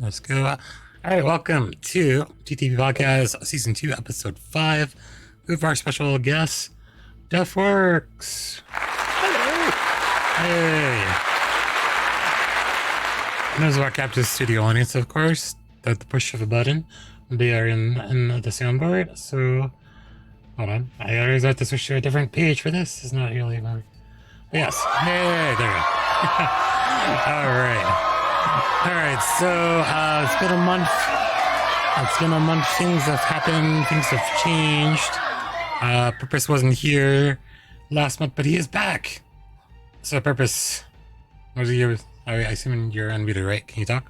Let's go. All right, welcome to TTP Podcast, Season 2, Episode 5, with our special guest, Deftwerks. Hello. Hey. Those of our captive studio audience, of course, at the push of a button, they are in the soundboard. So, hold on. I always have to switch to a different page for this. It's not really about. Yes. Hey, there we go. All right, so it's been a month. Things have happened. Things have changed. Purpose wasn't here last month, but he is back. So, Purpose, what was your? I assume you're unmuted, right? Can you talk?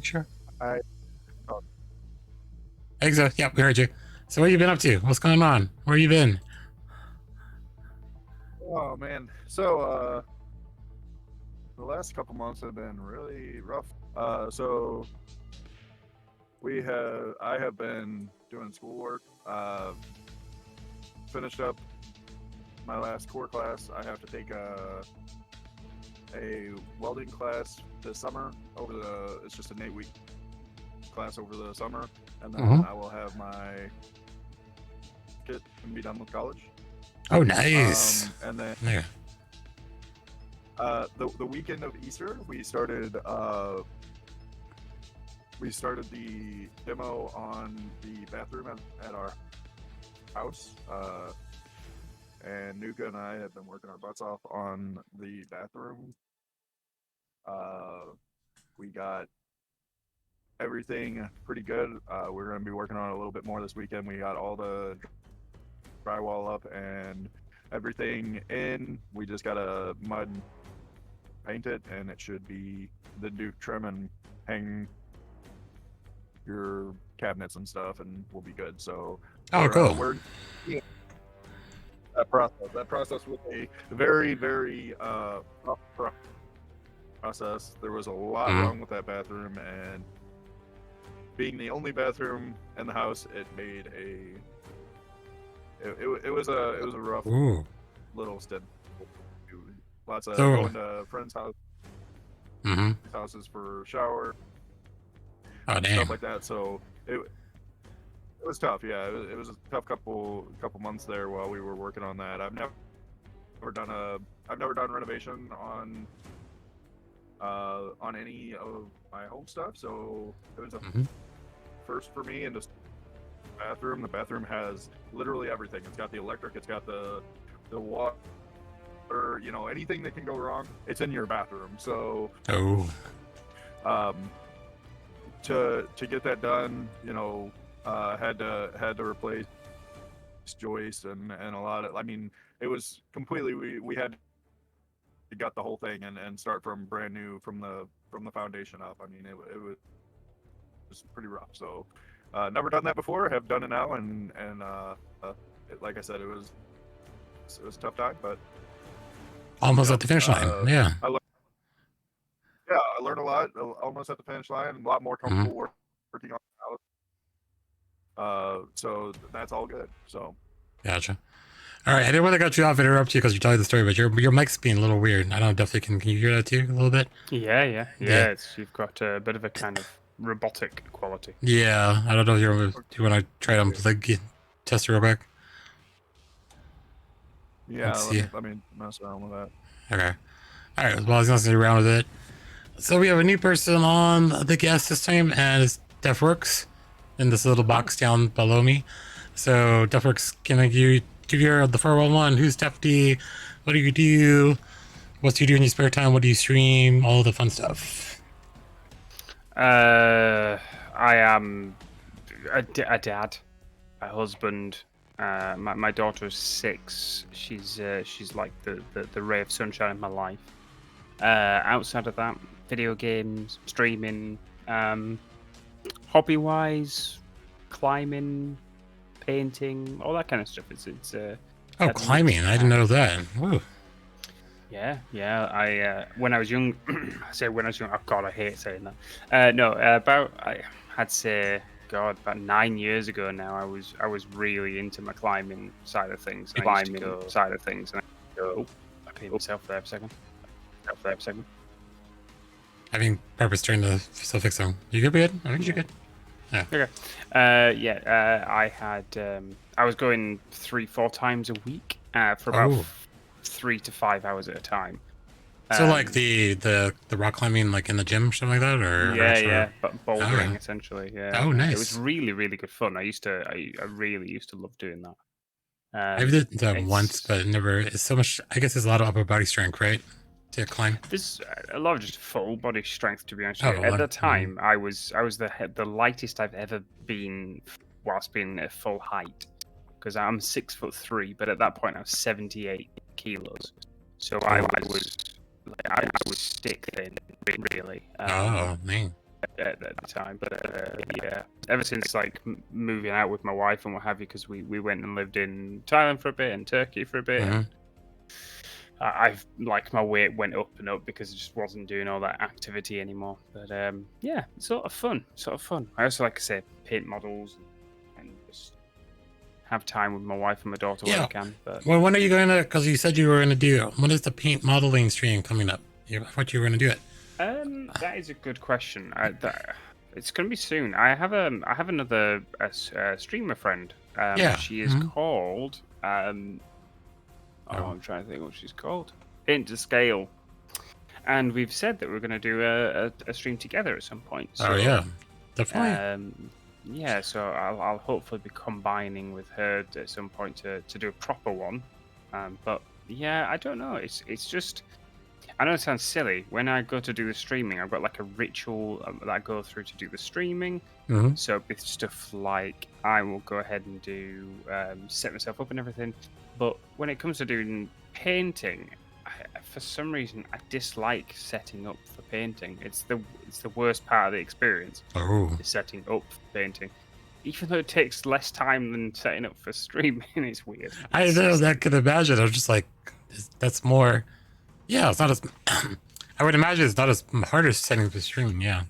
Sure. I think so. Yeah, we heard you. So, what have you been up to? What's going on? Where you been? Oh man, so the last couple months have been really rough. So I have been doing schoolwork. Finished up my last core class. I have to take a welding class this summer. It's just an 8-week class over the summer, and then I will have my kit and be done with college. Oh, nice. And then the weekend of Easter, we started the demo on the bathroom at our house. And Nuka and I have been working our butts off on the bathroom. We got everything pretty good. We're going to be working on it a little bit more this weekend. We got all the drywall up and everything in. We just got to mud paint it, and it should be the Duke trim and hang your cabinets and stuff, and we'll be good. So cool. That process was a very, very rough process. There was a lot wrong with that bathroom, and being the only bathroom in the house, it made it was a rough little stint. Lots of going to friends' houses for shower, stuff like that. So it was tough. Yeah, it was a tough couple months there while we were working on that. I've never done renovation on any of my home stuff, so it was a first for me. And just the bathroom has literally everything. It's got the electric, it's got the water, anything that can go wrong, it's in your bathroom. So to get that done, had to replace joist and a lot of, it was completely, we had to gut the whole thing and start from brand new from the foundation up. It was pretty rough. So never done that before, have done it now, and like I said, it was a tough time, but almost at the finish line. I learned a lot, almost at the finish line, a lot more comfortable working on the house. So that's all good. So gotcha. All right, I didn't want to cut you off and interrupt you because you're telling the story, but your mic's being a little weird. I don't know, definitely can you hear that too a little bit? Yeah. You've got a bit of a kind of robotic quality. Yeah, I don't know if you want to try to unplug, test it real quick. Yeah, let me mess around with that. Okay. All right, well, I was going to stay around with it. So we have a new person on the guest this time, and it's Deftwerks in this little box down below me. So Deftwerks, can I give you the 411? Who's Defty? What do you do? What do you do in your spare time? What do you stream? All the fun stuff. I am a dad, a husband. My daughter's 6. She's like the ray of sunshine in my life. Outside of that, video games, streaming, hobby-wise, climbing, painting, all that kind of stuff. It's climbing! I didn't know that. Ooh. Yeah. When I was young, I say when I was young. Oh God, I hate saying that. I'd say, God, about 9 years ago now, I was really into my climbing side of things. And I peed myself there for a second. I think Purpose trying to still fix them. You good? I think you're good. Yeah. Okay. I had I was going 3-4 times a week for about Oh. 3 to 5 hours at a time. So like the rock climbing like in the gym, something like that, or Yeah, but bouldering Oh, yeah. essentially. Yeah. Oh, It was nice. really, really good fun. I really used to love doing that. I did that once, It's but never. It's so much. I guess it's a lot of upper body strength, right? To climb. There's a lot of just full body strength, to be honest with Oh, you. At the like, time, I was the lightest I've ever been whilst being at full height, because I'm 6'3", but at that point I was 78 kilos. So I was stick thin, really. Oh, man. At the time, but yeah, ever since like moving out with my wife and what have you, because we went and lived in Thailand for a bit and Turkey for a bit. Mhm. And I've like my weight went up and up because I just wasn't doing all that activity anymore. But yeah, it's sort of fun. I also like to say paint models and just have time with my wife and my daughter when I can. But Well, when are you going to? Because you said you were going to do. When is the paint modeling stream coming up? I thought you were going to do it. that is a good question. It's going to be soon. I have another streamer friend. Yeah. She is called. I'm trying to think what she's called. Paint to Scale. And we've said that we're going to do a stream together at some point. So, Oh yeah, definitely. Yeah, so I'll hopefully be combining with her at some point to do a proper one. But yeah, I don't know. It's just, I know it sounds silly. When I go to do the streaming, I've got like a ritual that I go through to do the streaming. So with stuff like I will go ahead and do set myself up and everything. But when it comes to doing painting, for some reason I dislike setting up for painting. It's the worst part of the experience. Oh. Is setting up for painting, even though it takes less time than setting up for streaming. It's weird. I know that could imagine. I was just like, that's more. Yeah, it's not as. I would imagine it's not as hard as setting up a stream. Yeah.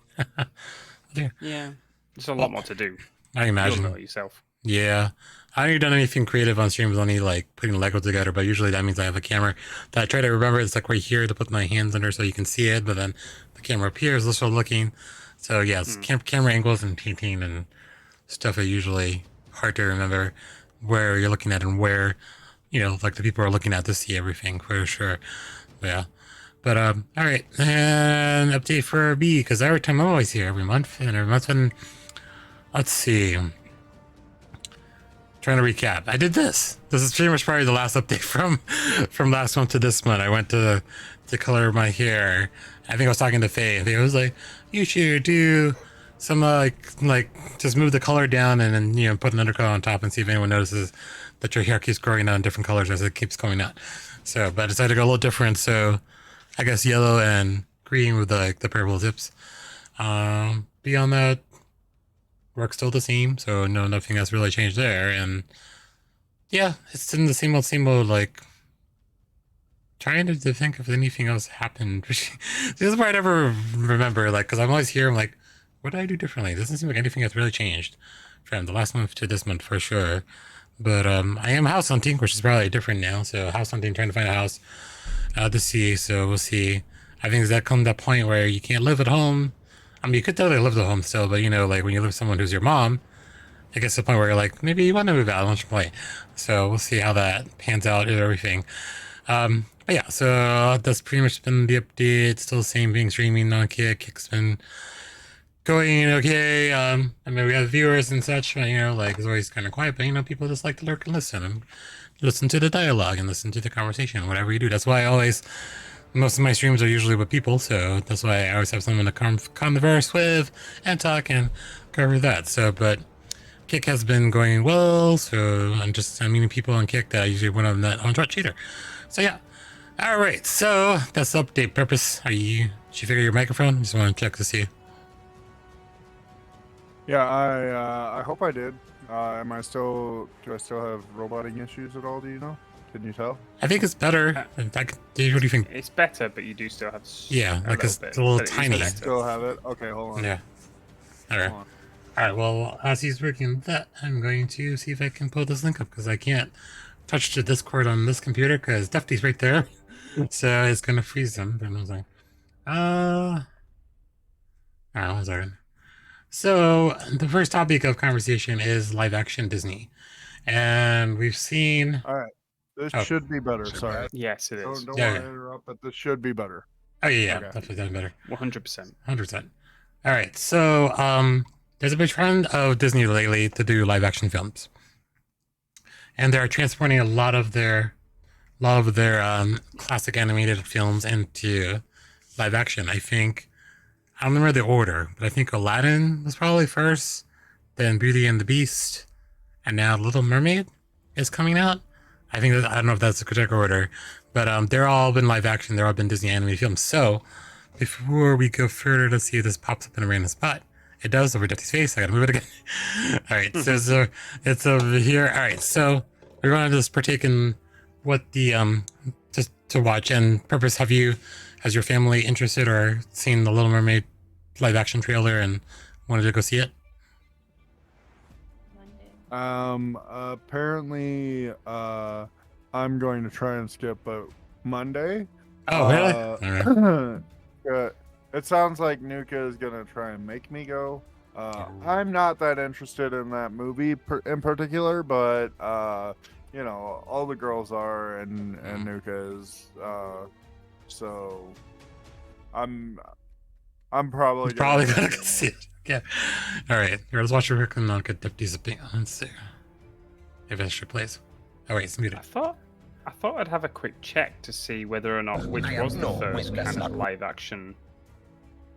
Yeah, there's a lot more to do. I imagine. You'll know it yourself. Yeah. I haven't done anything creative on streams, only like putting Lego together, but usually that means I have a camera that I try to remember. It's like right here to put my hands under so you can see it, but then the camera appears also looking. So yeah, it's camera angles and painting and stuff are usually hard to remember where you're looking at and where, like the people are looking at to see everything for sure. Yeah. But all right, and update for B, because every time I'm always here every month, and every month when, let's see. Trying to recap. I did this. This is pretty much probably the last update from last month to this month. I went to color my hair. I think I was talking to Faye. And Faye was like, "You should do some like just move the color down and then put an undercolor on top and see if anyone notices that your hair keeps growing out in different colors as it keeps going out." So, but I decided to go a little different. So, I guess yellow and green with the purple tips. Beyond that, work's still the same, so no, nothing has really changed there. And yeah, it's in the same old, like trying to think if anything else happened. This is where I never remember, like, because I'm always here, I'm like, what did I do differently? It doesn't seem like anything has really changed from the last month to this month for sure. But I am house hunting, which is probably different now. So house hunting, trying to find a house to see. So we'll see. I think that comes that point where you can't live at home. I mean, you could totally live at home still, but like when you live with someone who's your mom, it gets to the point where you're like, maybe you want to move out at one point. So we'll see how that pans out and everything. But yeah, so that's pretty much been the update. Still the same thing, streaming on Kick. Kick's been going okay. I mean, we have viewers and such, but, like it's always kind of quiet, but people just like to lurk and listen to the dialogue and listen to the conversation, whatever you do. That's why most of my streams are usually with people, so that's why I always have someone to converse with and talk and cover that. So, but Kick has been going well, so I'm meeting people on Kick that I usually went on that on Twitch either. So yeah. Alright, so that's the update. Purpose. Did you figure your microphone? Just want to check to see. Yeah, I hope I did. Do I still have roboting issues at all? Do you know? Can you tell? I think it's better. In fact, what do you think? It's better, but you do still have. Yeah, like it's a little tiny. Still have it. Okay, hold on. Yeah. All right. All right. Well, as he's working on that, I'm going to see if I can pull this link up because I can't touch the Discord on this computer because Defty's right there, so it's gonna freeze them. And I was like, Oh, one second. So the first topic of conversation is live action Disney, and we've seen. All right. This Oh. should be better. Sorry. Yes, it is. Don't Yeah, want to yeah. interrupt, but this should be better. Oh yeah, Okay. definitely done better. 100%. 100%. All right, so there's a big trend of Disney lately to do live action films, and they're transporting a lot of their classic animated films into live action. I don't remember the order, but I think Aladdin was probably first, then Beauty and the Beast, and now Little Mermaid is coming out. I don't know if that's the correct order, but they're all been live action. They're all been Disney animated films. So before we go further, let's see if this pops up in a random spot. It does over Dusty's face. I gotta move it again. All right, so it's over here. All right, so we're going to just partake in what the just to watch. And purpose, has your family interested or seen the Little Mermaid live action trailer and wanted to go see it? Apparently, I'm going to try and skip Monday. Oh, really? All right. It sounds like Nuka is gonna try and make me go. I'm not that interested in that movie in particular, but you know, all the girls are, and Nuka is. So I'm probably gonna go see it. Yeah. All right. Here, let's watch a quick and I'll get Deputy's opinion. Let's see if it should plays. Oh wait, it's muted. I thought I'd have a quick check to see whether or not which was the first kind of live action.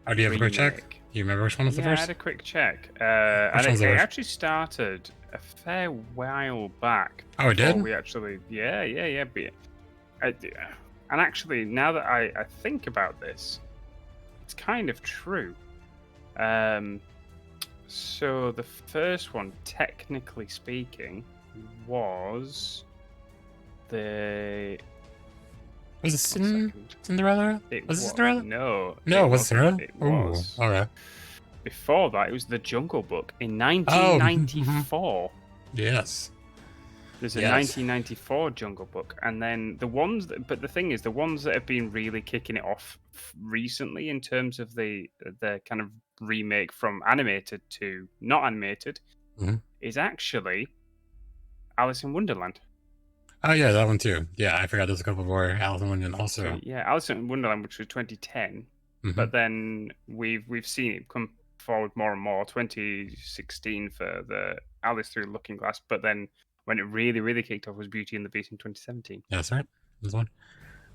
Oh, do you have a quick check? Do you remember which one was the first? I had a quick check. And it actually started a fair while back. Oh, it did? We actually, yeah. And actually, now that I think about this, it's kind of true. So the first one, technically speaking, was the. Was it Cinderella? Was it Cinderella? No. No, was it Cinderella? It was. All right. Before that, it was The Jungle Book in 1994. Yes. There's a 1994 Jungle Book, and then the ones but the thing is, the ones that have been really kicking it off recently in terms of the kind of remake from animated to not animated is actually Alice in Wonderland. Oh yeah, that one too. Yeah, I forgot there's a couple more. Alice in Wonderland also. So, yeah, Alice in Wonderland, which was 2010, but then we've seen it come forward more and more. 2016 for the Alice Through the Looking Glass, but then when it really kicked off was Beauty and the Beast in 2017. Yeah, that's right. This one.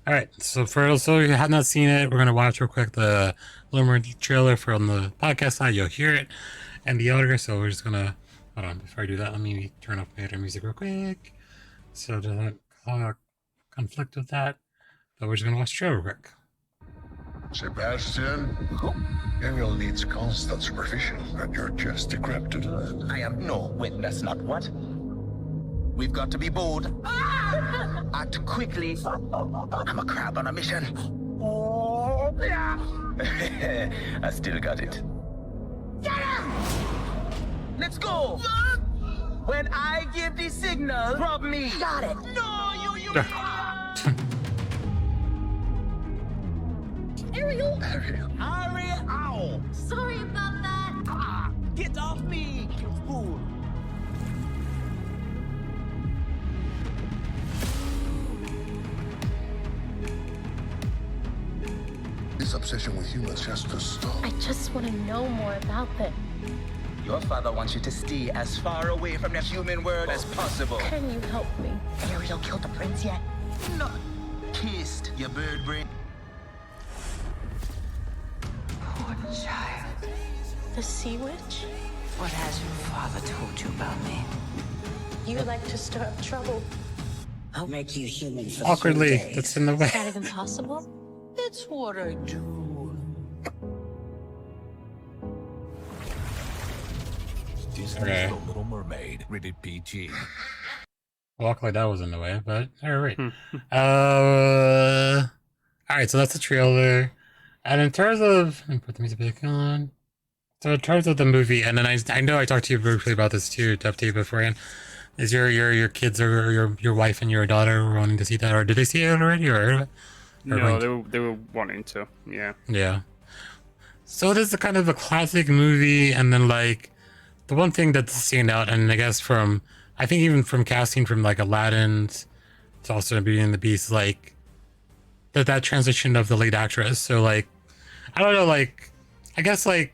All right. So for those who have not seen it, we're gonna watch real quick the Little Mermaid trailer from the podcast side. You'll hear it and the audio. So we're just gonna hold on. Before I do that, let me turn off my other music real quick. So doesn't conflict with that. But we're just gonna watch the trailer real quick. Sebastian, Ariel needs constant supervision, and you're just decrepit. I am no, wait, that's not what? We've got to be bold. Act quickly. I'm a crab on a mission. I still got it. Let's go! When I give the signal, rob me. Got it. No, you. Ariel. Ow. Sorry about that. Get off me, you fool. This obsession with humans has to stop. I just want to know more about them. Your father wants you to stay as far away from the human world as possible. Can you help me? Ariel killed the prince yet? Not kissed, your bird brain. Poor child. The Sea Witch? What has your father told you about me? You like to stir up trouble. I'll make you human for Awkwardly, 3 days. that's in the way. Is that even possible? It's what I do. Disney's Okay. The Little Mermaid, rated PG. Walk like that was in the way, but all right. All right. So that's the trailer. And in terms of, let me put the music back on. So in terms of the movie, and then I know I talked to you briefly about this too, Deputy, beforehand. Is your kids or your wife and your daughter wanting to see that, or did they see it already, or No, they were wanting to. Yeah. Yeah. So it is a kind of a classic movie, and then like the one thing that's stand out, and I guess from I think even from casting from like Aladdin's to also Beauty and the Beast, like that transition of the lead actress. So like I don't know, like I guess like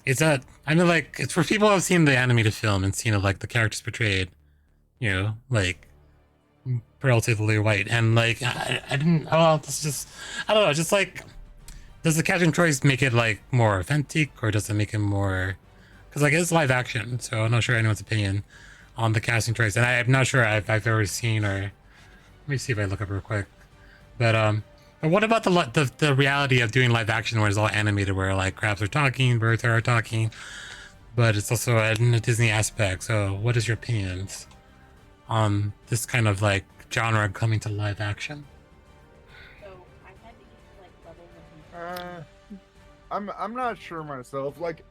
is that I know like it's for people who have seen the animated film and seen like the characters portrayed, you know, like relatively white, and like I didn't. Oh, it's just I don't know, just like does the casting choice make it like more authentic, or does it make it more? Because like it's live action, so I'm not sure anyone's opinion on the casting choice, and I'm not sure I've ever seen or let me see if I look up real quick. But what about the reality of doing live action where it's all animated, where like crabs are talking, birds are talking, but it's also in a Disney aspect. So what is your opinions on this kind of like genre coming to live action? I'm not sure myself. Like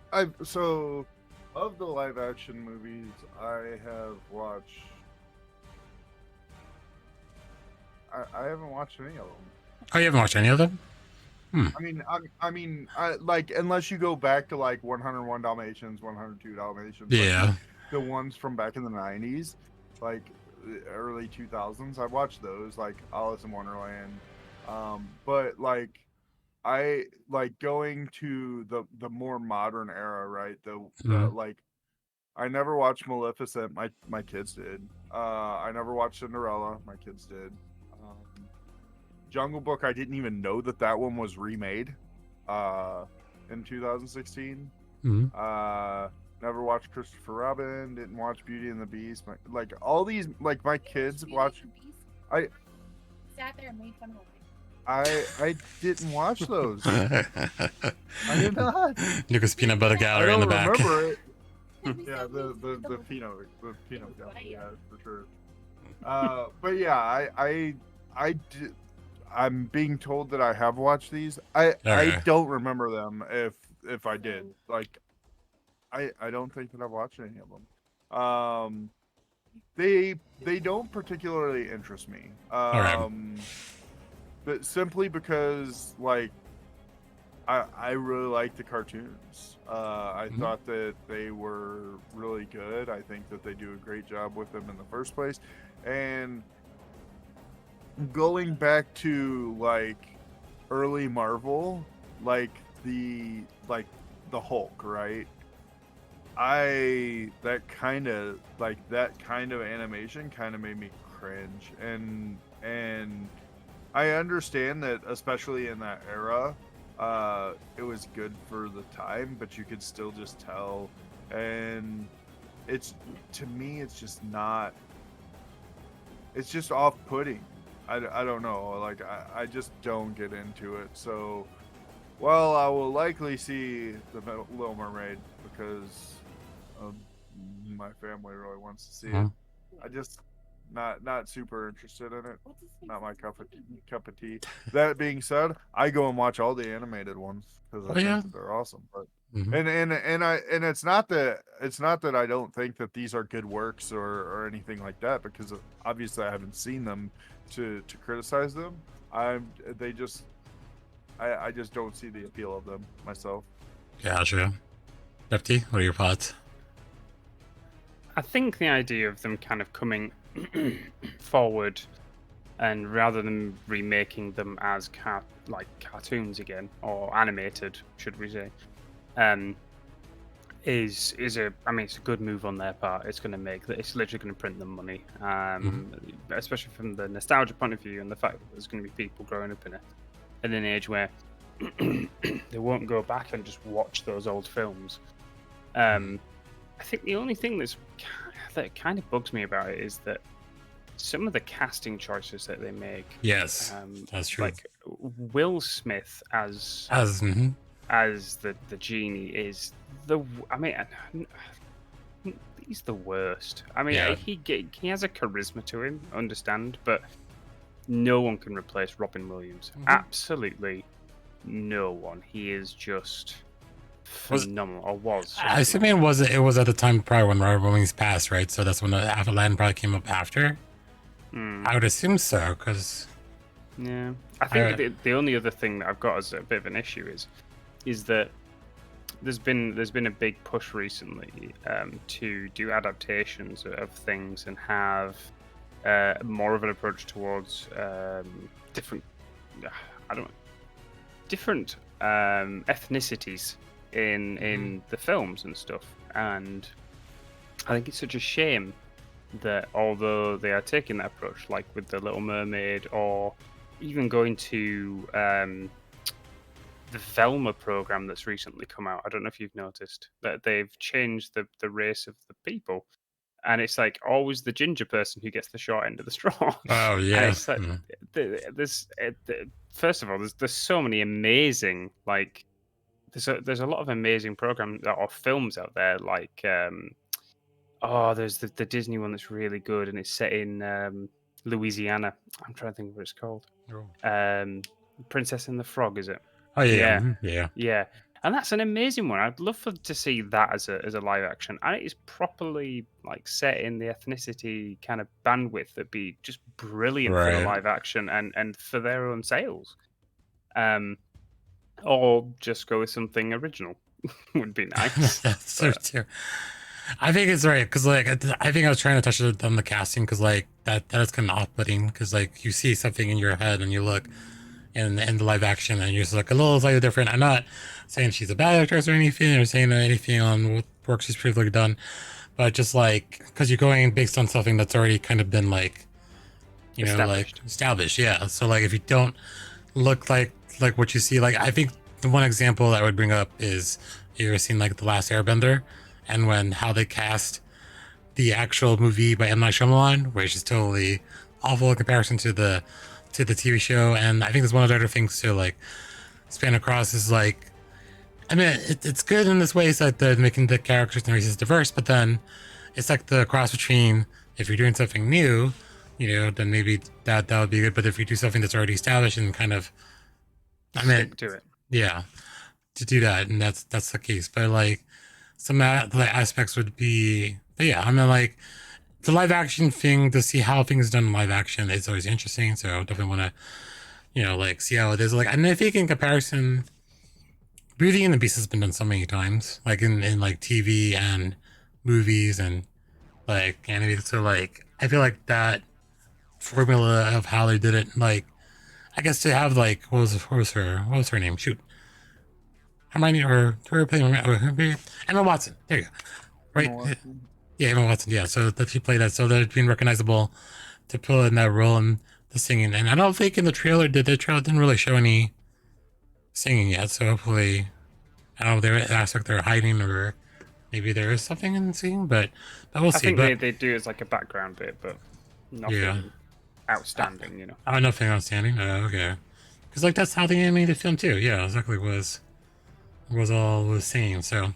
so of the live action movies I have watched, I haven't watched any of them. Oh, you haven't watched any of them? I like unless you go back to like 101 Dalmatians, 102 Dalmatians, Yeah. like the ones from back in the 90s, like the early 2000s. I watched those, like Alice in Wonderland. But like I like going to the more modern era, right? The like I never watched Maleficent. My kids did. I never watched Cinderella. My kids did. Jungle Book, I didn't even know that one was remade in 2016. Never watched Christopher Robin. Didn't watch Beauty and the Beast. Like all these, like my kids watch. I sat there and made fun of me. I didn't watch those. I did not. Lucas Peanut Butter Gallery in the back. I don't remember it. Yeah, the peanut gallery, yeah, for sure. But yeah, I did. I'm being told that I have watched these. I don't remember them if I did. Like I don't think that I've watched any of them. They don't particularly interest me. But simply because like I really like the cartoons. I thought that they were really good. I think that they do a great job with them in the first place. And going back to like early Marvel, like the Hulk, right? That kind of animation kind of made me cringe, and I understand that, especially in that era, it was good for the time, but you could still just tell, and to me it's just not. It's just off-putting. I don't know. Like I just don't get into it. So, well, I will likely see the Little Mermaid because my family really wants to see it. I just not super interested in it. Not my cup of tea. That being said, I go and watch all the animated ones because I think that they're awesome. But and it's not that I don't think that these are good works or anything like that, because obviously I haven't seen them to criticize them. I just don't see the appeal of them myself. Gotcha. Defty, what are your thoughts? I think the idea of them kind of coming forward, and rather than remaking them as cartoons again, or animated, should we say, is it's a good move on their part. It's it's literally going to print them money, especially from the nostalgia point of view, and the fact that there's going to be people growing up in an age where they won't go back and just watch those old films. I think the only thing that kind of bugs me about it is that some of the casting choices that they make. Yes, that's true. Like Will Smith as the genie is he's the worst. I mean, he has a charisma to him, understand, but no one can replace Robin Williams. Absolutely no one. He is just phenomenal. Or was. I assume it was at the time probably when Robert Williams passed, right? So that's when the Aladdin probably came up after. I would assume so, because yeah, I think the only other thing that I've got as a bit of an issue is is that there's been a big push recently to do adaptations of things and have more of an approach towards different I don't know, different ethnicities in the films and stuff. And I think it's such a shame that although they are taking that approach, like with the Little Mermaid, or even going to the Velma program that's recently come out. I don't know if you've noticed that they've changed the race of the people, and it's like always the ginger person who gets the short end of the straw. Oh And yeah. it's like first of all, there's so many amazing like there's a lot of amazing programs or films out there like there's the Disney one that's really good and it's set in Louisiana. I'm trying to think of what it's called. Princess and the Frog, is it? Oh yeah. Yeah. Yeah. Yeah, and that's an amazing one. I'd love to see that as a live action, and it is properly like set in the ethnicity kind of bandwidth that'd be just brilliant for the Right. live action and for their own sales. Or just go with something original would be nice. That's so true. I think it's right because like I think I was trying to touch it on the casting because like that is kind of off-putting because like you see something in your head and you look in the live action and you're just like a little slightly different. I'm not saying she's a bad actress or anything or saying anything on what work she's previously done, but just like because you're going based on something that's already kind of been like established. Yeah. So like if you don't look like what you see, like I think the one example I would bring up is you ever seen like The Last Airbender and when how they cast the actual movie by M. Night Shyamalan, which is totally awful in comparison to the TV show. And I think there's one of the other things to like span across is like, I mean, it's good in this way, it's like the making the characters and races diverse, but then it's like the cross between if you're doing something new, then maybe that would be good. But if you do something that's already established and kind of, I mean, stick to it. Yeah, to do that, and that's the case. But like some aspects would be, but yeah, I mean, like the live action thing to see how things done in live action is always interesting. So I definitely want to, like see how it is. Like, and I think in comparison, Beauty and the Beast has been done so many times, like in like TV and movies and like animated. So like, I feel like that formula of how they did it, like, I guess to have like, what was her name? Shoot. Hermione or her playing Emma Watson. There you go. Right? Yeah, Emma Watson. Yeah, so that she played that, so that it's being recognizable to pull in that role and the singing. And I don't think in the trailer didn't really show any singing yet. So hopefully, I don't know, there aspect they're hiding or maybe there is something in singing, but we'll see. I think they do as like a background bit, but nothing outstanding, Oh, nothing outstanding. Okay. Because like that's how the animated film too. Yeah, exactly was singing. So,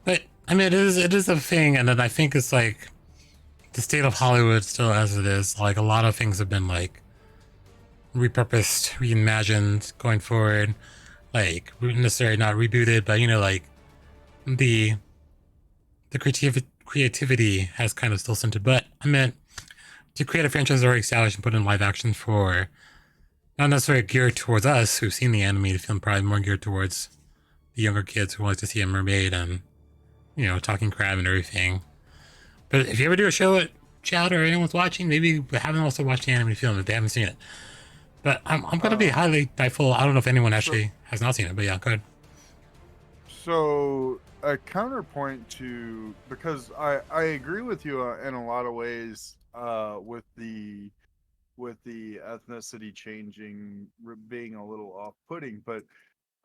but I mean, it is a thing, and then I think it's like the state of Hollywood still as it is. Like a lot of things have been like repurposed, reimagined, going forward. Like necessarily not rebooted, but like the creativity has kind of still scented. But I meant to create a franchise already established and put in live action for not necessarily geared towards us who've seen the animated film, probably more geared towards the younger kids who like to see a mermaid and talking crab and everything. But if you ever do a show at Chat or anyone's watching, maybe haven't also watched the animated film if they haven't seen it. But I'm going to be highly doubtful. I don't know if anyone actually has not seen it, but yeah, go ahead. So a counterpoint to, because I agree with you in a lot of ways with the ethnicity changing being a little off-putting, but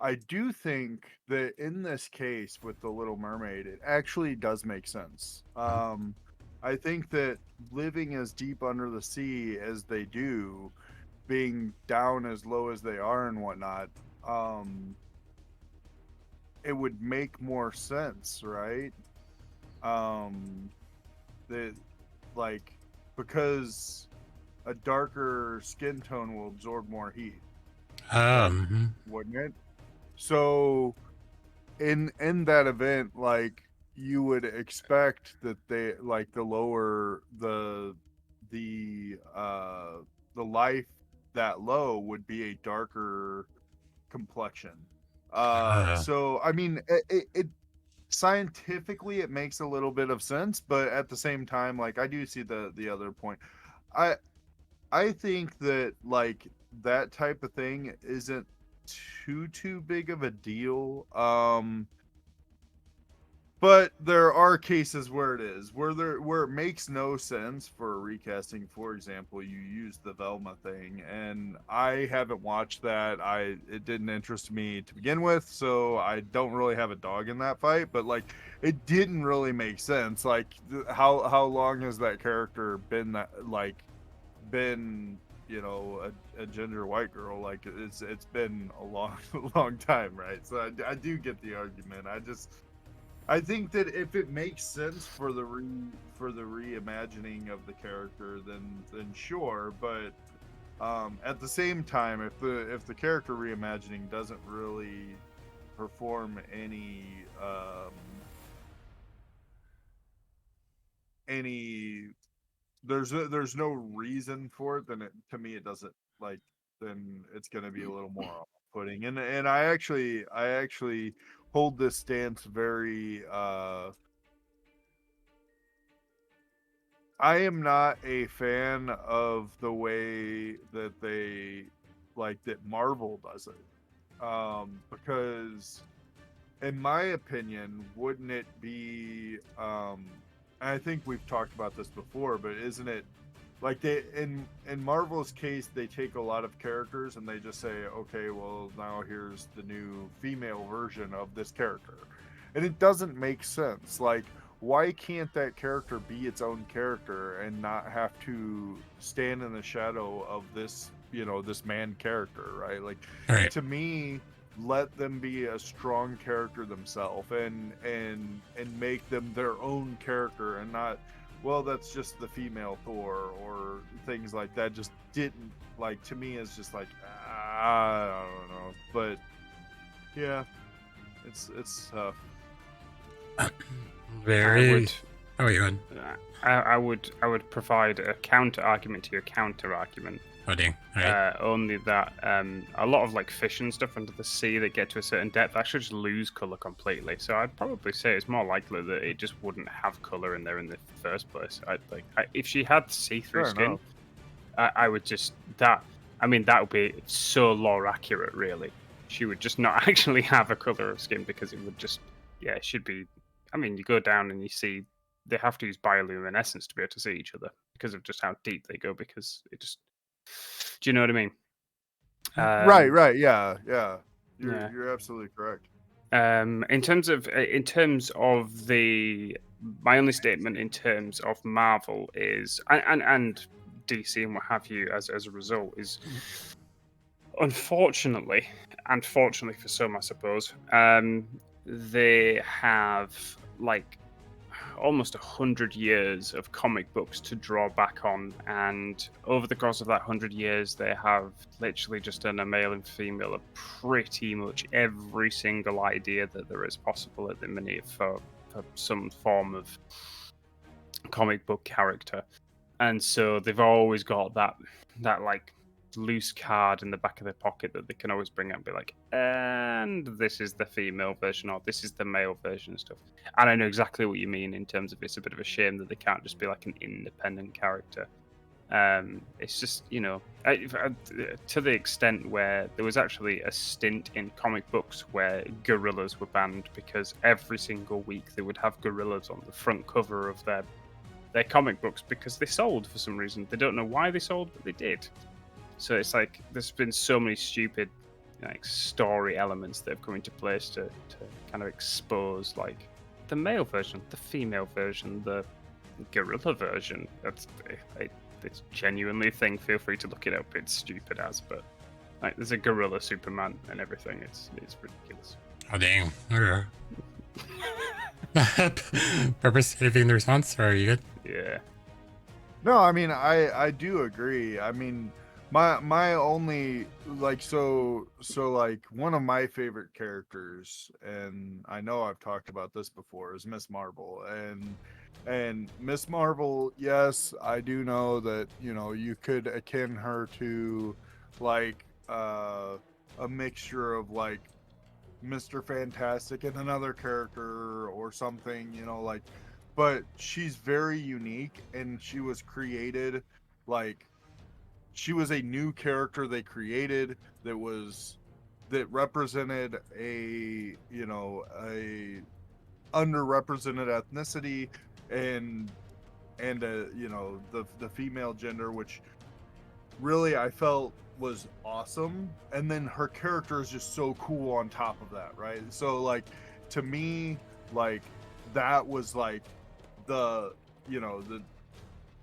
I do think that in this case with the Little Mermaid, it actually does make sense. I think that living as deep under the sea as they do, being down as low as they are and whatnot, it would make more sense, right? That like because a darker skin tone will absorb more heat, wouldn't it? So in that event, like you would expect that they like the lower the life that low would be a darker complexion, So I mean, it scientifically it makes a little bit of sense, but at the same time, like I do see the other point. I I think that like that type of thing isn't too big of a deal. But there are cases where it is, where it makes no sense for a recasting. For example, you use the Velma thing, and I haven't watched that. It didn't interest me to begin with, so I don't really have a dog in that fight. But like, it didn't really make sense. Like, how long has that character been been a ginger white girl? Like it's been a long long time, right? So I do get the argument. I think that if it makes sense for the reimagining of the character, then sure. But at the same time, if the character reimagining doesn't really perform any there's no reason for it, then to me it doesn't like then it's going to be a little more off-putting. And I actually hold this stance very I am not a fan of the way that that Marvel does it. Because in my opinion, wouldn't it be I think we've talked about this before, but isn't it like they in Marvel's case, they take a lot of characters and they just say, okay, well now here's the new female version of this character. And it doesn't make sense. Like, why can't that character be its own character and not have to stand in the shadow of this, this man character, right? Like, Right. to me, let them be a strong character themselves and make them their own character, and not, well, that's just the female Thor or things like that. Just didn't, like, to me it's just like, I don't know. But yeah, it's tough. Very. Oh, you good? I would provide a counter argument to your counter argument. Oh, dang. Right. Only that a lot of like fish and stuff under the sea that get to a certain depth actually just lose color completely. So I'd probably say it's more likely that it just wouldn't have color in there in the first place. If she had see-through Fair skin, enough. I would just that. I mean, that would be so lore accurate. Really, she would just not actually have a color of skin because it would just it should be. I mean, you go down and you see they have to use bioluminescence to be able to see each other because of just how deep they go. Because it just, do you know what I mean? Right, yeah. You're absolutely correct. In terms of my only statement in terms of Marvel is and DC and what have you as a result is, unfortunately, and fortunately for some, I suppose, they have like almost 100 years of comic books to draw back on, and over the course of that 100 years they have literally just done a male and female of pretty much every single idea that there is possible at the minute for some form of comic book character. And so they've always got that like loose card in the back of their pocket that they can always bring out and be like, and this is the female version or this is the male version and stuff. And I know exactly what you mean in terms of it's a bit of a shame that they can't just be like an independent character. It's just, to the extent where there was actually a stint in comic books where gorillas were banned because every single week they would have gorillas on the front cover of their comic books because they sold for some reason. They don't know why they sold, but they did. So it's like there's been so many stupid like story elements that have come into place to kind of expose like the male version, the female version, the gorilla version. It's genuinely a thing. Feel free to look it up. It's stupid as, but like there's a gorilla Superman and everything. It's ridiculous. Oh, dang. Purpose saving the response, or are you good? Yeah. No, I mean I do agree. I mean my only like so like one of my favorite characters, and I know I've talked about this before, is Miss Marvel. And Miss Marvel, yes, I do know that, you could akin her to like a mixture of like Mr. Fantastic and another character or something, you know, like, but she's very unique and she was created like she was a new character they created that represented a, you know, a underrepresented ethnicity and you know, the female gender, which really I felt was awesome. And then her character is just so cool on top of that, right? So like, to me, like, that was like the, you know, the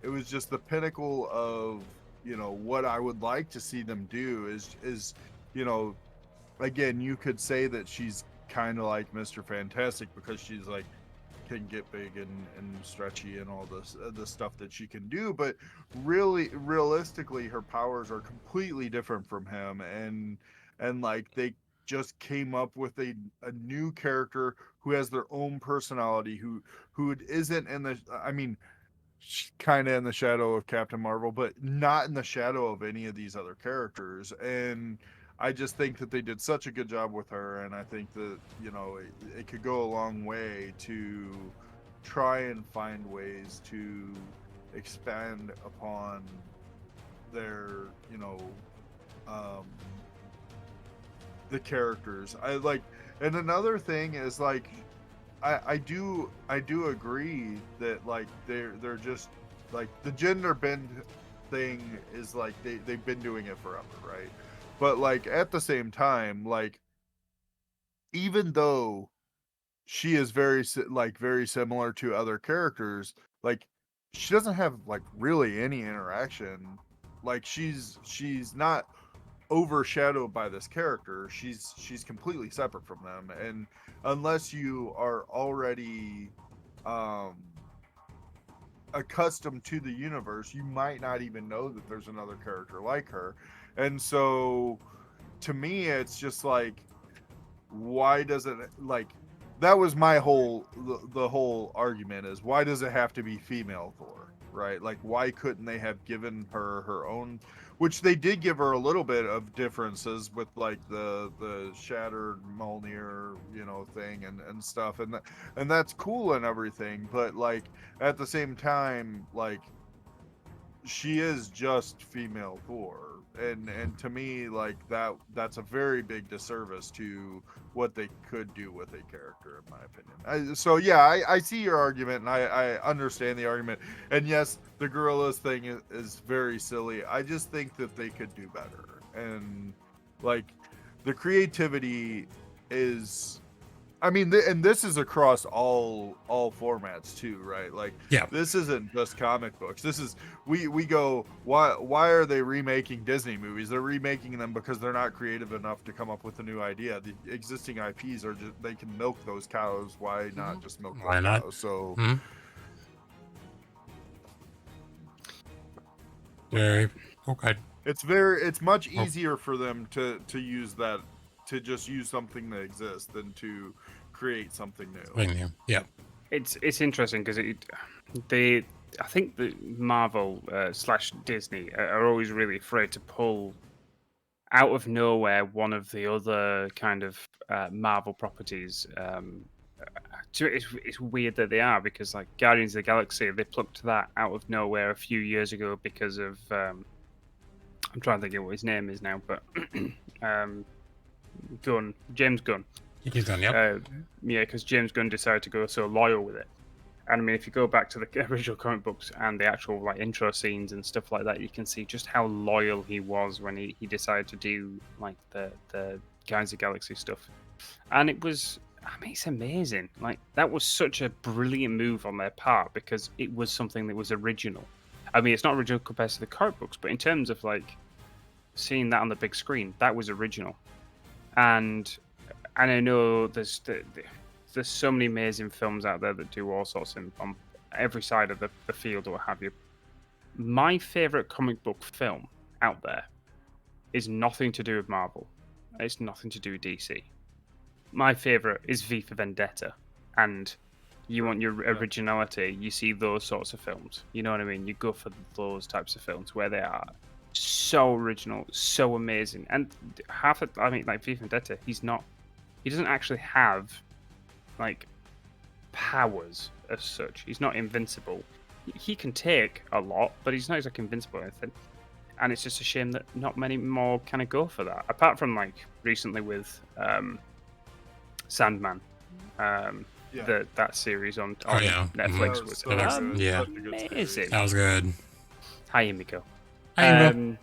it was just the pinnacle of, you know, what I would like to see them do is, you know, again, you could say that she's kind of like Mr. Fantastic because she's like can get big and stretchy and all this the stuff that she can do, but really realistically her powers are completely different from him, and like they just came up with a new character who has their own personality, who isn't in the, I mean, kind of in the shadow of Captain Marvel, but not in the shadow of any of these other characters. And I just think that they did such a good job with her, and I think that, you know, it could go a long way to try and find ways to expand upon their, you know, um, the characters. I like, and another thing is like, I do agree that like they're just like the gender bend thing is like they've been doing it forever, right? But like at the same time, like even though she is very similar to other characters, like she doesn't have like really any interaction. Like she's not overshadowed by this character. She's completely separate from them, and unless you are already um accustomed to the universe, you might not even know that there's another character like her. And so to me it's just like, why doesn't it, like, that was my whole the whole argument is, why does it have to be female Thor, right? Like, why couldn't they have given her her own, which they did give her a little bit of differences with like the shattered Mjolnir, you know, thing and stuff, and that's cool and everything, but like at the same time, like she is just female Thor, and to me, like that's a very big disservice to what they could do with a character, in my opinion. So yeah, I see your argument, and I understand the argument, and yes, the gorillas thing is very silly. I just think that they could do better, and like the creativity is, I mean, and this is across all formats too, right? Like, Yeah. this isn't just comic books. This is, we go, why are they remaking Disney movies? They're remaking them because they're not creative enough to come up with a new idea. The existing IPs are just, they can milk those cows. Why not just milk Why those not? cows? So Very okay. it's much easier for them to use that, to just use something that exists than to create something new. Something new. Yeah. It's interesting because they I think the Marvel slash Disney are always really afraid to pull out of nowhere one of the other kind of Marvel properties. It's weird that they are, because like Guardians of the Galaxy, they plucked that out of nowhere a few years ago because of I'm trying to think of what his name is now, but James Gunn. He's done. Yep. Yeah, because James Gunn decided to go so loyal with it. And I mean, if you go back to the original comic books and the actual like intro scenes and stuff like that, you can see just how loyal he was when he decided to do like the Guardians of the Galaxy stuff. And it was, I mean, it's amazing. Like, that was such a brilliant move on their part, because it was something that was original. I mean, it's not original compared to the comic books, but in terms of like seeing that on the big screen, that was original. And I know there's so many amazing films out there that do all sorts on every side of the field or what have you. My favorite comic book film out there is nothing to do with Marvel. It's nothing to do with DC. My favorite is V for Vendetta, and you want your originality, you see those sorts of films. You know what I mean? You go for those types of films where they are so original, so amazing. And like V for Vendetta, he's not he doesn't actually have like powers as such. He's not invincible. He can take a lot, but he's not exactly invincible or anything. And it's just a shame that not many more kind of go for that. Apart from like recently with Sandman, that series on yeah. Netflix Mhm. was so good. Yeah. Such a good series. amazing. That was good. Hi, Emiko. Hi, Emiko.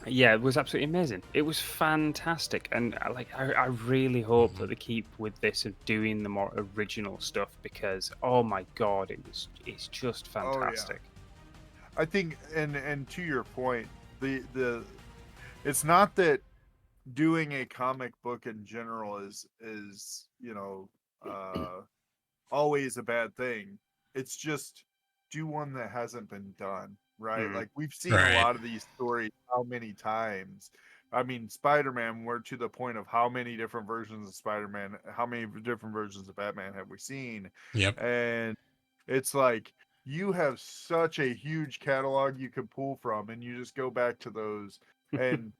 Yeah, it was absolutely amazing. It was fantastic, and I really hope that they keep with this of doing the more original stuff because oh my god, it's just fantastic. I think, and to your point, the it's not that doing a comic book in general is always a bad thing. It's just do one that hasn't been done, right? Like we've seen a lot of these stories how many times. I mean, Spider-Man, we're to the point of how many different versions of Spider-Man, how many different versions of Batman have we seen? Yep. And it's like you have such a huge catalog you could pull from, and you just go back to those. And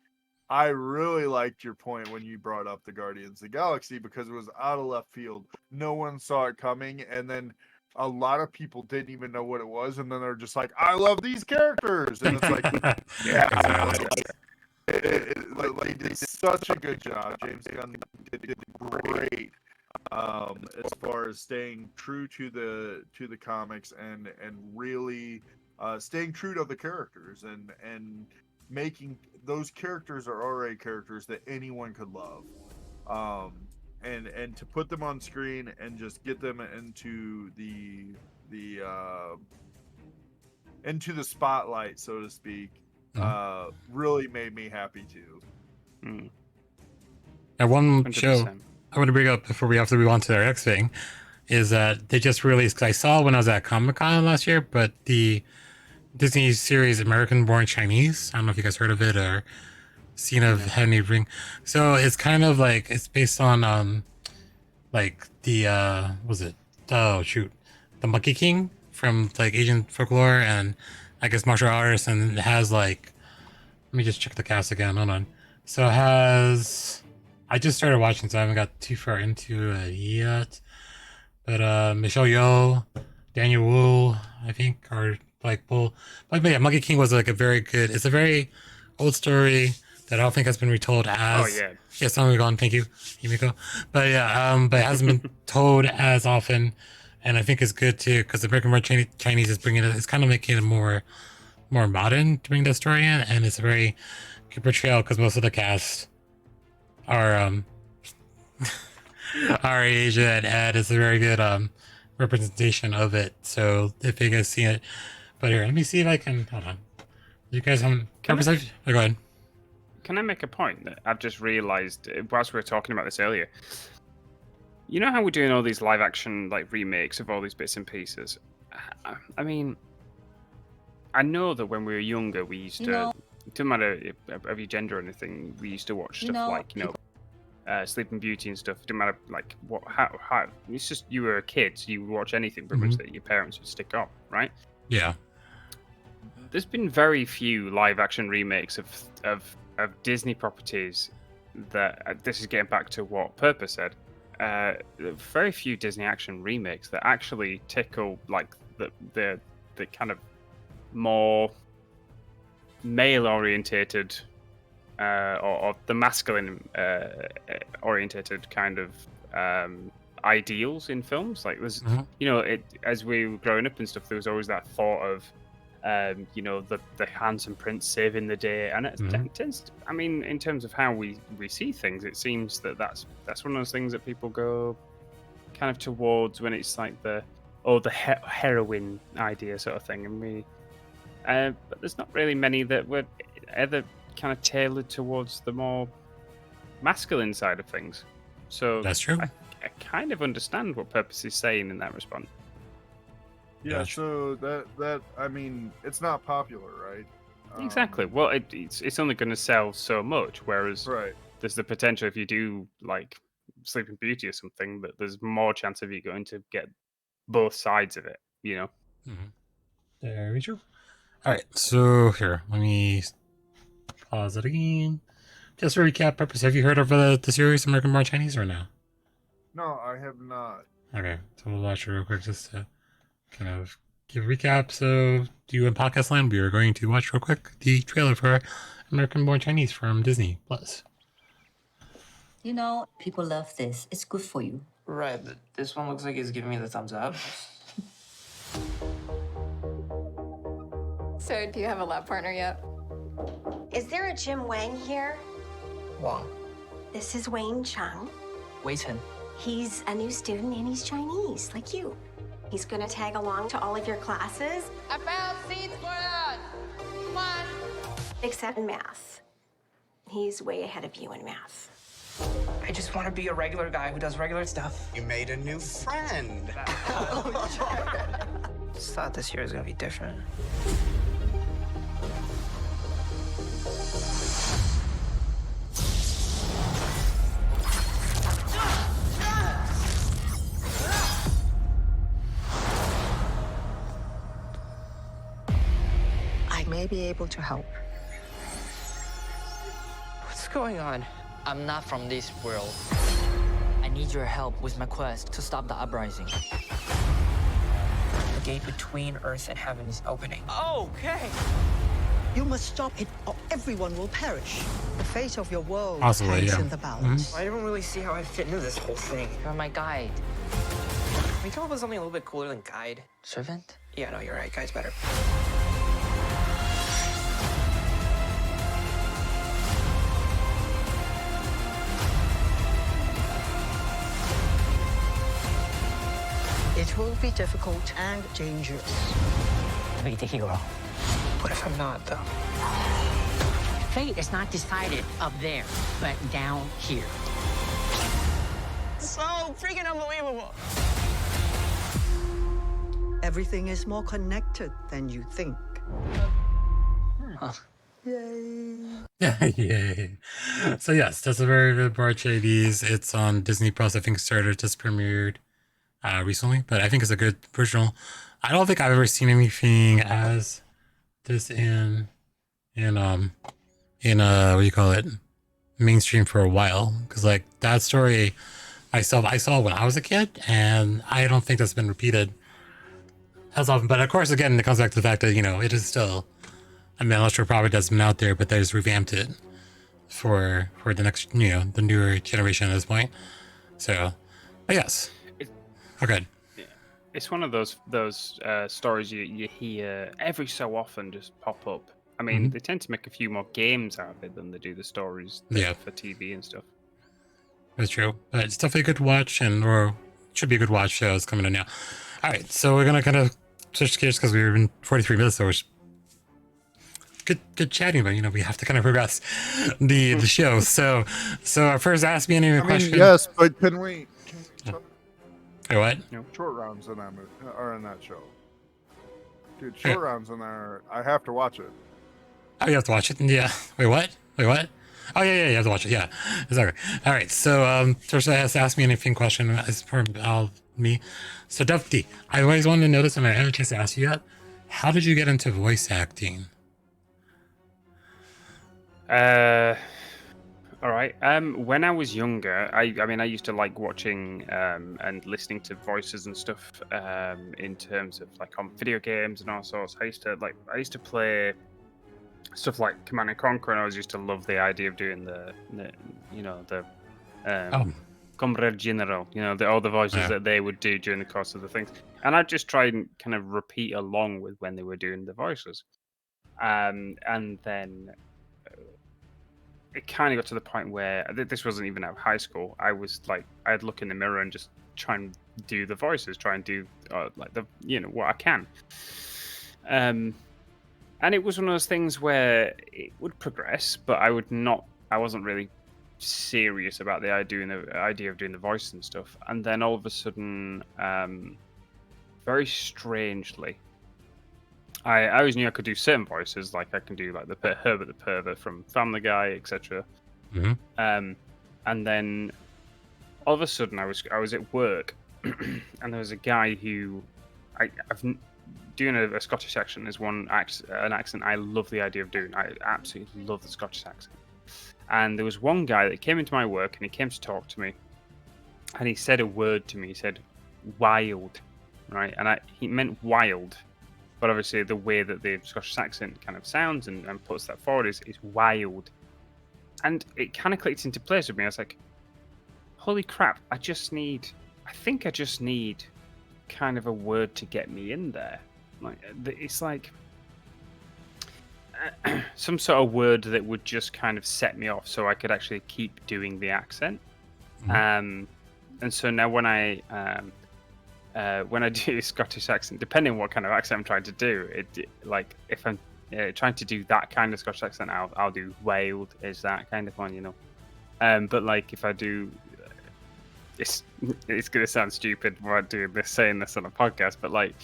I really liked your point when you brought up the Guardians of the Galaxy because it was out of left field. No one saw it coming, and then a lot of people didn't even know what it was, and then they're just like, "I love these characters," and it's like, yeah, they did such a good job. James Gunn did great as far as staying true to the comics and really staying true to the characters and making those characters are already characters that anyone could love, and to put them on screen and just get them into the spotlight, so to speak, really made me happy too. And one 100%. show I want to bring up before we have to move on to our next thing is that they just released, 'cause I saw when I was at Comic-Con last year, but the Disney series American Born Chinese, I don't know if you guys heard of it or seen of had any ring. So it's kind of like it's based on like the was it oh shoot the Monkey King from like Asian folklore and I guess martial arts, and it has like, let me just check the cast again, hold on. So it has, I just started watching, so I haven't got too far into it yet, but Michelle Yeoh, Daniel Wu, I think, are like bull. But yeah, Monkey King was like a very good, it's a very old story that I don't think has been retold as. Oh yeah. Yes, I'm gone. Thank you, Yumiko. But yeah, but it hasn't been told as often, and I think it's good too because American Born Chinese is bringing it. It's kind of making it more modern to bring that story in, and it's a very good portrayal because most of the cast are are Asian, and it's a very good representation of it. So if you guys see it, but here, let me see if I can. Hold on. You guys haven't. Go ahead. Can I make a point that I've just realised whilst we were talking about this earlier? You know how we're doing all these live action like remakes of all these bits and pieces? I mean, I know that when we were younger, we used to. It doesn't matter of your gender or anything. We used to watch stuff like Sleeping Beauty and stuff. It didn't matter like how. It's just you were a kid, so you would watch anything pretty much that your parents would stick on, right? Yeah. There's been very few live action remakes of Disney properties that this is getting back to what Purpose said. Very few Disney action remakes that actually tickle like the kind of more male orientated or the masculine orientated kind of ideals in films. Like there's as we were growing up and stuff, there was always that thought of the handsome prince saving the day, and it tends to, I mean, in terms of how we see things, it seems that's one of those things that people go kind of towards when it's like the heroine idea sort of thing, and but there's not really many that were ever kind of tailored towards the more masculine side of things. So that's true. I kind of understand what Purpose is saying in that response. Yeah, so that I mean, it's not popular, right? Exactly. Well, it's only going to sell so much, whereas there's the potential if you do like Sleeping Beauty or something that there's more chance of you going to get both sides of it. Very true. All right, so here, let me pause it again. just for recap purpose, have you heard of the series American Born Chinese or no? No, I have not. Okay, so we'll watch it real quick just to kind of give a recap. So, you in podcast land, we are going to watch real quick the trailer for American Born Chinese from Disney Plus. You know, people love this. It's good for you. Right, but this one looks like it's giving me the thumbs up. So, do you have a lab partner yet? Is there a Jim Wang here? Wang. This is Wayne Chung. Wei Chen. He's a new student and he's Chinese, like you. He's gonna tag along to all of your classes. I found seats for us. Come on. Except in math. He's way ahead of you in math. I just want to be a regular guy who does regular stuff. You made a new friend. Just thought this year was gonna be different. I may be able to help. What's going on? I'm not from this world. I need your help with my quest to stop the uprising. The gate between Earth and Heaven is opening. Okay. You must stop it or everyone will perish. The fate of your world Possibly, hangs yeah. in the balance. I don't really see how I fit into this whole thing. You're my guide. Can we come up with something a little bit cooler than guide? Servant? Yeah, no, you're right. Guide's better. It will be difficult and dangerous. Be the hero. What if I'm not, though? Fate is not decided up there, but down here. So freaking unbelievable. Everything is more connected than you think. Huh. Yay. So yes, that's a very good Born Chinese. It's on Disney Plus. I think started just premiered recently, but I think it's a good original. I don't think I've ever seen anything as this in what do you call it, mainstream for a while, because like that story I saw when I was a kid, and I don't think that's been repeated as often. But of course, again, it comes back to the fact that, you know, it is still, I mean, I'm not sure probably that's been out there, but they just revamped it for the next, you know, the newer generation at this point. So, but yes, okay. It's one of those stories you hear every so often just pop up. I mean, they tend to make a few more games out of it than they do the stories for TV and stuff. That's true. But it's definitely a good watch, or should be a good watch show. It's coming in now. All right, so we're gonna kind of switch gears because we've been 43 minutes, so we're good chatting, but you know we have to kind of progress the show. So first, ask me any question. Yes, but can we? Hey, what? Short rounds in that movie or in that show, dude. Short rounds in there. I have to watch it. Oh, you have to watch it. Yeah. Wait, what? Oh, yeah, you have to watch it. Yeah, exactly. All right. So, first, I has to ask me anything question. As for me, so Defty, I always wanted to know this, and I haven't had a chance to ask you yet. How did you get into voice acting? All right. When I was younger, I mean, I used to like watching and listening to voices and stuff. In terms of like on video games and all sorts. I used to play stuff like Command and Conquer, and I always used to love the idea of doing the Comrade General, you know, all the voices that they would do during the course of the things, and I'd just try and kind of repeat along with when they were doing the voices, and then it kind of got to the point where this wasn't even out of high school. I was like, I'd look in the mirror and just try and do the voices, try and do like the, you know, what I can. And it was one of those things where it would progress, but I wasn't really serious about the idea of doing the voice and stuff. And then all of a sudden, very strangely, I always knew I could do certain voices, like I can do like the Herbert the Pervert from Family Guy, etc. And then all of a sudden, I was at work, and there was a guy who I've doing a Scottish accent is an accent I love the idea of doing. I absolutely love the Scottish accent. And there was one guy that came into my work and he came to talk to me, and he said a word to me. He said wild, right? And he meant wild, but obviously the way that the Scottish accent kind of sounds and puts that forward is wild. And it kind of clicked into place with me. I was like, holy crap, I think I just need kind of a word to get me in there. Like, it's like some sort of word that would just kind of set me off so I could actually keep doing the accent. And so now when I do Scottish accent, depending on what kind of accent I'm trying to do, like if I'm trying to do that kind of Scottish accent, I'll do wailed is that kind of one, you know. But like if I do, it's gonna sound stupid while doing this, saying this on a podcast, but like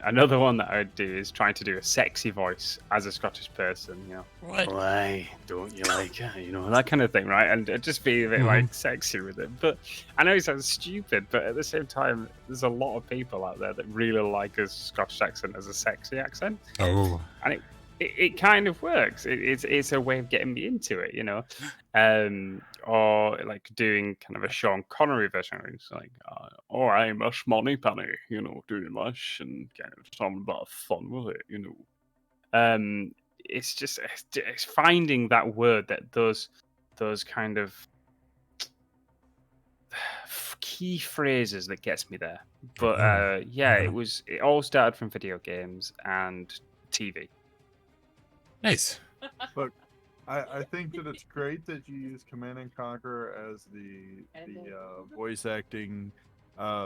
another one that I would do is trying to do a sexy voice as a Scottish person, you know. What? Why don't you like her? You know, that kind of thing, right? And just be a bit like sexy with it. But I know it sounds stupid, but at the same time, there's a lot of people out there that really like a Scottish accent as a sexy accent. Oh. And it kind of works. It's a way of getting me into it, you know. Or like doing kind of a Sean Connery version where it's like, oh, I'm a money penny, you know, doing much and kind of some bit of fun with it, you know. It's just it's finding that word, that those kind of key phrases that gets me there. But it all started from video games and TV. Nice. But I think that it's great that you use Command and Conquer as the voice acting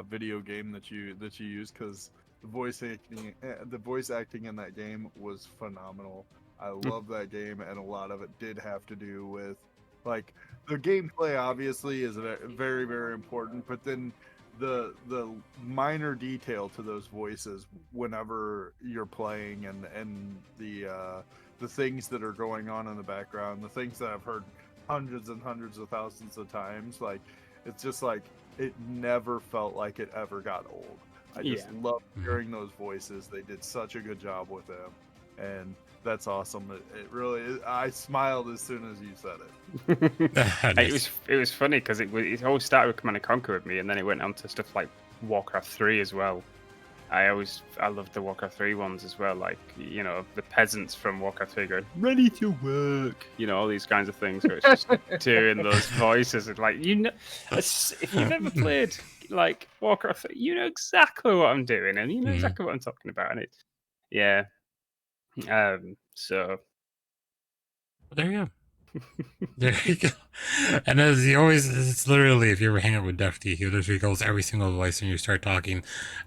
video game that you use, because the voice acting in that game was phenomenal. I love that game, and a lot of it did have to do with, like, the gameplay obviously is very, very important, but then the minor detail to those voices whenever you're playing, and the things that are going on in the background, the things that I've heard hundreds and hundreds of thousands of times, like, it's just like it never felt like it ever got old. I just love hearing those voices. They did such a good job with them, and that's awesome. It really is. I smiled as soon as you said it. Nice. It was funny because it all started with Command and Conquer with me, and then it went on to stuff like Warcraft 3 as well. I loved the Warcraft 3 ones as well, like, you know, the peasants from Warcraft 3 going, ready to work, you know, all these kinds of things where it's just doing those voices. And like, you know, if you've ever played like Warcraft 3, you know exactly what I'm doing, and you know exactly what I'm talking about. And so there you go. There you go. And as he always, it's literally, if you ever hang out with Defty, he literally goes every single voice and you start talking,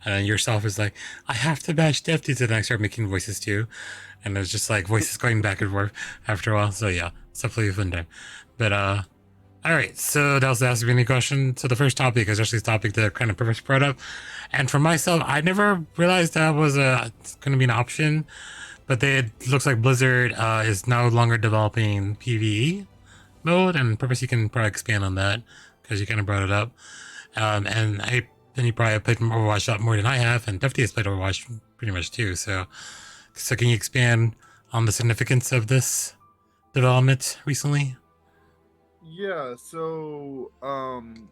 and then yourself is like, I have to match Defty, and I start making voices too, and it's just like voices going back and forth after a while. So yeah, it's definitely a fun time. But all right, so that was the Ask Me Any question. So the first topic is actually the topic that kind of Purpose brought up, and for myself, I never realized that was going to be an option. But it looks like Blizzard is no longer developing PvE mode, and Purpose, you can probably expand on that because you kind of brought it up. And then you probably have played Overwatch a lot more than I have, and Defty has played Overwatch pretty much too. So can you expand on the significance of this development recently? Yeah, so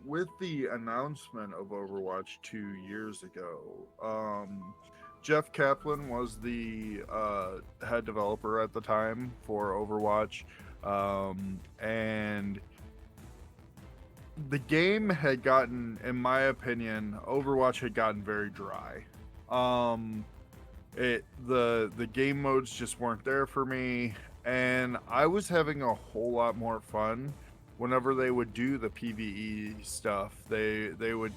with the announcement of Overwatch 2 years ago, Jeff Kaplan was the head developer at the time for Overwatch, and the game had gotten, in my opinion, Overwatch had gotten very dry. The game modes just weren't there for me, and I was having a whole lot more fun whenever they would do the PvE stuff. They would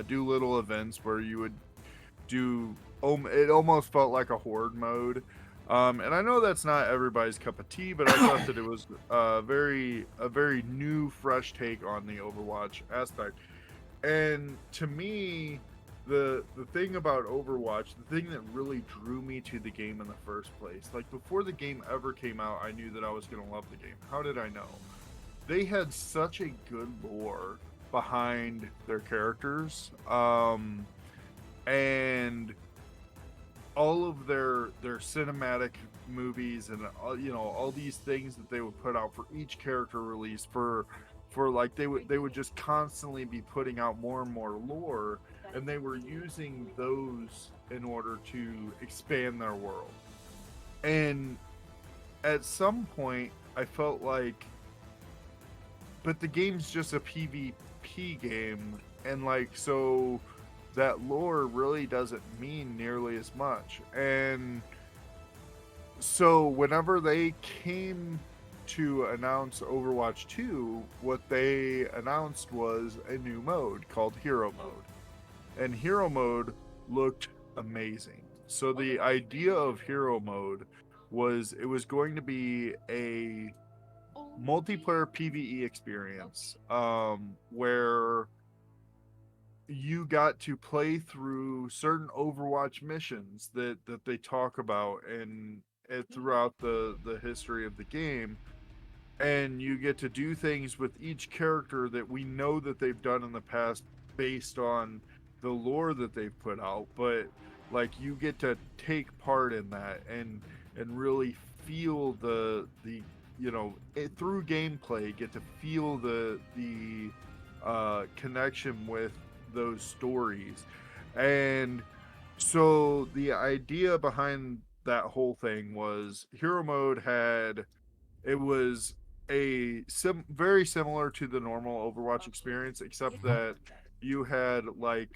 do little events where you would do. It almost felt like a horde mode, and I know that's not everybody's cup of tea, but I thought that it was a very new, fresh take on the Overwatch aspect. And to me, the thing about Overwatch, the thing that really drew me to the game in the first place, like before the game ever came out, I knew that I was going to love the game. How did I know? They had such a good lore behind their characters, and all of their cinematic movies and all these things that they would put out for each character release for like they would just constantly be putting out more and more lore, and they were using those in order to expand their world. And at some point I felt like, but the game's just a PvP game, and like, so that lore really doesn't mean nearly as much. And so whenever they came to announce Overwatch 2, what they announced was a new mode called Hero Mode. And Hero Mode looked amazing. So the idea of Hero Mode was it was going to be a multiplayer PvE experience, where you got to play through certain Overwatch missions that they talk about and throughout the history of the game, and you get to do things with each character that we know that they've done in the past based on the lore that they've put out, but like you get to take part in that and really feel the through gameplay get to feel the connection with those stories. And so the idea behind that whole thing was Hero Mode had, it was very similar to the normal Overwatch experience, except that you had like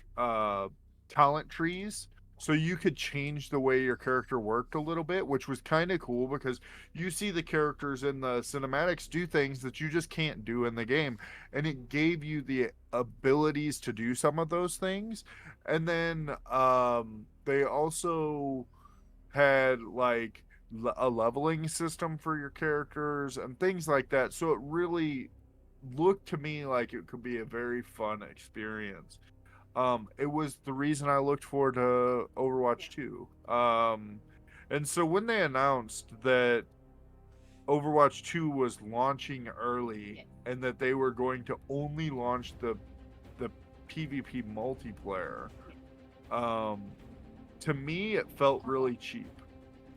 talent trees, so you could change the way your character worked a little bit, which was kind of cool because you see the characters in the cinematics do things that you just can't do in the game, and it gave you the abilities to do some of those things. And then they also had like a leveling system for your characters and things like that. So it really looked to me like it could be a very fun experience. It was the reason I looked forward to Overwatch 2. And so when they announced that Overwatch 2 was launching early and that they were going to only launch the PvP multiplayer, to me it felt really cheap.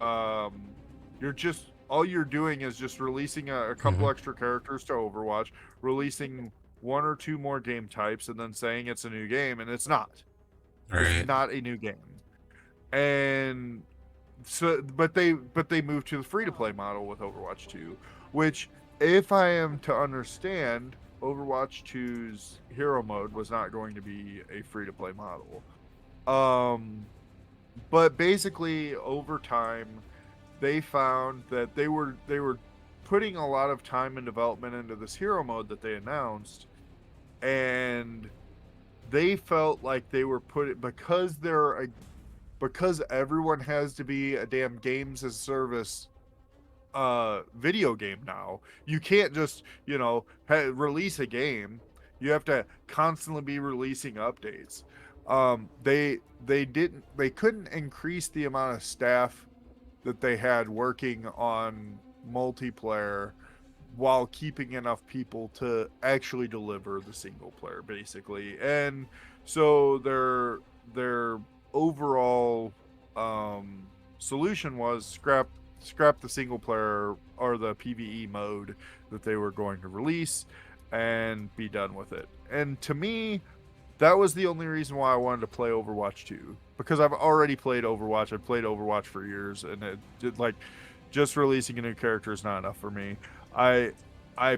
You're just, all you're doing is just releasing a couple extra characters to Overwatch, releasing one or two more game types, and then saying it's a new game, and it's not. Right. It's not a new game. And so, but they moved to the free to play model with Overwatch 2, which, if I am to understand, Overwatch 2's Hero Mode was not going to be a free to play model. But basically, over time, they found that they were putting a lot of time and development into this Hero Mode that they announced, and they felt like they were because everyone has to be a damn games as a service video game now. You can't just release a game. You have to constantly be releasing updates. They couldn't increase the amount of staff that they had working on multiplayer while keeping enough people to actually deliver the single player, basically. And so their overall solution was scrap the single player or the PvE mode that they were going to release and be done with it. And to me, that was the only reason why I wanted to play Overwatch 2, because I've already played Overwatch. I've played Overwatch for years, and it did, like, just releasing a new character is not enough for me. I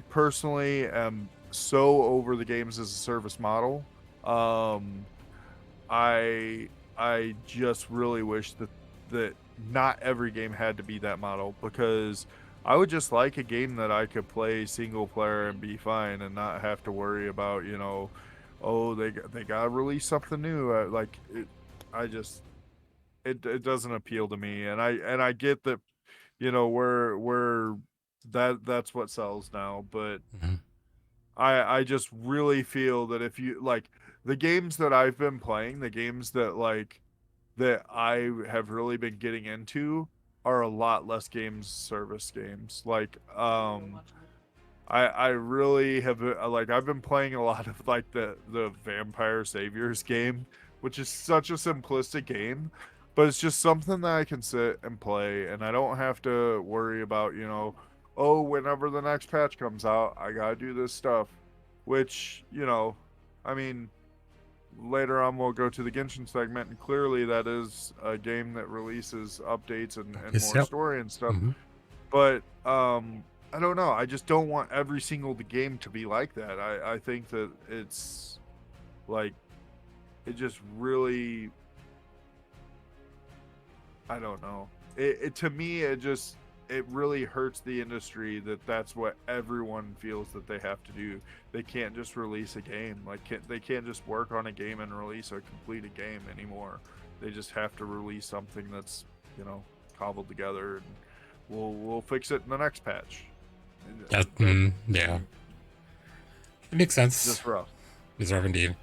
personally am so over the games as a service model. I just really wish that not every game had to be that model, because I would just like a game that I could play single player and be fine and not have to worry about, oh, they gotta release something new. It doesn't appeal to me, and I get that, we're that's what sells now, but I just really feel that if you like the games that I've been playing, the games that I have really been getting into are a lot less games service games. Like I really have I've been playing a lot of like the Vampire Saviors game, which is such a simplistic game, but it's just something that I can sit and play, and I don't have to worry about, you know, oh, whenever the next patch comes out, I gotta do this stuff. Which, you know, I mean, later on we'll go to the Genshin segment, and clearly that is a game that releases updates and Yes, more yep. story and stuff. Mhm. But I don't know. I just don't want every single game to be like that. I think that it's like it just really, I don't know. It to me it really hurts the industry that that's what everyone feels that they have to do. They can't just release a game. Like they can't just work on a game and release a complete game anymore. They just have to release something that's, you know, cobbled together, and we'll fix it in the next patch. Yeah. It makes sense. Just rough. It's rough indeed.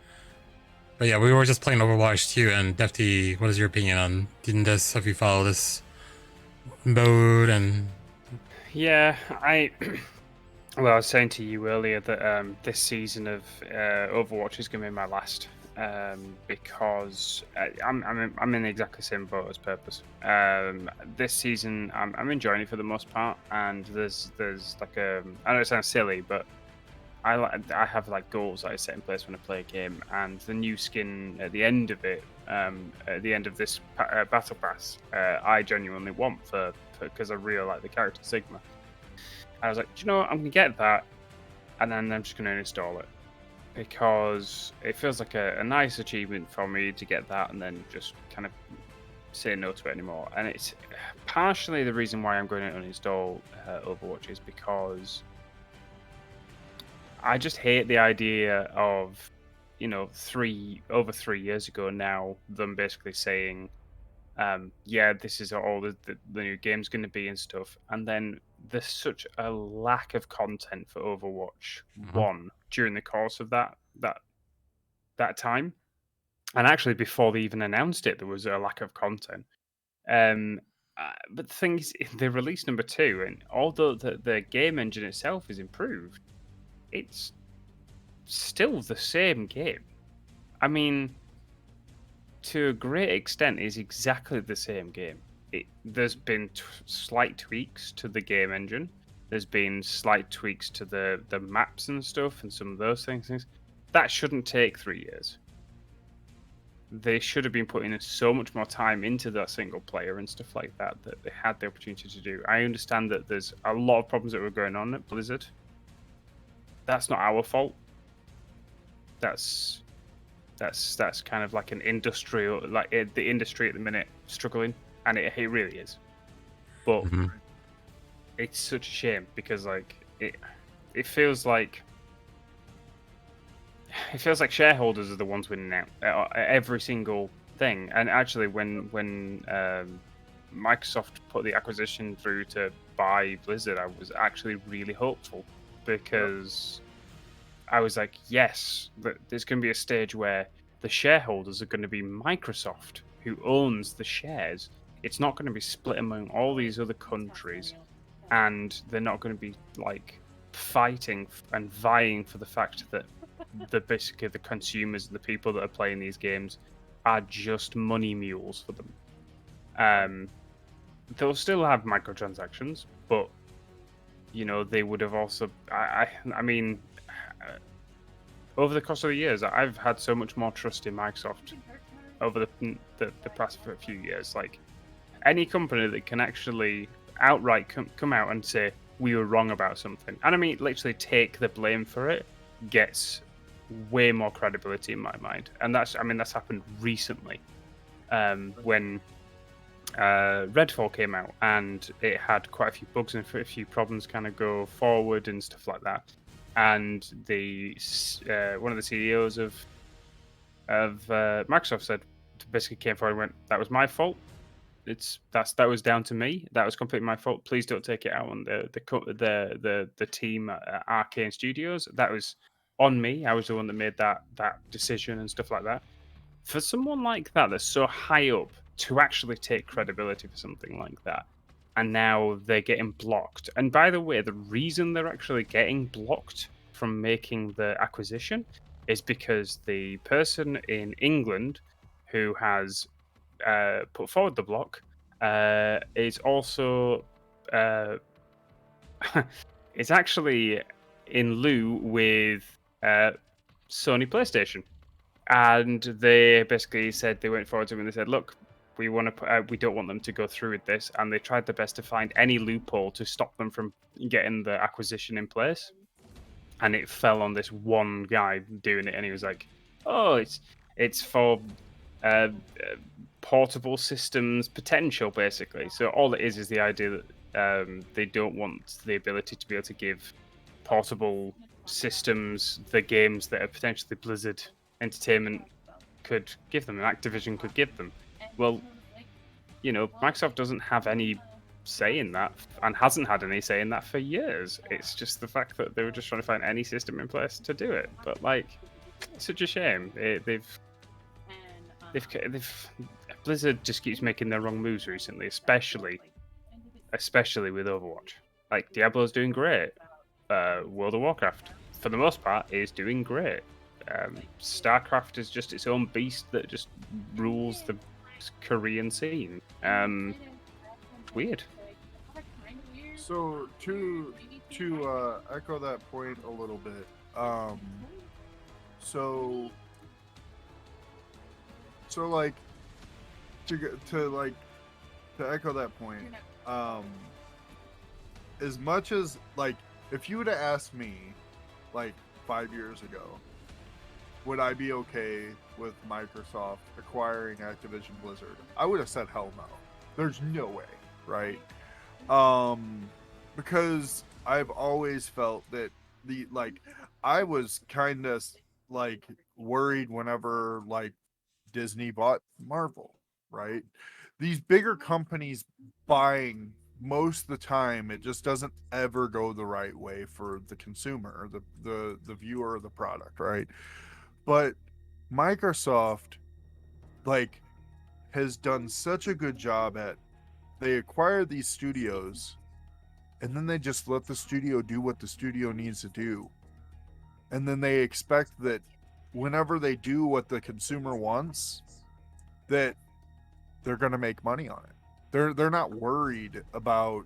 But yeah, we were just playing Overwatch too, and Defty, what is your opinion on this? Have you followed this mode? And Yeah, well, I was saying to you earlier that this season of Overwatch is going to be my last, because I'm in exactly the same boat as Purpose. This season, I'm enjoying it for the most part, and there's like I know it sounds silly, but I have like goals that I set in place when I play a game, and the new skin at the end of it, at the end of this battle pass, I genuinely want because I really like the character Sigma. I was like, do you know what? I'm gonna get that, and then I'm just gonna install it because it feels like a nice achievement for me to get that, and then just kind of say no to it anymore. And it's partially the reason why I'm going to uninstall Overwatch is because I just hate the idea of, you know, over 3 years ago now, them basically saying, yeah, this is all the new game's going to be and stuff. And then there's such a lack of content for Overwatch 1 during the course of that time. And actually, before they even announced it, there was a lack of content. But the thing is, they released number 2, and although the game engine itself is improved, it's still the same game. I mean, to a great extent, it's exactly the same game. There's been slight tweaks to the game engine. There's been slight tweaks to the maps and stuff, and some of those things. That shouldn't take 3 years. They should have been putting so much more time into that single player and stuff like that they had the opportunity to do. I understand that there's a lot of problems that were going on at Blizzard. That's not our fault. That's kind of like an industrial, like the industry at the minute struggling, and it really is. But it's such a shame because like it feels like shareholders are the ones winning out every single thing. And actually, when Microsoft put the acquisition through to buy Blizzard, I was actually really hopeful because I was like, yes, there's going to be a stage where the shareholders are going to be Microsoft, who owns the shares. It's not going to be split among all these other countries, and they're not going to be like fighting and vying for the fact that basically the consumers, the people that are playing these games, are just money mules for them. They'll still have microtransactions, but you know they would have also. I mean. Over the course of the years, I've had so much more trust in Microsoft over the past few years. Like any company that can actually outright come out and say we were wrong about something, and I mean literally take the blame for it, gets way more credibility in my mind. And that's happened recently when Redfall came out, and it had quite a few bugs and a few problems kind of go forward and stuff like that. And the one of the CEOs of Microsoft said, basically came forward and went, "That was my fault. That was down to me. That was completely my fault. Please don't take it out on the team at Arcane Studios. That was on me. I was the one that made that decision and stuff like that." For someone like that that's so high up to actually take credibility for something like that, and now they're getting blocked. And by the way, the reason they're actually getting blocked from making the acquisition is because the person in England who has put forward the block is also it's actually in lieu with Sony PlayStation, and they basically said they went forward to him and they said, "Look, we want to, we don't want them to go through with this," and they tried their best to find any loophole to stop them from getting the acquisition in place, and it fell on this one guy doing it, and he was like, "Oh, it's for uh, portable systems potential, basically." So all it is the idea that they don't want the ability to be able to give portable systems the games that are potentially Blizzard Entertainment could give them, and Activision could give them. Well, Microsoft doesn't have any say in that, and hasn't had any say in that for years. It's just the fact that they were just trying to find any system in place to do it. But it's such a shame. Blizzard just keeps making their wrong moves recently, especially with Overwatch. Like, Diablo's doing great. World of Warcraft, for the most part, is doing great. StarCraft is just its own beast that just rules the Korean scene. Weird. So to echo that point a little bit, so like to echo that point, as much as like, if you would have asked me like 5 years ago, would I be okay with Microsoft acquiring Activision Blizzard, I would have said hell no. There's no way, right? Because I've always felt that I was kind of like worried whenever like Disney bought Marvel, right? These bigger companies buying, most of the time it just doesn't ever go the right way for the consumer, the viewer of the product, right? But Microsoft has done such a good job at, they acquire these studios and then they just let the studio do what the studio needs to do, and then they expect that whenever they do what the consumer wants, that they're going to make money on it. They're not worried about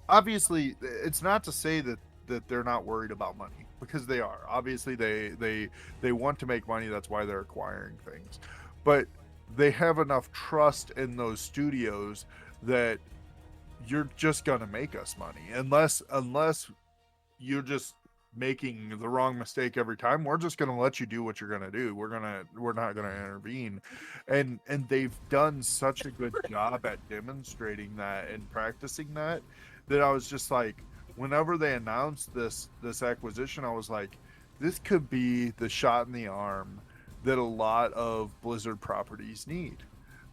obviously it's not to say that they're not worried about money, because they are. Obviously they want to make money, that's why they're acquiring things, but they have enough trust in those studios that you're just gonna make us money, unless you're just making the wrong mistake every time. We're just gonna let you do what you're gonna do. We're not gonna intervene. And they've done such a good job at demonstrating that and practicing that I was just like, whenever they announced this acquisition, I was like, this could be the shot in the arm that a lot of Blizzard properties need.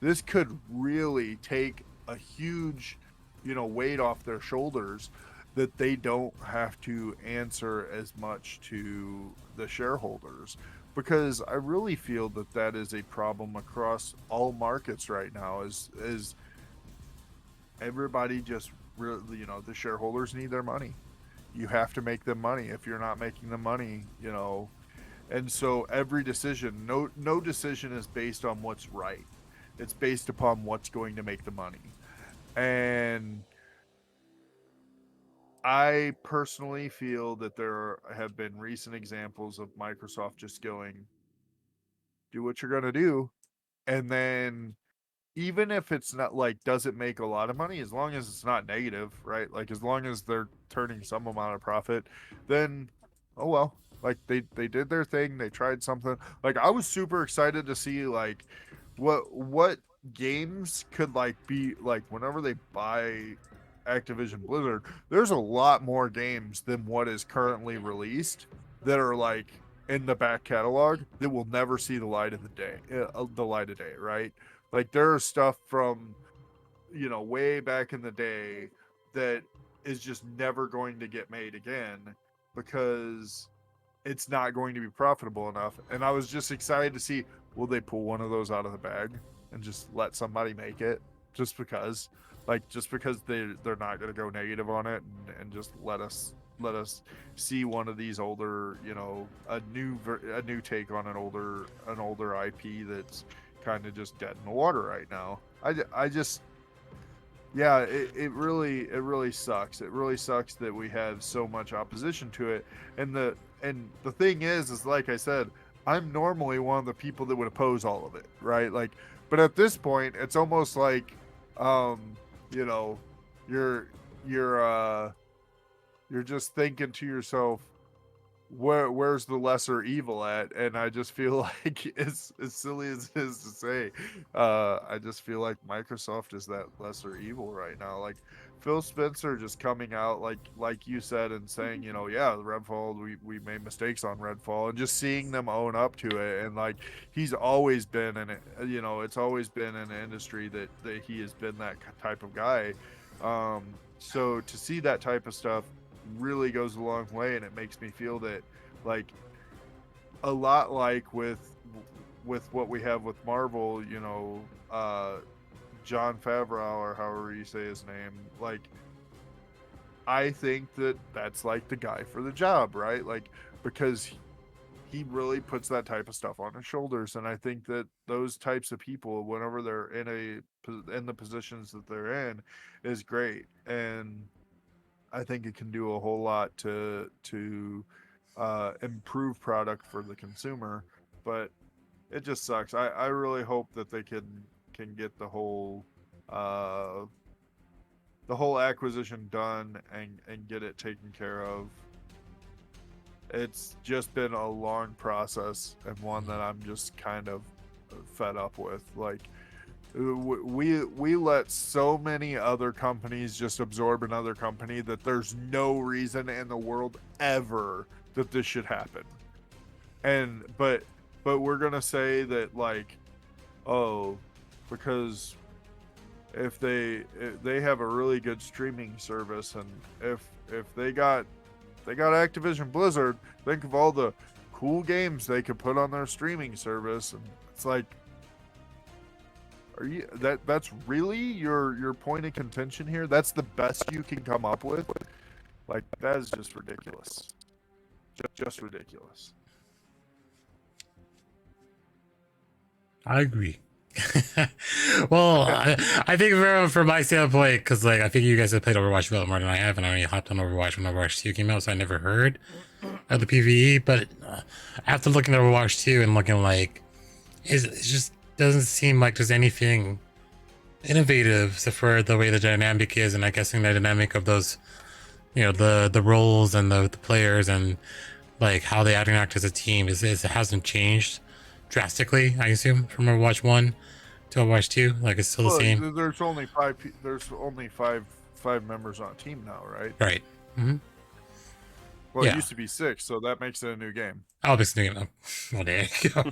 This could really take a huge weight off their shoulders, that they don't have to answer as much to the shareholders, because I really feel that is a problem across all markets right now, is everybody just really, the shareholders need their money. You have to make them money. If you're not making them money, and so every decision, no decision is based on what's right. It's based upon what's going to make the money. And I personally feel that there have been recent examples of Microsoft just going, do what you're going to do. And then even if it's not doesn't make a lot of money, as long as it's not negative, right? Like, as long as they're turning some amount of profit, then, oh well, they did their thing. They tried something. I was super excited to see what games could be whenever they buy Activision Blizzard. There's a lot more games than what is currently released that are in the back catalog that will never see the light of day, right? There is stuff from way back in the day that is just never going to get made again, because it's not going to be profitable enough. And I was just excited to see, will they pull one of those out of the bag and just let somebody make it, just because they're not going to go negative on it, and just let us let us see one of these older, a new take on an older IP that's kind of just dead in the water right now. I just yeah, it really sucks. It really sucks that we have so much opposition to it. And the thing is like I said, I'm normally one of the people that would oppose all of it, right? Like, but at this point, it's almost like, you know, you're just thinking to yourself, where's the lesser evil at? And I just feel like, as silly as it is to say, I just feel like Microsoft is that lesser evil right now. Like Phil Spencer just coming out like you said and saying, yeah, Redfall, we made mistakes on Redfall, and just seeing them own up to it. And like, he's always been in it, it's always been in the industry that he has been that type of guy. So to see that type of stuff really goes a long way, and it makes me feel that, like, a lot like with what we have with Marvel, John Favreau, or however you say his name, like, I think that's like the guy for the job, right? Like, because he really puts that type of stuff on his shoulders, and I think that those types of people, whenever they're in the positions that they're in, is great. And I think it can do a whole lot to improve product for the consumer, but it just sucks. I really hope that they can get the whole acquisition done and get it taken care of. It's just been a long process, and one that I'm just kind of fed up with. Like, we let so many other companies just absorb another company that there's no reason in the world ever that this should happen. And but we're gonna say that, like, oh, because if they have a really good streaming service, and if they got Activision Blizzard, think of all the cool games they could put on their streaming service. And it's like, that's really your point of contention here? That's the best you can come up with? Like, that is just ridiculous. Just ridiculous. I agree. Well, I think from my standpoint, because like I think you guys have played Overwatch a lot more than I have, and I only hopped on Overwatch when Overwatch 2 came out, so I never heard of the PvE. But after looking at Overwatch 2 and looking, like, it just doesn't seem like there's anything innovative except for the way the dynamic is, and I guessing the dynamic of those, the roles and the players, and like how they interact as a team it hasn't changed drastically, I assume, from Overwatch 1 to Overwatch 2. Like, it's still the same. There's only five members on a team now, right? Right. Mm-hmm. Well, it used to be 6, so that makes it a new game. Oh, it's a new game. Well, there you go.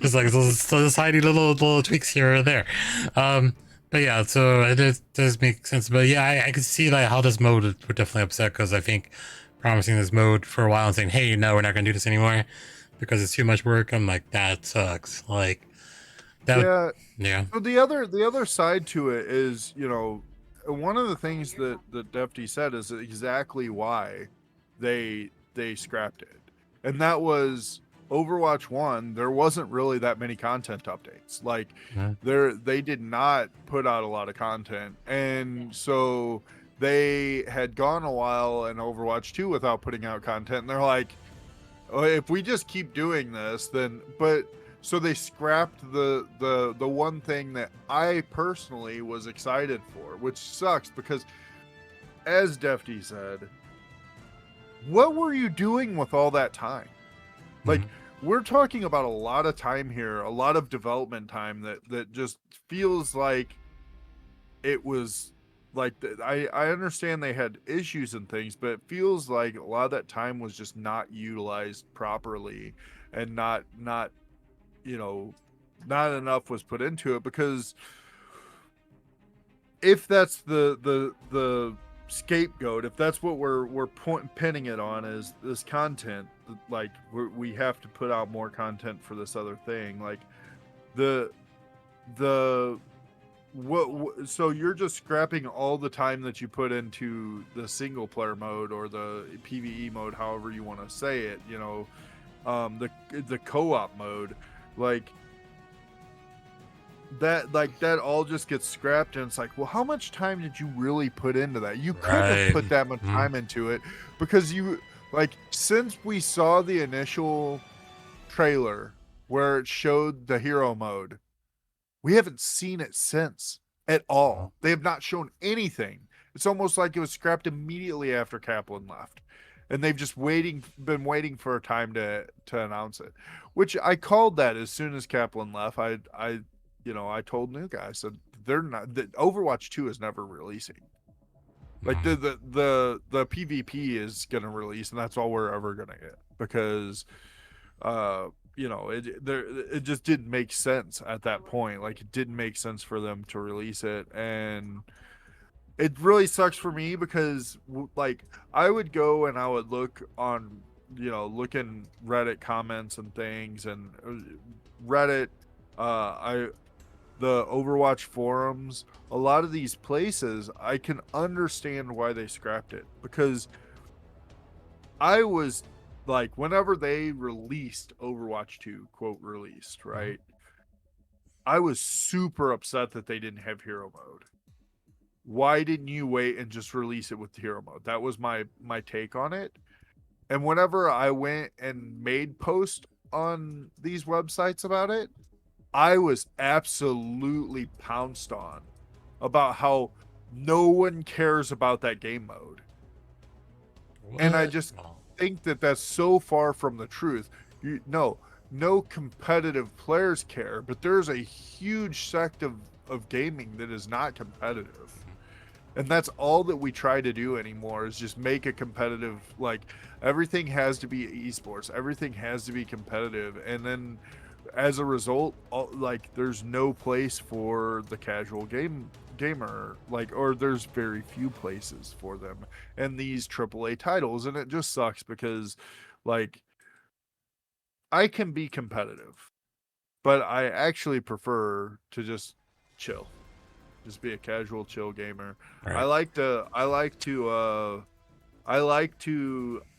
Just like those tiny little tweaks here or there. But yeah, so it does make sense. But yeah, I could see like how this mode would definitely upset, because I think promising this mode for a while and saying, hey, no, we're not going to do this anymore because it's too much work. I'm like, that sucks. Like, that. Yeah. So the other side to it is, one of the things that Defty said is exactly why they scrapped it, and that was Overwatch 1. There wasn't really that many content updates. Like, they did not put out a lot of content, and so they had gone a while in Overwatch 2 without putting out content, and they're like, oh, if we just keep doing this, then so they scrapped the one thing that I personally was excited for, which sucks because, as Defty said, what were you doing with all that time? Like, we're talking about a lot of time here, a lot of development time that just feels like it was like, I understand they had issues and things, but it feels like a lot of that time was just not utilized properly, and not enough was put into it. Because if that's the scapegoat, if that's what we're pinning it on, is this content, like, we have to put out more content for this other thing, like the So you're just scrapping all the time that you put into the single player mode or the PvE mode, however you want to say it, you know, the co-op mode, like that all just gets scrapped, and it's like, well, how much time did you really put into that? You couldn't have put that much time into it, because you, like, since we saw the initial trailer where it showed the hero mode, we haven't seen it since at all. They have not shown anything. It's almost like it was scrapped immediately after Kaplan left, and they've just been waiting for a time to announce it, which I called that as soon as Kaplan left. I told New Guy, I said, they're not, the Overwatch 2 is never releasing. Like the PvP is gonna release, and that's all we're ever gonna get, because it just didn't make sense at that point. Like, it didn't make sense for them to release it, and it really sucks for me, because like I would go and I would look on, look in Reddit comments and things, and Reddit, the Overwatch forums, a lot of these places, I can understand why they scrapped it, because I was like, whenever they released Overwatch 2, quote released, right? I was super upset that they didn't have hero mode. Why didn't you wait and just release it with the hero mode? That was my take on it. And whenever I went and made posts on these websites about it, I was absolutely pounced on about how no one cares about that game mode. What? And I just think that that's so far from the truth. No competitive players care, but there's a huge sect of gaming that is not competitive. And that's all that we try to do anymore, is just make a competitive, like, everything has to be esports. Everything has to be competitive. And then as a result, like, there's no place for the casual gamer, like, or there's very few places for them and these AAA titles. And it just sucks, because, like, I can be competitive, but I actually prefer to just chill, just be a casual chill gamer. Right. I like to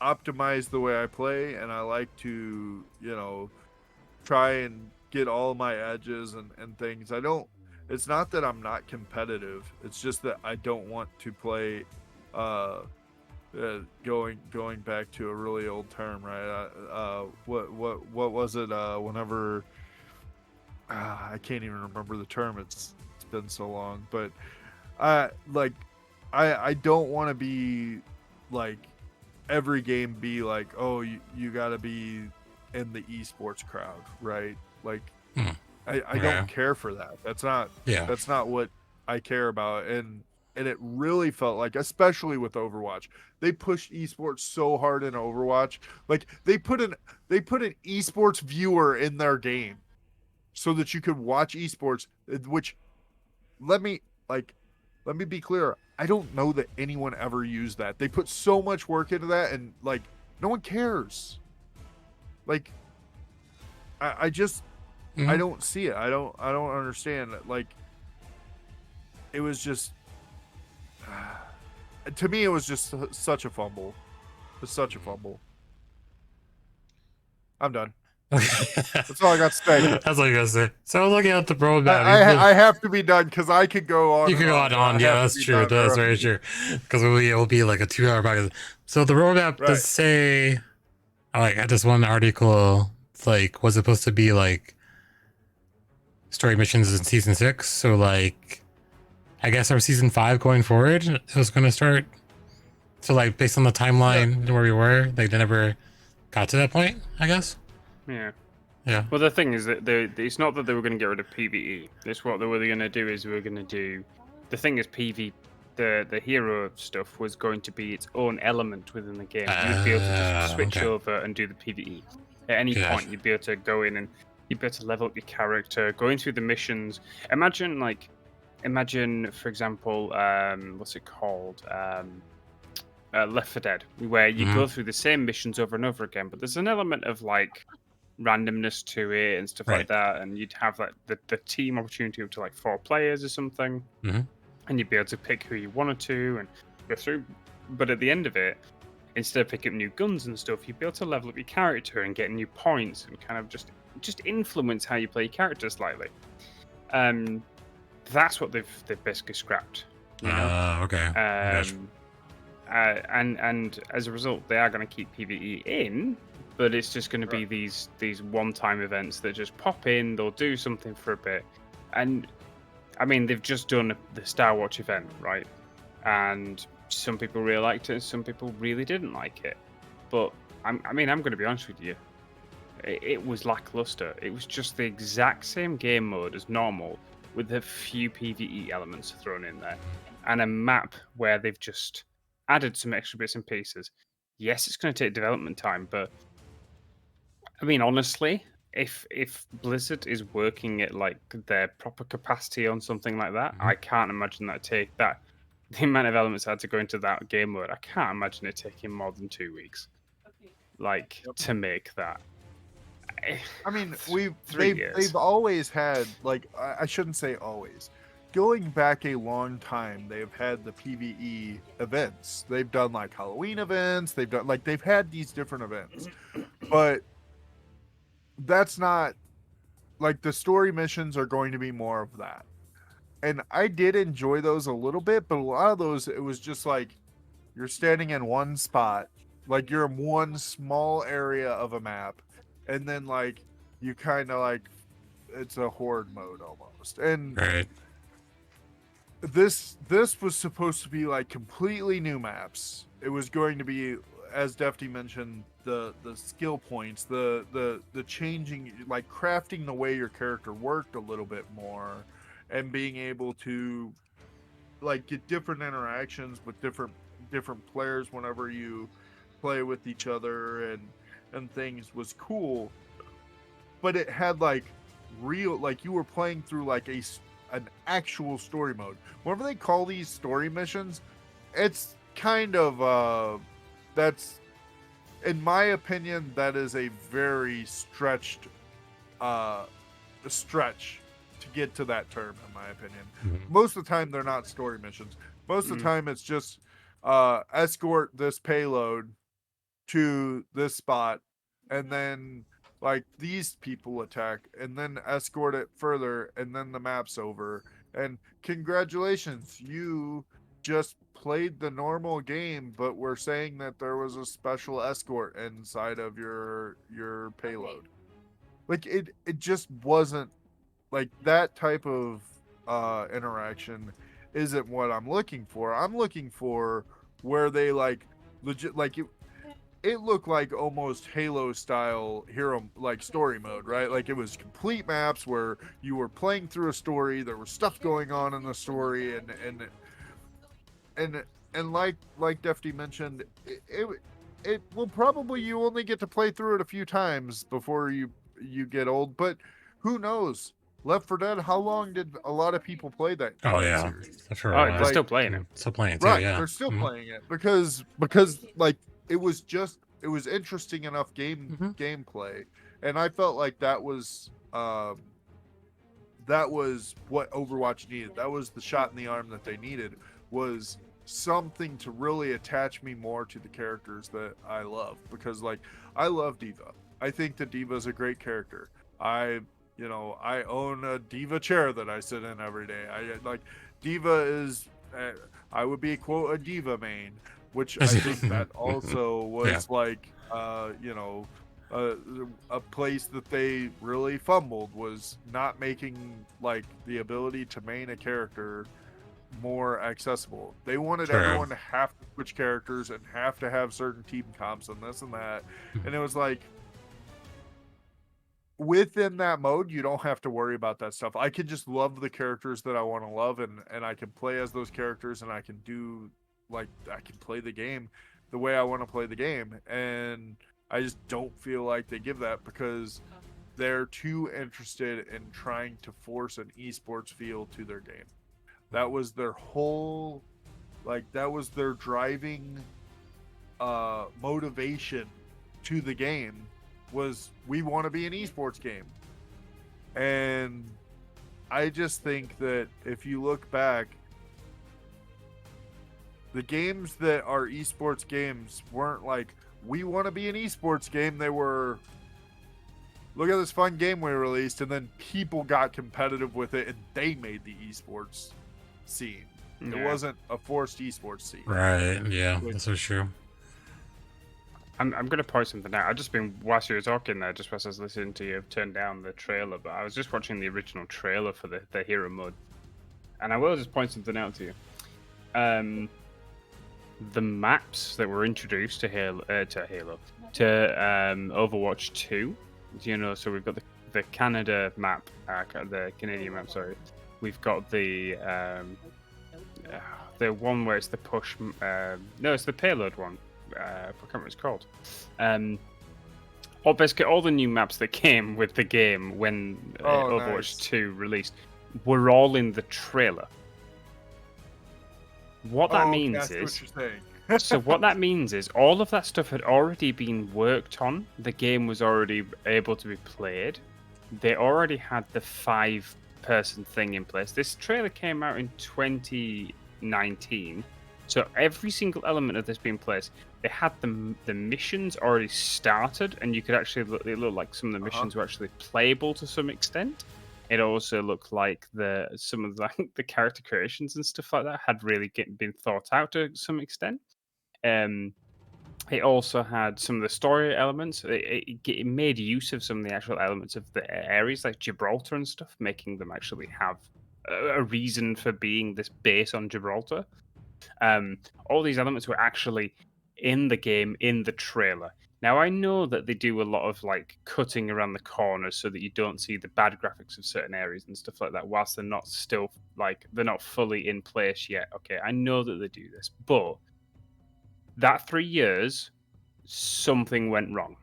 optimize the way I play, and I like to, try and get all my edges and things. It's not that I'm not competitive. It's just that I don't want to play, going back to a really old term, right? What was it? Whenever, I can't even remember the term. It's been so long, but I don't want to be like, every game be like, oh, you gotta be in the esports crowd, right? Like, I don't care for that. That's not what I care about. And it really felt like, especially with Overwatch, they pushed esports so hard in Overwatch. Like, they put an esports viewer in their game so that you could watch esports, which, let me be clear, I don't know that anyone ever used that. They put so much work into that, and, like, no one cares. Like, I just, I don't see it. I don't understand. Like, it was just, to me, it was just such a fumble. It's such a fumble. I'm done. That's all I got to say. That's all you got to say. So looking at the roadmap, I have to be done, because I could go on. You could go on. Yeah, that's true. That's very true. Because it'll be like a 2-hour podcast. So the roadmap does say, like, at this one article, like, was supposed to be like story missions in season 6. So, like, I guess our season 5 going forward, it was going to start. So, like, based on the timeline where we were, like, they never got to that point, I guess. Yeah. Yeah. Well, the thing is that it's not that they were going to get rid of PvE. It's what they were going to do is we were going to do. The thing is, the hero stuff was going to be its own element within the game. You'd be able to just switch over and do the PvE at any point. You'd be able to go in and you'd be able to level up your character, going through the missions. Imagine, for example, what's it called? Left 4 Dead, where you go through the same missions over and over again, but there's an element of, like, randomness to it and stuff like that, and you'd have like the team opportunity up to like 4 players or something, and you'd be able to pick who you wanted to and go through. But at the end of it, instead of picking up new guns and stuff, you'd be able to level up your character and get new points and kind of just influence how you play your character slightly. That's what they've basically scrapped. You know? Okay. And as a result, they are going to keep PvE in, but it's just going to be these one-time events that just pop in. They'll do something for a bit, and I mean they've just done the Star Watch event, right? And some people really liked it, and some people really didn't like it. But I'm going to be honest with you, it was lackluster. It was just the exact same game mode as normal, with a few PvE elements thrown in there, and a map where they've just added some extra bits and pieces. Yes, it's going to take development time, but I mean, honestly, if Blizzard is working at like their proper capacity on something like that, I can't imagine that take that the amount of elements that had to go into that game mode. I can't imagine it taking more than 2 weeks, like to make that. I mean, years. they've always had, like, I shouldn't say always. Going back a long time, they've had the PvE events. They've done like Halloween events. They've had these different events, but that's not like the story missions are going to be more of that. And I did enjoy those a little bit, but a lot of those, it was just like you're standing in one spot, like you're in one small area of a map, and then like you kind of like it's a horde mode almost. And this was supposed to be like completely new maps. It was going to be, as Defty mentioned, the skill points, the changing, like crafting the way your character worked a little bit more, and being able to like get different interactions with different players whenever you play with each other and things was cool. But it had like real, like you were playing through like an actual story mode. Whenever they call these story missions, it's kind of that's, in my opinion, that is a very stretch to get to that term, in my opinion. Most of the time they're not story missions. Most of the time it's just escort this payload to this spot, and then like these people attack, and then escort it further, and then the map's over, and congratulations, you just played the normal game, but we're saying that there was a special escort inside of your payload. Like it just wasn't like that type of interaction isn't what I'm looking for. I'm looking for where they like legit, like it looked like almost Halo style hero like story mode, right? Like it was complete maps where you were playing through a story, there was stuff going on in the story, and like Defty mentioned, it will probably, you only get to play through it a few times before you get old, but who knows? Left 4 Dead, how long did a lot of people play that? Series? They're still playing it. Still playing it too, right, yeah. they're still playing it because like it was interesting enough gameplay, and I felt like that was what Overwatch needed. That was the shot in the arm that they needed, was something to really attach me more to the characters that I love, because like I love D.Va. I think that D.Va is a great character. I own a D.Va chair that I sit in every day. I like D.Va is I would be a D.Va main, which I think that also was like a place that they really fumbled, was not making like the ability to main a character more accessible. They wanted everyone to have to switch characters and have to have certain team comps and this and that, and it was like, within that mode you don't have to worry about that stuff. I can just love the characters that I want to love, and I can play as those characters, and I can do like I can play the game the way I want to play the game, and I just don't feel like they give that, because they're too interested in trying to force an esports feel to their game. That was their whole, like that was their driving motivation to the game, was we want to be an esports game. And I just think that if you look back, the games that are esports games weren't like, we want to be an esports game. They were, look at this fun game we released, and then people got competitive with it, and they made the esports scene. Yeah. It wasn't a forced esports scene. Right. Yeah, that's so true. I'm going to point something out. I've just been, whilst you were talking there, just whilst I was listening to you, I've turned down the trailer, but I was just watching the original trailer for the hero mode. And I will just point something out to you. The maps that were introduced to Overwatch 2, you know, so we've got the Canada map, the Canadian map, sorry. We've got the one where it's the push, no, it's the payload one. I can't remember what it's called. Basically all the new maps that came with the game when Overwatch 2 released were all in the trailer. What that means is, so what that means is all of that stuff had already been worked on. The game was already able to be played. They already had the 5-person thing in place. This trailer came out in 2019. So every single element of this being placed, they had the missions already started, and you could actually it looked like some of the missions were actually playable to some extent. It also looked like some of the character creations and stuff like that had really been thought out to some extent. It also had some of the story elements. It made use of some of the actual elements of the areas like Gibraltar and stuff, making them actually have a reason for being this base on Gibraltar. All these elements were actually in the game, in the trailer. Now, I know that they do a lot of like cutting around the corners so that you don't see the bad graphics of certain areas and stuff like that, whilst they're not they're not fully in place yet. Okay, I know that they do this, but that 3 years, something went wrong.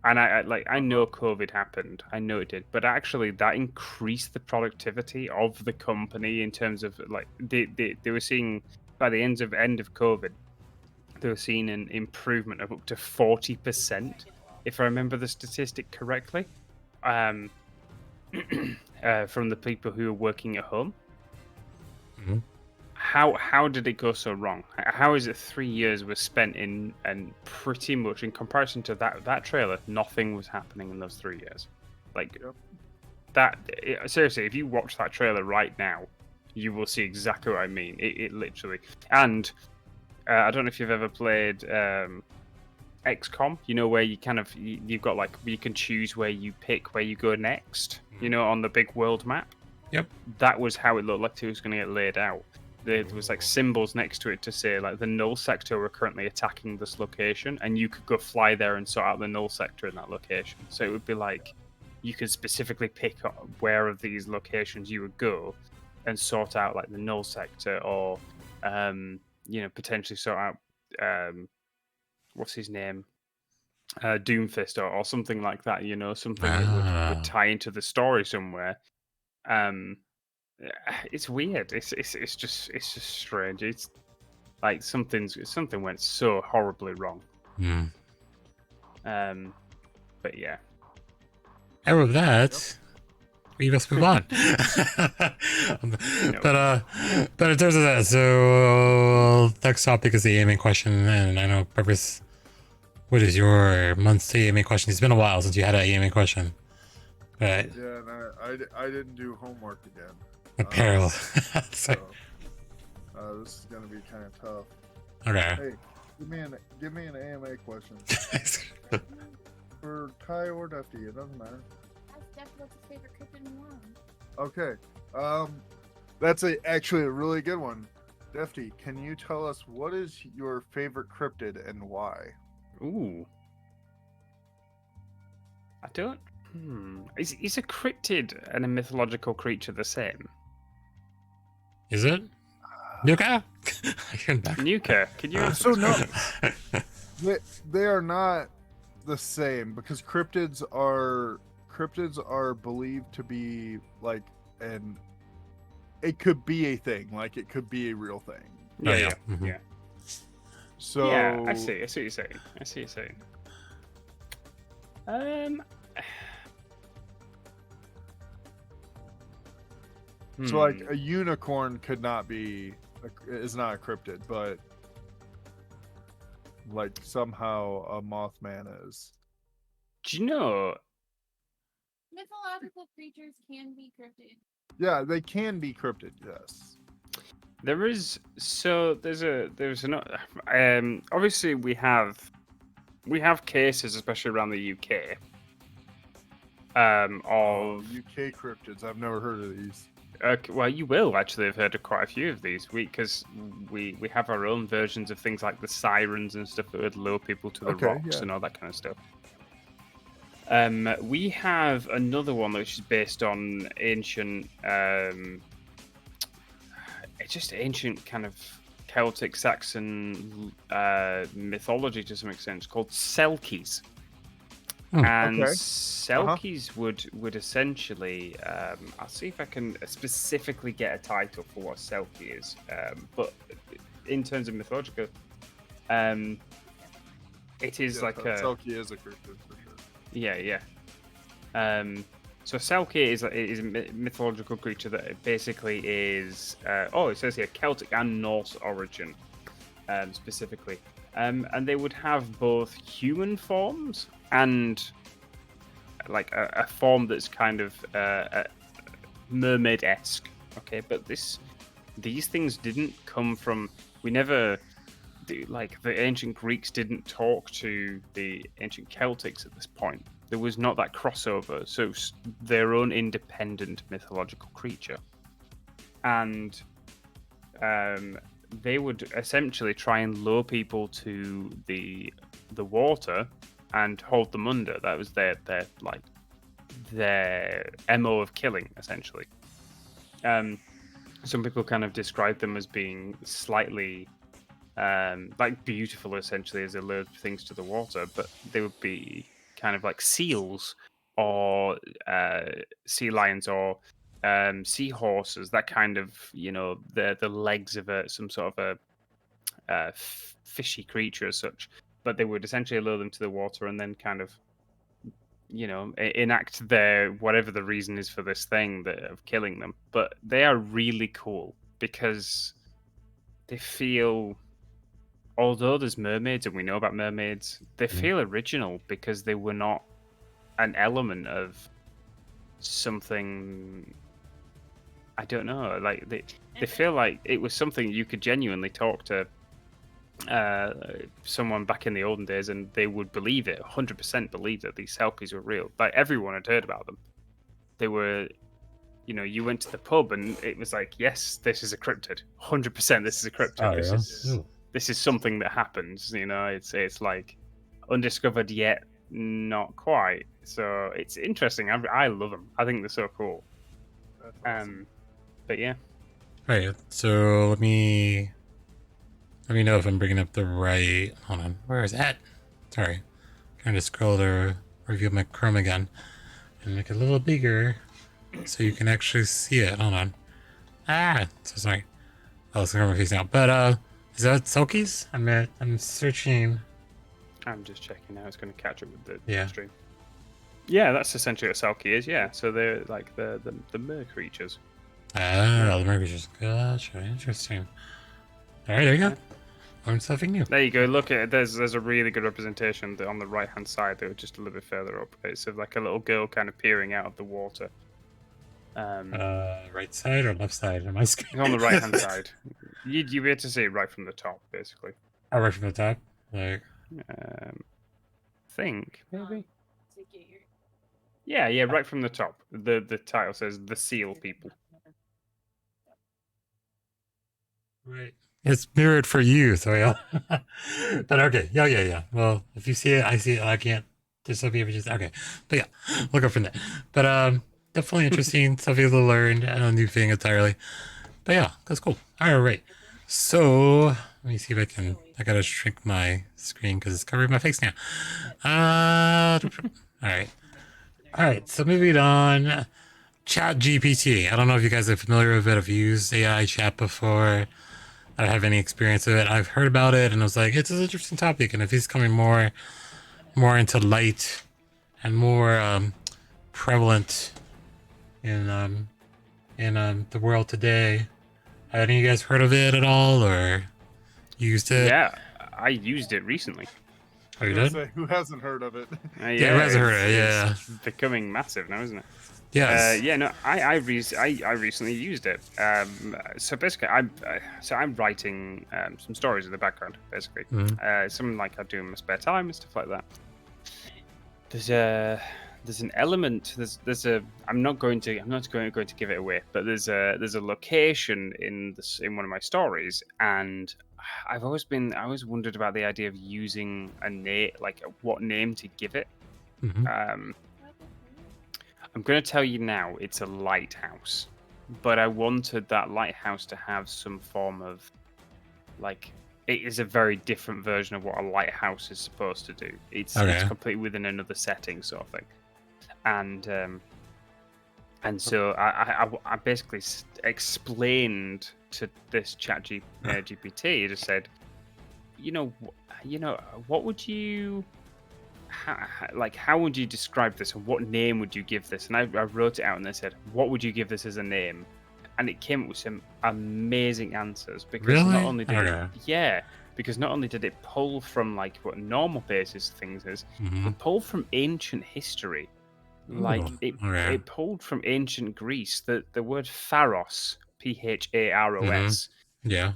And I know COVID happened, I know it did, but actually that increased the productivity of the company in terms of like they were seeing by the end of COVID, they were seeing an improvement of up to 40%, if I remember the statistic correctly, from the people who are working at home. Mm-hmm. How did it go so wrong? How is it 3 years was spent in, and pretty much in comparison to that trailer, nothing was happening in those 3 years? Like seriously, if you watch that trailer right now, you will see exactly what I mean. It literally, and I don't know if you've ever played XCOM. You know where you you've got like you can choose where you pick where you go next. You know, on the big world map. Yep. That was how it looked like it was going to get laid out. There was like symbols next to it to say like the null sector were currently attacking this location, and you could go fly there and sort out the null sector in that location. So it would be like you could specifically pick where of these locations you would go and sort out like the null sector, or potentially sort out what's his name, Doomfist or something like that. You know, something that would tie into the story somewhere. It's weird. It's just strange. It's like something went so horribly wrong. But yeah. And with that, we must move on. But in terms of that, so next topic is the aiming question, and I know Purpose. What is your monthly aiming question? It's been a while since you had an aiming question. But yeah, and I didn't do homework again. Apparel. So, this is gonna be kind of tough. Okay. Hey, give me an AMA question. For Kai or Defty, it doesn't matter. Ask Defty what's his favorite cryptid in one. Okay. That's actually a really good one. Defty, can you tell us what is your favorite cryptid and why? Ooh. I don't. Is a cryptid and a mythological creature the same? Is it? Nuka? Nuka, can you answer So no. They are not the same, because cryptids are believed to be like it could be a thing, like it could be a real thing. Yeah. So yeah, I see what you're saying. Um. So like hmm. a unicorn could not be is not a cryptid, but like somehow a Mothman is. Do you know? Mythological creatures can be cryptid. Yeah, they can be cryptid. Yes. There is there's an obviously we have cases, especially around the UK, Oh, of UK cryptids. I've never heard of these. well, you will actually have heard of quite a few of these, because we have our own versions of things like the sirens and stuff that would lure people to the Okay, rocks yeah. and all that kind of stuff. We have another one which is based on ancient, it's just ancient kind of Celtic Saxon mythology to some extent, called Selkies. And Okay. Selkies would essentially, I'll see if I can specifically get a title for what Selkie is, but in terms of mythological, it is like a Selkie is a cryptid for sure. yeah. So Selkie is a mythological creature that basically is it says here Celtic and Norse origin, specifically, and they would have both human forms and like a form that's kind of mermaid-esque. Okay, but these things didn't come from. We never. Like the ancient Greeks didn't talk to the ancient Celtics at this point. There was not that crossover, so their own independent mythological creature, and they would essentially try and lure people to the water and hold them under. That was their MO of killing, essentially. Some people kind of describe them as being slightly like beautiful, essentially, as they lured things to the water, but they would be kind of like seals or sea lions or seahorses, that kind of, the legs of some sort of a fishy creature as such. But they would essentially lure them to the water and then kind of, enact their whatever the reason is for this thing of killing them. But they are really cool because they feel, although there's mermaids and we know about mermaids, they feel original because they were not an element of something. I don't know. Like they feel like it was something you could genuinely talk to someone back in the olden days, and they would believe it, 100% believe that these Selkies were real. Like everyone had heard about them. They were, you went to the pub and it was like, yes, this is a cryptid. 100%, this is a cryptid. Oh, yeah? This is something that happens. It's like undiscovered yet not quite. So it's interesting. I love them. I think they're so cool. But yeah. Right. So let me know if I'm bringing up the right. Hold on. Where is that? Sorry. Trying to scroll to review my Chrome again and make it a little bigger so you can actually see it. Hold on. So sorry. Oh, it's my face now. But is that Selkies? I'm searching. I'm just checking now. It's going to catch up with Yeah. the stream. Yeah, that's essentially what Selkie is. Yeah, so they're like the mer creatures. The mer creatures. Gotcha. Interesting. All right, there you go. Learn something new. There you go. Look at it. There's a really good representation on the right hand side. They were just a little bit further up. It's like a little girl kind of peering out of the water. Right side or left side? Am I scared? It's on the right hand side. You'd be able to see it right from the top, basically. Oh, right from the top. Like. Think maybe. Yeah, right from the top. The title says "The Seal People." Right. It's mirrored for you, so yeah. But okay, yeah. Well, if you see it, I see it. I can't. There's some people just okay, but yeah, look up from that. But definitely interesting. Something to learn and a new thing entirely. But yeah, that's cool. All right. So let me see if I can. I gotta shrink my screen because it's covering my face now. All right. So moving on. ChatGPT. I don't know if you guys are familiar with it. I've used AI chat before. I don't have any experience with it. I've heard about it and I was like, it's an interesting topic. And if he's coming more into light and more prevalent in the world today. Have any of you guys heard of it at all, or used it? Yeah, I used it recently. Oh, you I was did? gonna say, who hasn't heard of it? Yeah, who hasn't heard of it? Yeah. It's becoming massive now, isn't it? Yes. Yeah, no, I recently used it. So basically, I'm writing some stories in the background, basically. Something like I do in my spare time and stuff like that. There's an element. There's a. I'm not going to give it away, but there's a location in one of my stories, and I always wondered about the idea of using a name, like what name to give it. I'm going to tell you now, it's a lighthouse, but I wanted that lighthouse to have some form of, like, it is a very different version of what a lighthouse is supposed to do. It's completely within another setting, sort of thing. And so I basically explained to this ChatGPT, just said, what would you, how would you describe this, and what name would you give this? And I wrote it out, and they said, what would you give this as a name? And it came up with some amazing answers, because not only did it pull from like what normal basis things is, it pulled from ancient history. Like it pulled from ancient Greece. The word pharos, Pharos,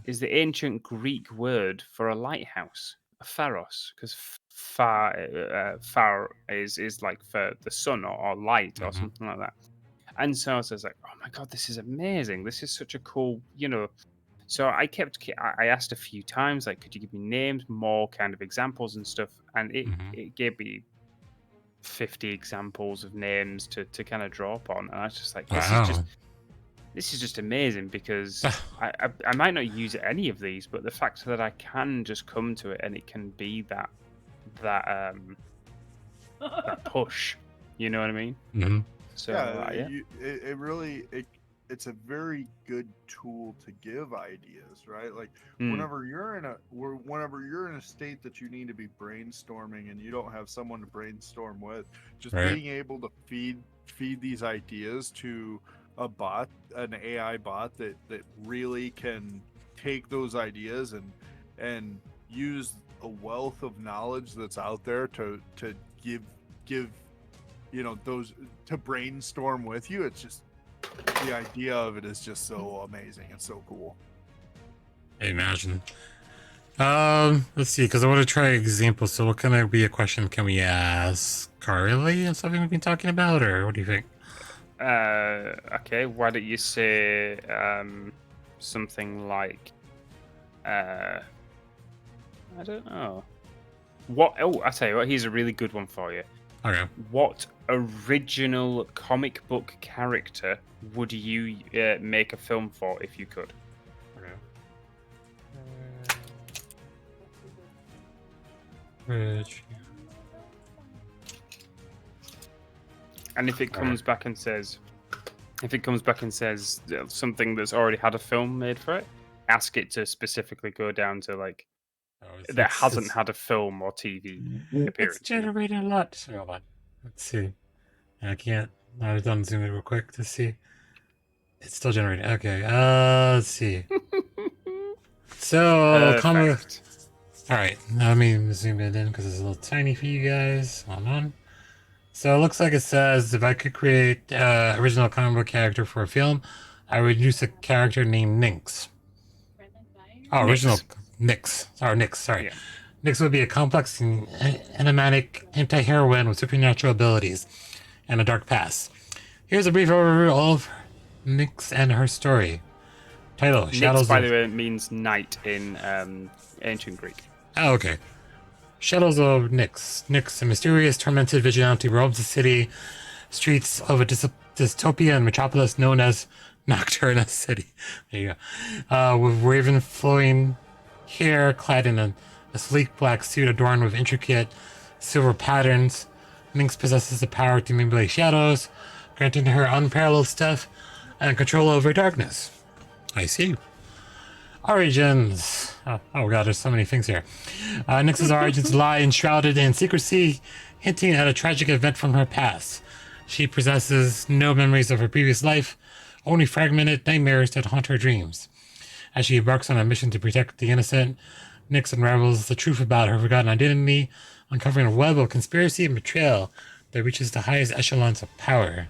is the ancient Greek word for a lighthouse, a pharos, because phar is like for the sun or light or something like that. And so I was like, oh my god, this is amazing. This is such a cool, So I asked a few times, like, could you give me names, more kind of examples and stuff, and it gave me 50 examples of names to kind of draw upon, and I was just like, this is just amazing, because I might not use any of these, but the fact that I can just come to it and it can be that push, you know what I mean? So it's a very good tool to give ideas, right? Like whenever you're in a state that you need to be brainstorming and you don't have someone to brainstorm with, just being able to feed these ideas to a bot, an AI bot that really can take those ideas and use a wealth of knowledge that's out there to give those to brainstorm with you. It's just, the idea of it is just so amazing and so cool. I imagine. Let's see, because I want to try examples. So what kind of be a question can we ask Carly and something we've been talking about, or what do you think? Okay, why don't you say something like I don't know. I tell you what, here's a really good one for you. Okay. What original comic book character would you make a film for if you could? Okay. And if it comes back and says something that's already had a film made for it, ask it to specifically go down to like that hasn't had a film or TV appearance. It's generating a lot. So hold on. Let's see. I can't. I've done zoom in real quick to see. It's still generating. Okay. Let's see. So, all right. Let me zoom it in because it's a little tiny for you guys. Hold on. So it looks like it says, if I could create original comic book character for a film, I would use a character named Nix. Oh, original Nix. Sorry. Yeah. Nix would be a complex and enigmatic anti-heroine with supernatural abilities and a dark past. Here's a brief overview of Nix and her story. Title: Nix, Shadows. by the way, means night in ancient Greek. Oh, okay. Shadows of Nix. Nix, a mysterious, tormented vigilante, roams the city streets of a dystopian metropolis known as Nocturna City. There you go. With raven flowing hair, clad in a sleek black suit adorned with intricate silver patterns, Nix possesses the power to manipulate shadows, granting her unparalleled stealth and control over darkness. I see. Origins. Oh god, there's so many things here. Nix's origins lie enshrouded in secrecy. hinting at a tragic event from her past. She possesses no memories of her previous life, only fragmented nightmares that haunt her dreams. As she embarks on a mission to protect the innocent, Nyx unravels the truth about her forgotten identity, uncovering a web of conspiracy and betrayal that reaches the highest echelons of power.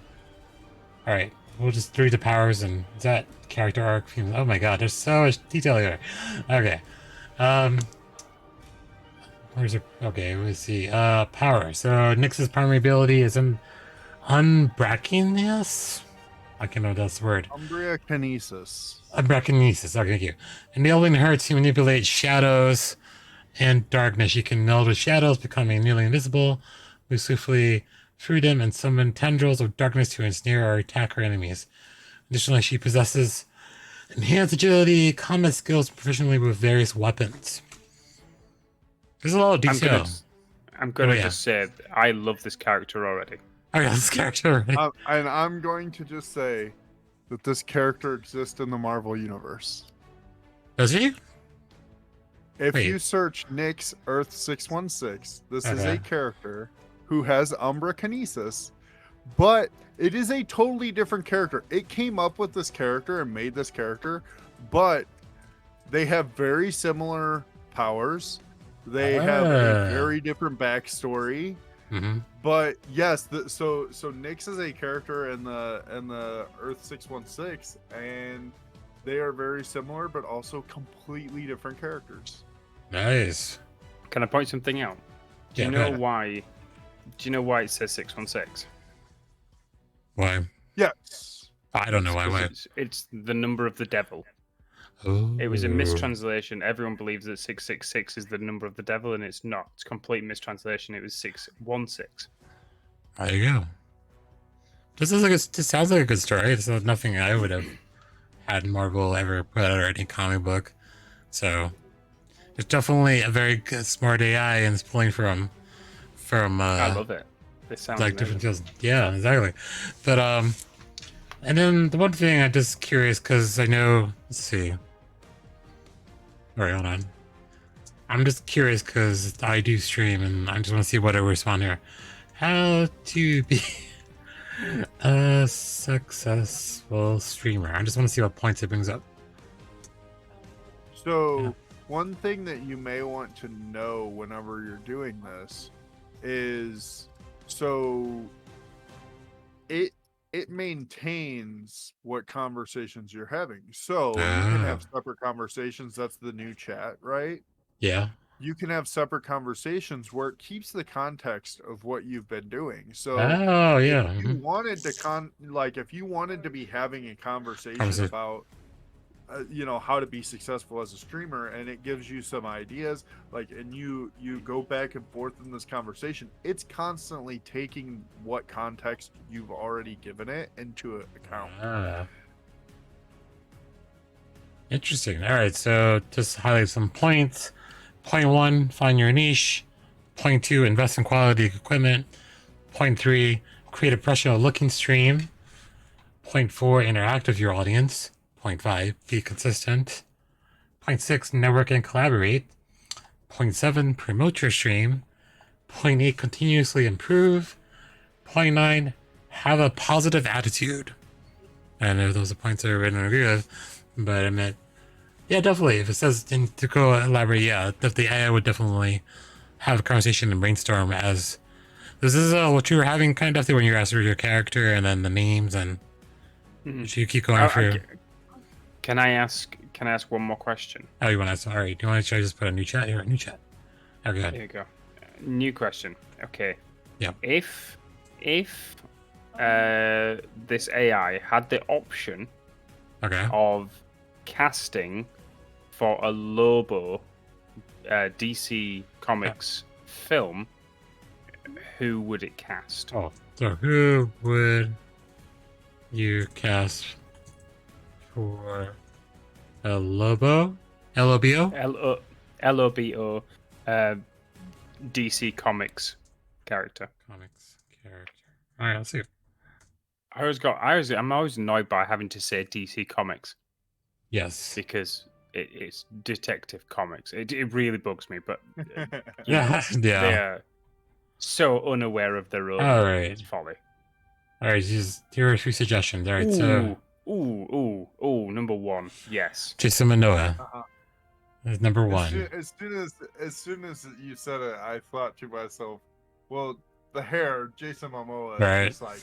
Alright, we'll just read the powers and is that character arc? Oh my god, there's so much detail here. Okay. Where's it? Okay, let's see. Power. So Nyx's primary ability is unbrackiness? I can't know that's the word. Umbriakinesis. Unbrackinesis. Okay, thank you. Enabling her to manipulate shadows and darkness. She can meld with shadows, becoming nearly invisible, move swiftly through them, and summon tendrils of darkness to ensnare or attack her enemies. Additionally, she possesses enhanced agility, combat skills, proficiently with various weapons. There's a lot of detail. I'm gonna just say I love this character already. Oh yeah, this character already. And I'm going to just say that this character exists in the Marvel universe. Does he? If you search Nyx Earth 616, this is Okay. a character who has Umbriakinesis, but it is a totally different character. It came up with this character and made this character, but they have very similar powers. They have a very different backstory. Mm-hmm. But yes, so Nyx is a character in the Earth 616, and they are very similar, but also completely different characters. Nice. Can I point something out? Do you know why? Do you know why it says 616? Why? Yes. I don't know why. It's the number of the devil. Oh. It was a mistranslation. Everyone believes that 666 is the number of the devil, and it's not. It's a complete mistranslation. It was 616. There you go. This sounds like a good story. It's nothing I would have had Marvel ever put out or any comic book. So it's definitely a very good, smart AI, and it's pulling from. I love it. This sounds like amazing. different fields. Yeah, exactly. But and then the one thing I'm just curious because I know. Let's see. All right, hold on. I'm just curious because I do stream and I just want to see what I respond here. How to be a successful streamer. I just want to see what points it brings up. So one thing that you may want to know whenever you're doing this is it maintains what conversations you're having. So you can have separate conversations. That's the new chat, right? Yeah. You can have separate conversations where it keeps the context of what you've been doing. So if you wanted to if you wanted to be having a conversation about how to be successful as a streamer, and it gives you some ideas, and you go back and forth in this conversation, it's constantly taking what context you've already given it into account. Interesting. All right, so just highlight some points. Point 1, find your niche. Point 2, invest in quality equipment. Point 3, create a professional looking stream. Point 4, interact with your audience. Point 5, be consistent. Point 6, network and collaborate. Point 7, promote your stream. Point 8, continuously improve. Point 9, have a positive attitude. I know those are points I written and agree with, but I meant, yeah, definitely. If it says to go elaborate, yeah, the AI would definitely have a conversation and brainstorm as this is what you were having kind of when you asked for your character and then the names and you keep going through. Can I ask one more question? Oh, you want to ask? All right. Do you want to try to just put a new chat here? A new chat. Oh, go ahead. Here you go. New question. Okay. Yeah. If this AI had the option of casting for a Lobo DC Comics film, who would it cast? Oh, so who would you cast for a Lobo? L-O-B-O? L-O-B-O DC Comics character. All right, let's see. I'm always annoyed by having to say DC Comics. Yes. Because it's Detective Comics. It really bugs me, but yeah. so unaware of their own All right. folly. All right, here are a few suggestions. All right, so Ooh, number one. Yes. Jason Momoa is number As one. soon as you said it, I thought to myself, well, the hair, Jason Momoa, Right. is like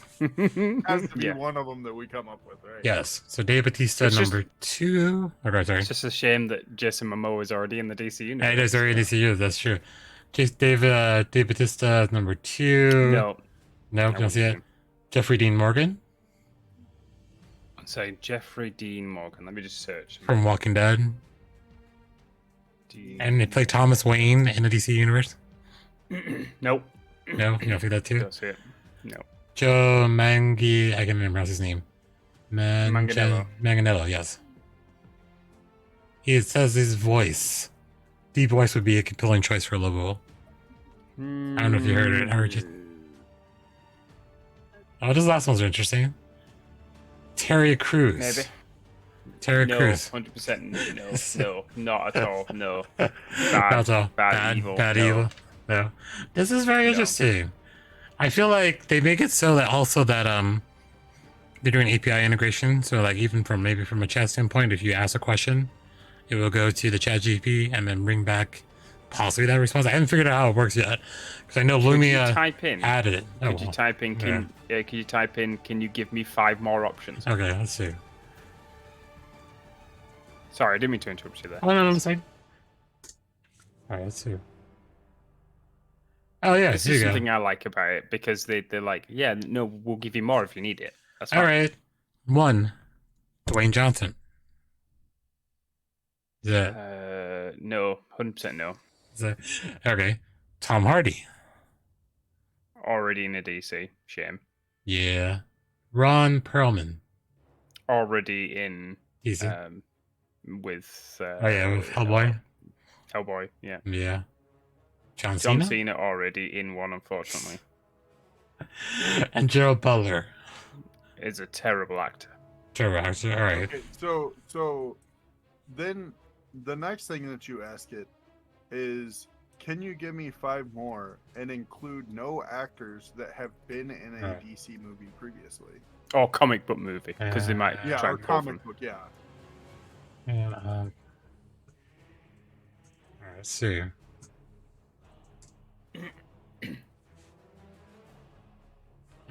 has to be Yeah. one of them that we come up with, right? Yes. So Dave Bautista It's just- number two. Okay, sorry. It's just a shame that Jason Momoa is already in the DC universe. It is already in DCU. That's true. Dave Bautista is number two. No. No, I don't see wouldn't it. Jeffrey Dean Morgan So Jeffrey Dean Morgan. Let me just search. from Walking Dead, and it played Thomas Wayne in the DC universe. Nope. No, you don't see that too. Don't see it. No. Joe Mangi, I can't even pronounce his name. Manganiello. Manganiello, yes. He says his voice. Deep voice would be a compelling choice for Lobo. I don't know if you heard it. I heard you. Oh, those last ones are interesting. Terry Crews. Maybe. Terry No, Crews. 100% no, not at all. No. Not at all. Bad evil. Bad no. evil. No. This is very interesting. I feel like they make it so that also that they're doing API integration. So like even from a chat standpoint, if you ask a question, it will go to the ChatGPT and then bring back possibly that response. I haven't figured out how it works yet because I know Lumia type in? added it. Could you type in? Can you type in? Can you give me 5 more options? Okay, let's see. Sorry, I didn't mean to interrupt you there. Oh no, I'm saying. All right, let's see. Oh yeah, This here is you go. something I like about it because they're like, yeah, no, we'll give you more if you need it. That's All fine. right, one, Dwayne Johnson. Is that, No, 100% no. is that okay? Tom Hardy. Already in a DC. Shame. Yeah. Ron Perlman. Already in Easy. with Oh yeah, with Hellboy. Hellboy, yeah. Yeah. John John Cena. Cena already in one, unfortunately. And Gerald Butler. Is a terrible actor. Trevor actor. All right. Okay, so then the next thing that you ask it is, can you give me 5 more and include no actors that have been in a Right. DC movie previously? Or comic book movie, because they might Yeah, try or and pull comic from. book, yeah. And, all right, let's see.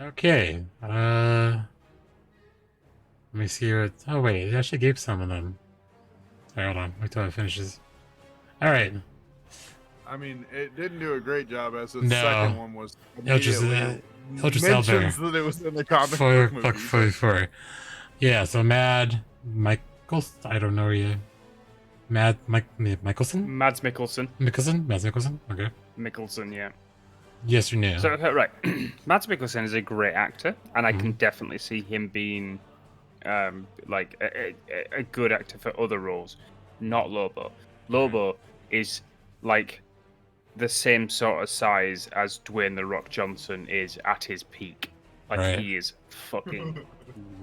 Okay. Let me see what. Oh wait, it actually gave some of them. Sorry, hold on. Wait till it finishes. All right. I mean, it didn't do a great job as the No. second one was. It'll just mentions that it was in the comic book movie. Yeah. So Mad Michaels. I don't know you. Mickelson. Mads Mikkelsen. Mads Mikkelson. Okay. Mikkelsen, yeah. Yes or no? So, okay, right. Mads Mikkelsen is a great actor, and I can definitely see him being like a good actor for other roles. Not Lobo. Lobo is like the same sort of size as Dwayne The Rock Johnson is at his peak. Like, Right. he is fucking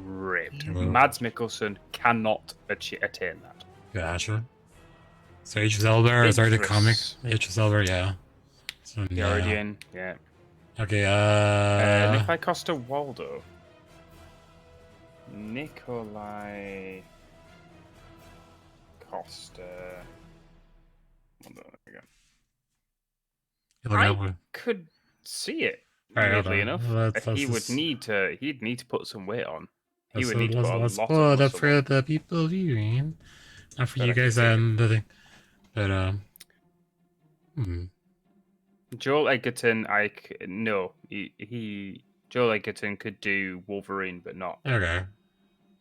ripped. Well. Mads Mikkelsen cannot attain that. Gotcha. So Idris Elba is already the comic. Idris. Idris Elba, yeah. So The no. already in, yeah. Okay. Nikolai Costa-Waldo. Nikolai Costa. Hold on, there we go. you look it up I with- could see it. Alright, hold Weirdly on. enough, Let's he would just- need to. He'd need to put some weight on. He let's would need to put a let's lot pull of it up muscle for on. the people viewing, not for But you I can guys see it. and the thing. But Joel Edgerton, Joel Edgerton could do Wolverine, but not okay.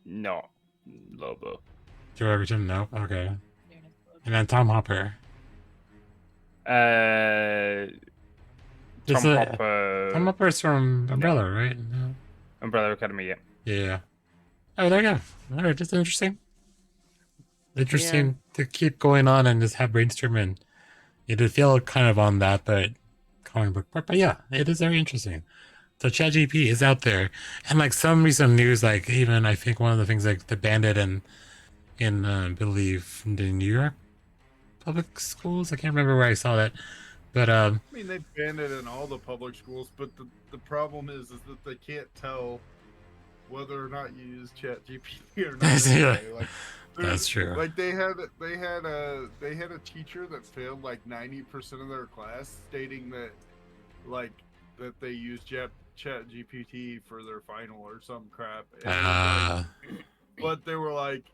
Lobo. Joe Everton, no. Okay. And then Tom Hopper. Tom Is it- Hopper. Tom Hopper's from Umbrella, right? No. Umbrella Academy, yeah. Yeah. Oh, there you go. All right, just interesting. Interesting to keep going on and just have brainstorming. It did feel kind of on that, but comic book part. But yeah, it is very interesting. So ChatGPT is out there, and like some recent news, like even I think one of the things like the bandit in I believe the New York public schools. I can't remember where I saw that, But I mean, they banned it in all the public schools, but the problem is that they can't tell whether or not you use ChatGPT or not. Yeah. Anyway. Like, That's true. Like they had a teacher that failed like 90% of their class, stating that that they used ChatGPT for their final or some crap. And it was but they were like,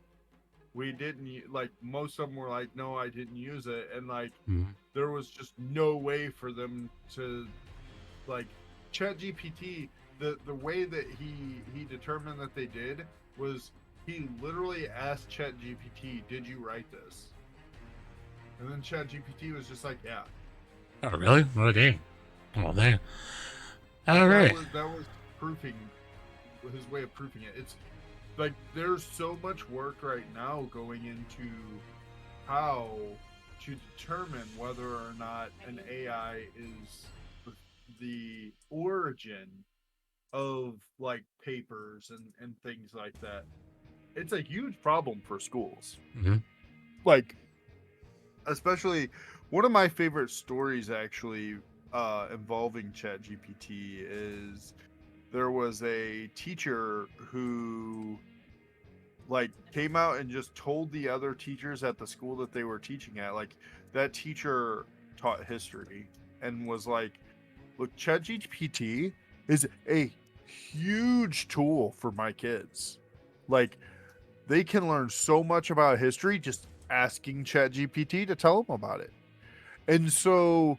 we didn't like. Most of them were like, no, I didn't use it, and like there was just no way for them to like ChatGPT. The way that he determined that they did was he literally asked ChatGPT, "Did you write this?" And then ChatGPT was just like, "Yeah." Oh, really? What a day. Well, there. All right. That was proofing. His way of proofing it. It's like there's so much work right now going into how to determine whether or not an AI is the origin of like papers and things like that. It's a huge problem for schools. Like, especially one of my favorite stories actually involving ChatGPT is there was a teacher who like came out and just told the other teachers at the school that they were teaching at, like that teacher taught history and was like, look, ChatGPT is a huge tool for my kids. Like, they can learn so much about history just asking ChatGPT to tell them about it. And so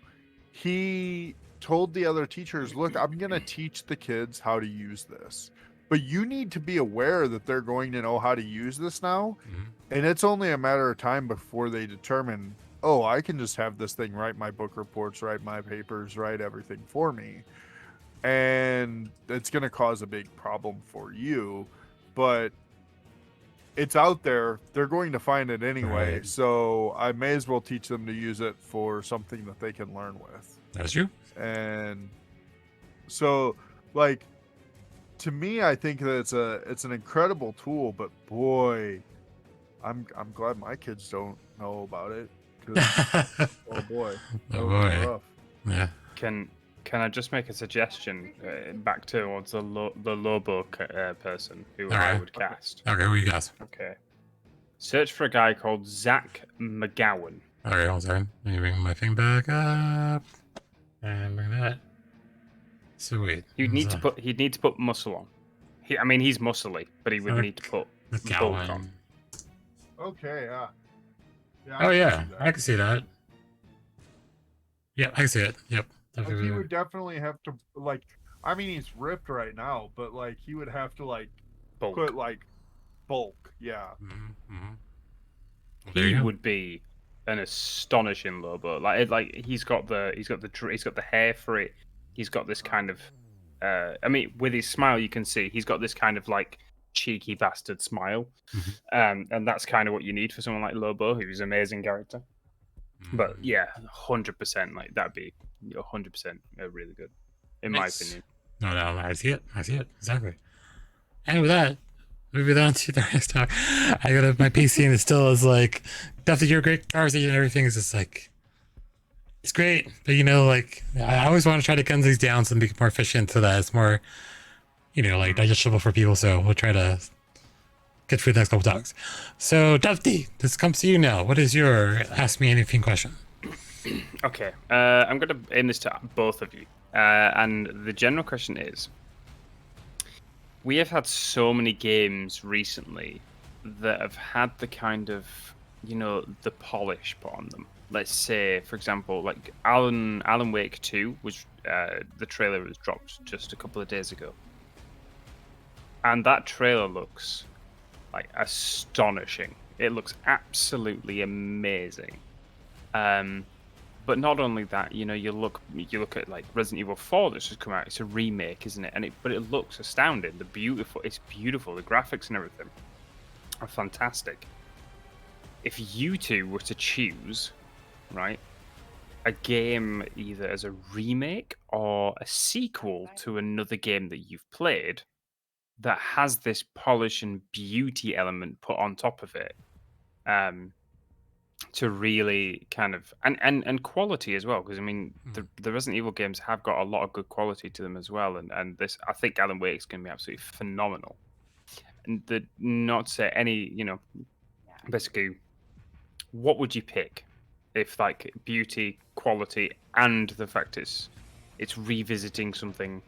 he told the other teachers, look, I'm going to teach the kids how to use this. But you need to be aware that they're going to know how to use this now. And it's only a matter of time before they determine, oh, I can just have this thing write my book reports, write my papers, write everything for me. And it's going to cause a big problem for you. But it's out there. They're going to find it anyway. Right. So I may as well teach them to use it for something that they can learn with. That's true. And so, like, to me, I think that it's an incredible tool, but boy, I'm glad my kids don't know about it. 'Cause, oh boy, that would be rough. Yeah. Can I just make a suggestion back towards the Lobo person who I would cast? Okay, who you guys? Okay. Search for a guy called Zach McGowan. Okay, hold on a second. Let me bring my thing back up. And bring that. Sweet. He'd need to put muscle on. I mean, he's muscly, but he would need to put bulk on. Okay, yeah. Oh yeah, I can see that. Yeah, I can see it. Yep. Like, he would definitely have to like. I mean, he's ripped right now, but like he would have to like put like bulk. Yeah. He would be an astonishing Lobo. Like he's got the hair for it. He's got this kind of. I mean, with his smile, you can see he's got this kind of like cheeky bastard smile, and that's kind of what you need for someone like Lobo, who's an amazing character. But yeah, 100%. Like that'd be 100% really good, in my opinion. No, I see it. Exactly. And with that, moving on to the next talk. I got my PC and it still is like, definitely your great conversation and everything is just like, it's great. But like, I always want to try to gun these down so make it more efficient so that it's more, like digestible for people. So we'll try to get through the next couple talks. So, Dufty, this comes to you now. What is your Ask Me Anything question? Okay, I'm going to aim this to both of you. And the general question is, we have had so many games recently that have had the kind of, the polish put on them. Let's say, for example, like Alan Wake 2 was, the trailer was dropped just a couple of days ago. And that trailer looks like astonishing. It looks absolutely amazing. But not only that, you look at like Resident Evil 4 that's just come out. It's a remake, isn't it? But it looks astounding. It's beautiful. The graphics and everything are fantastic. If you two were to choose, right, a game either as a remake or a sequel to another game that you've played that has this polish and beauty element put on top of it, to really kind of and quality as well, because I mean the Resident Evil games have got a lot of good quality to them as well, and this I think Alan Wake's going to be absolutely phenomenal. And the not to say any, basically, what would you pick if like beauty, quality, and the fact it's revisiting something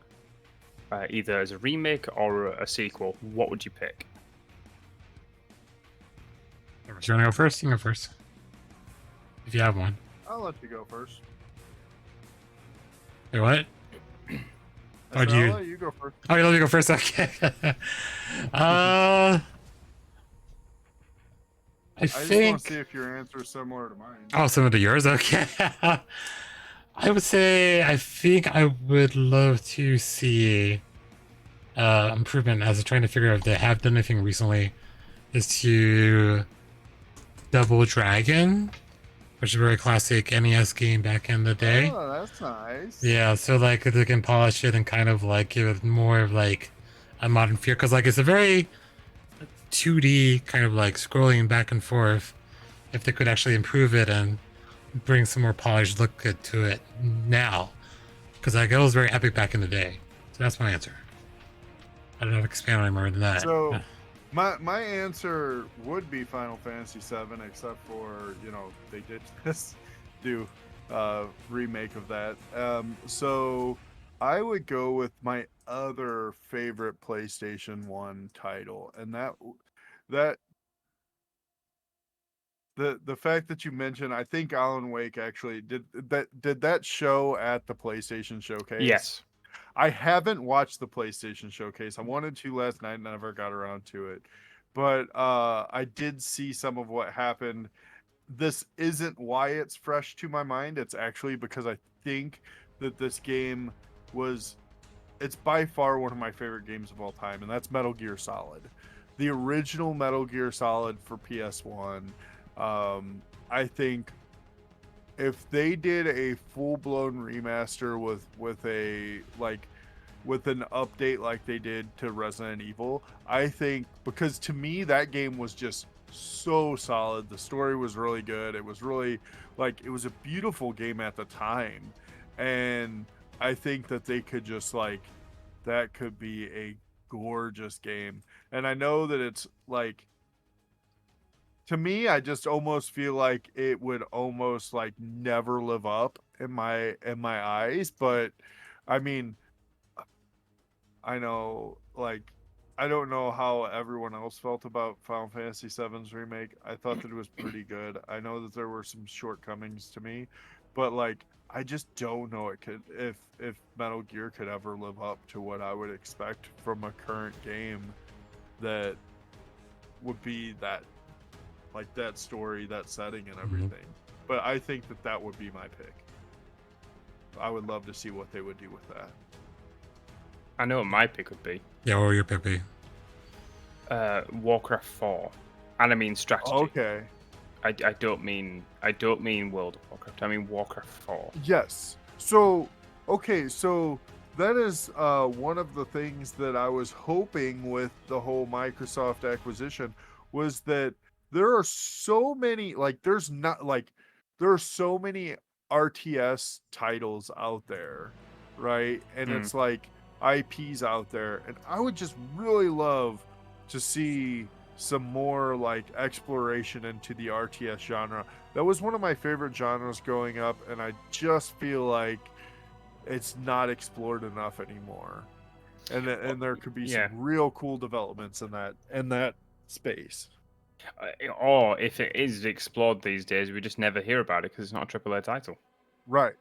either as a remake or a sequel? What would you pick? Do you want to go first? You can go first. If you have one. I'll let you go first. Wait, what? I do said, you? I'll let you go first. Oh, you let me go first. Okay. I just want think. to see if your answer is similar to mine. Oh, similar to yours. Okay. I would say I think I would love to see improvement as I'm trying to figure out if they have done anything recently. Is to Double Dragon, which is a very classic NES game back in the day. Oh, that's nice. Yeah, so like they can polish it and kind of like give it more of like a modern feel, because like it's a very 2D kind of like scrolling back and forth. If they could actually improve it and bring some more polished look to it now, because like it was very epic back in the day. So that's my answer. I don't have to expand on any more than that. So my answer would be Final Fantasy VII, except for they did just do remake of that. So I would go with my other favorite PlayStation 1 title, and that the fact that you mentioned, I think Alan Wake actually did that show at the PlayStation Showcase. Yes. I haven't watched the PlayStation Showcase. I wanted to last night, never got around to it. But I did see some of what happened. This isn't why it's fresh to my mind. It's actually because I think that this game it's by far one of my favorite games of all time, and that's Metal Gear Solid. The original Metal Gear Solid for PS1. I think if they did a full-blown remaster with an update like they did to Resident Evil, I think, because to me that game was just so solid. The story was really good. It was really it was a beautiful game at the time, and I think that they could just that could be a gorgeous game. And I know that it's to me, I just almost feel like it would almost never live up in my eyes. But I mean, I know I don't know how everyone else felt about Final Fantasy VII's remake. I thought that it was pretty good. I know that there were some shortcomings to me, but I just don't know if Metal Gear could ever live up to what I would expect from a current game that would be that that story, that setting, and everything. But I think that would be my pick. I would love to see what they would do with that. I know what my pick would be. Yeah, what would your pick be? Warcraft 4. And I mean strategy. Okay. I don't mean World of Warcraft. I mean Warcraft 4. Yes. So that is one of the things that I was hoping with the whole Microsoft acquisition was that there are so many there are so many RTS titles out there, right? And it's IPs out there, and I would just really love to see some more exploration into the RTS genre. That was one of my favorite genres growing up, and I just feel like it's not explored enough anymore. And there could be some real cool developments in that space. Or if it is explored these days, we just never hear about it because it's not a AAA title. Right.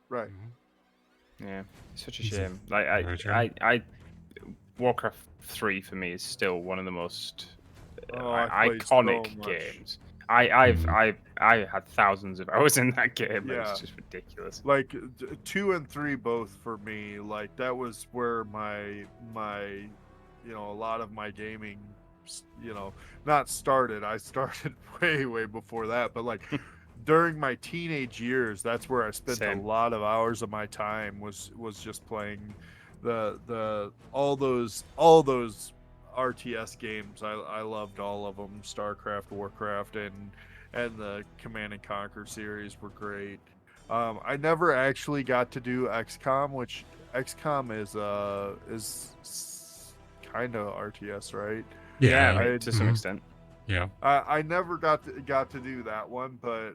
Yeah, it's such a shame. I Warcraft 3 for me is still one of the most iconic games. I had thousands of hours in that game. Yeah. It's just ridiculous. 2 and 3 both for me. That was where my a lot of my gaming not started. I started way before that, but during my teenage years, that's where I spent a lot of hours of my time was just playing all those RTS games. I loved all of them. StarCraft, Warcraft, and the Command and Conquer series were great. I never actually got to do XCOM, which XCOM is kind of RTS, right? Yeah, I to some extent. Yeah. I never got to do that one, but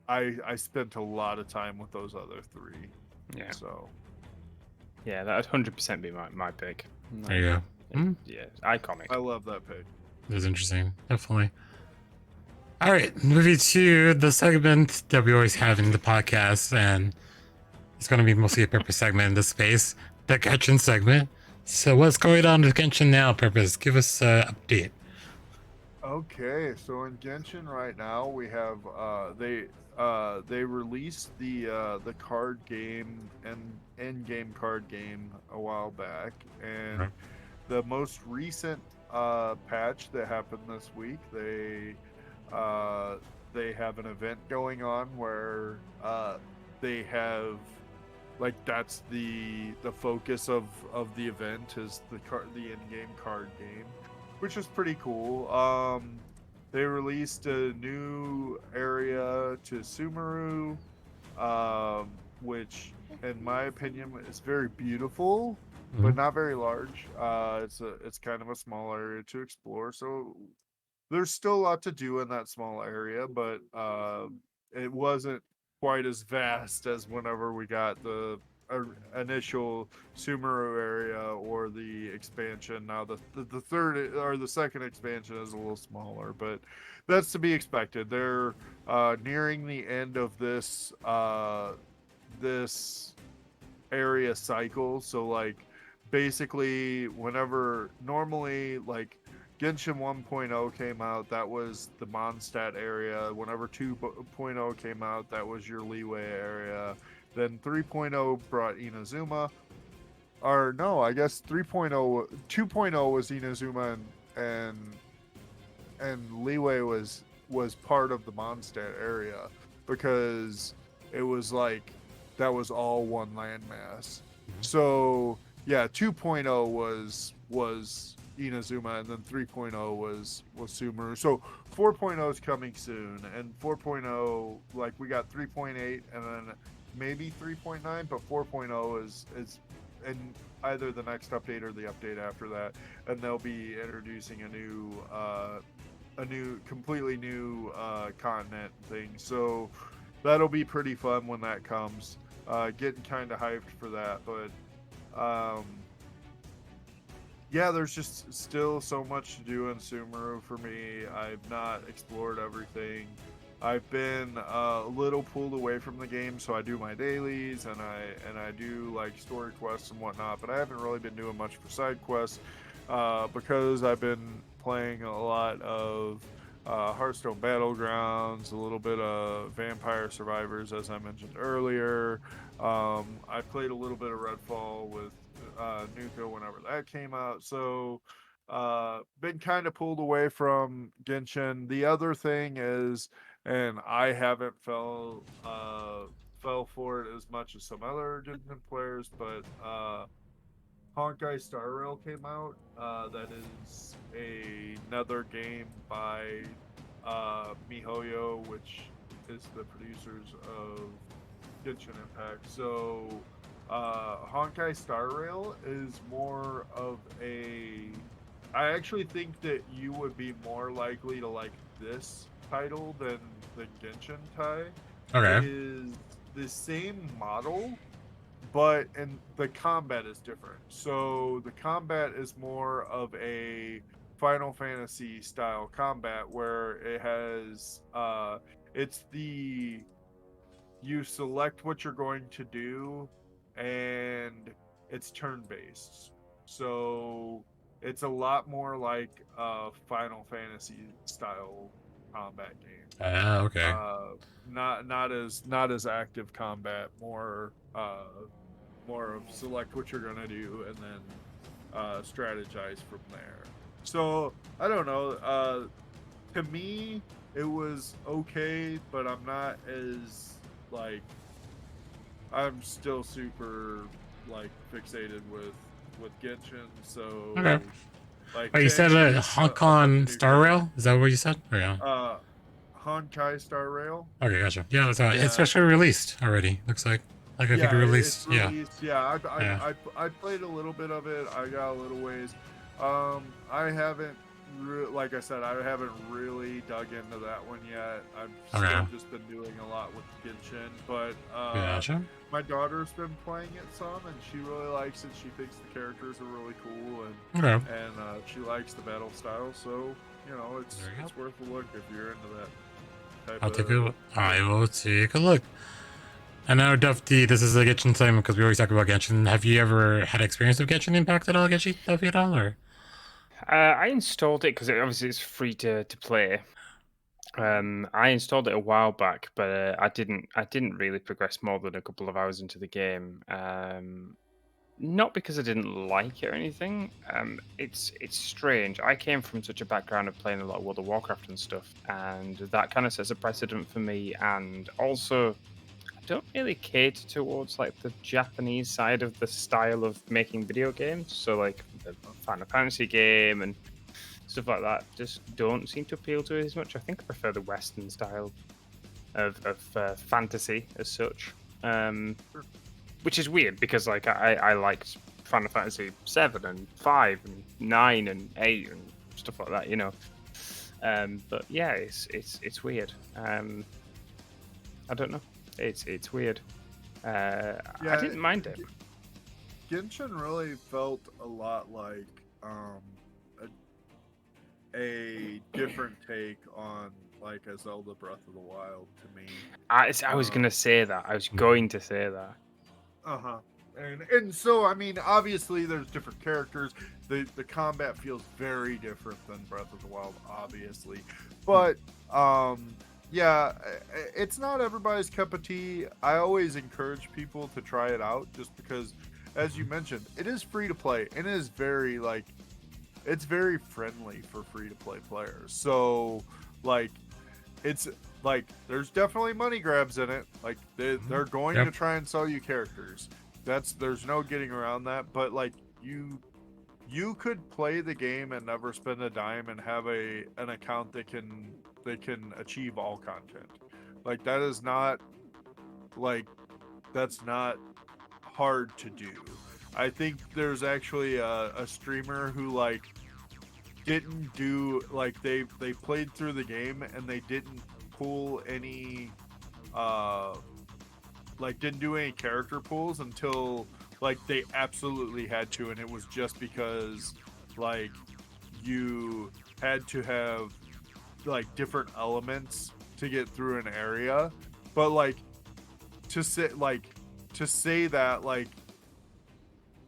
I spent a lot of time with those other three. Yeah. So Yeah, that'd 100% be my pick. There you go. Yeah, iconic. I love that pick. That's interesting. Definitely. All right, moving to the segment that we always have in the podcast, and it's going to be mostly a Purpose segment in this space, the Genshin segment. So what's going on with Genshin now, Purpose? Give us an update. Okay, so in Genshin right now we have they released the card game and in-game card game a while back, and the most recent patch that happened this week, they have an event going on where they have, like, that's the focus of the event is the in-game card game, which is pretty cool. They released a new area to Sumeru, which in my opinion is very beautiful, but not very large. It's kind of a small area to explore, so there's still a lot to do in that small area, but it wasn't quite as vast as whenever we got the initial Sumeru area or the expansion. Now the third or the second expansion is a little smaller, but that's to be expected. They're nearing the end of this this area cycle, so like basically whenever normally like Genshin 1.0 came out, that was the Mondstadt area. Whenever 2.0 came out, that was your Leeway area. Then 3.0 brought Inazuma. Or no, I guess 2.0 was Inazuma, and Leeway was part of the Mondstadt area, because it was like that was all one landmass. So yeah, 2.0 was Inazuma, and then 3.0 was Sumeru. So 4.0 is coming soon, and 4.0, like, we got 3.8 and then maybe 3.9, but 4.0 is in either the next update or the update after that, and they'll be introducing a new completely new continent thing. So that'll be pretty fun when that comes. Getting kind of hyped for that, but yeah, there's just still so much to do in Sumeru for me. I've not explored everything. I've been a little pulled away from the game, so I do my dailies and I do like story quests and whatnot, but I haven't really been doing much for side quests because I've been playing a lot of Hearthstone Battlegrounds, a little bit of Vampire Survivors, as I mentioned earlier. I played a little bit of Redfall with Nuka whenever that came out, so been kind of pulled away from Genshin. The other thing is, and I haven't fell for it as much as some other Genshin players, but Honkai Star Rail came out. That is another game by MiHoYo, which is the producers of Genshin Impact. So Honkai Star Rail is more of a... I actually think that you would be more likely to like this title than the Genshin Tai. Okay. It is the same model, but the combat is different. So the combat is more of a Final Fantasy style combat, where it has you select what you're going to do, and it's turn-based. So it's a lot more like a Final Fantasy style combat game. Okay. Not as active combat, more of select what you're gonna do and then strategize from there. So I don't know. To me, it was okay, but I'm not as like... I'm still super like fixated with Genshin. So Okay. Like Oh, you to said introduce Hong a bunch of Kong new Star Rail? Is that what you said? Or yeah. Honkai Star Rail. Okay, gotcha. Yeah, it's Yeah, actually released already. Looks like it could be yeah, it's released. Yeah, released. Yeah, yeah. I played a little bit of it. I got a little ways. I haven't, like I said, I haven't really dug into that one yet. I've Okay, still just been doing a lot with Genshin, but gotcha. my daughter's been playing it some, and she really likes it. She thinks the characters are really cool, Okay, and she likes the battle style. So there you go. it's worth a look if you're into that type I'll take a. of. I will take a look. And now, Duffy, this is a Genshin time because we always talk about Genshin. Have you ever had experience with Genshin Impact at all, Duffy, at all, or? I installed it because obviously it's free to play. I installed it a while back, but I didn't really progress more than a couple of hours into the game. Not because I didn't like it or anything. It's strange. I came from such a background of playing a lot of World of Warcraft and stuff, and that kind of sets a precedent for me. And also, I don't really cater towards like the Japanese side of the style of making video games. So like the Final Fantasy game and stuff like that just don't seem to appeal to it as much. I think I prefer the Western style of fantasy as such. Which is weird because like I liked Final Fantasy 7 and 5 and 9 and 8 and stuff like that, you know. But yeah, it's weird. I don't know. It's weird. I didn't mind it. Genshin really felt a lot like a different take on like a Zelda Breath of the Wild to me. I was gonna say that. I was going to say that. Uh-huh. And so I mean obviously there's different characters. The combat feels very different than Breath of the Wild, obviously. But yeah, it's not everybody's cup of tea. I always encourage people to try it out just because, as you mentioned, it is free to play and it is very like it's very friendly for free to play players. So like it's like there's definitely money grabs in it. Like they're going to try and sell you characters. There's no getting around that. But like you could play the game and never spend a dime and have an account that can achieve all content. Like that is not like that's not hard to do. I think there's actually a streamer who like didn't do like they played through the game and they didn't pull any like didn't do any character pulls until like they absolutely had to, and it was just because like you had to have like different elements to get through an area. But like to say that like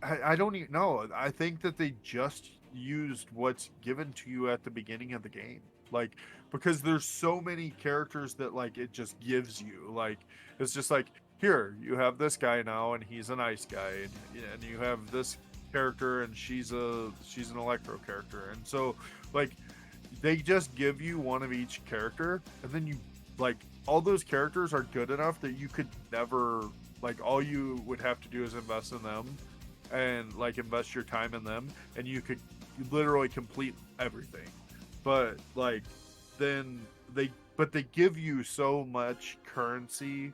I don't even know. I think that they just used what's given to you at the beginning of the game. Like because there's so many characters that like it just gives you. Like it's just like here you have this guy now and he's an ice guy, and you have this character and she's an electro character. And so like they just give you one of each character, and then you like all those characters are good enough that you could never like all you would have to do is invest in them and like invest your time in them and you could literally complete everything. But like then they give you so much currency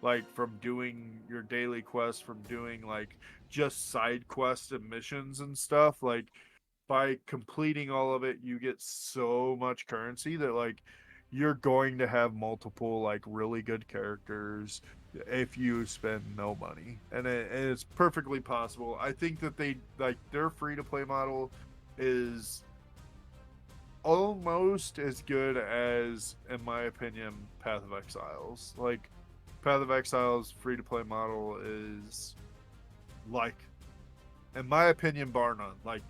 like from doing your daily quests, from doing like just side quests and missions and stuff. Like by completing all of it you get so much currency that like you're going to have multiple like really good characters if you spend no money, and it's perfectly possible. I think that they like their free to play model is almost as good as, in my opinion, Path of Exiles. Like Path of Exiles free to play model is like, in my opinion, bar none. Like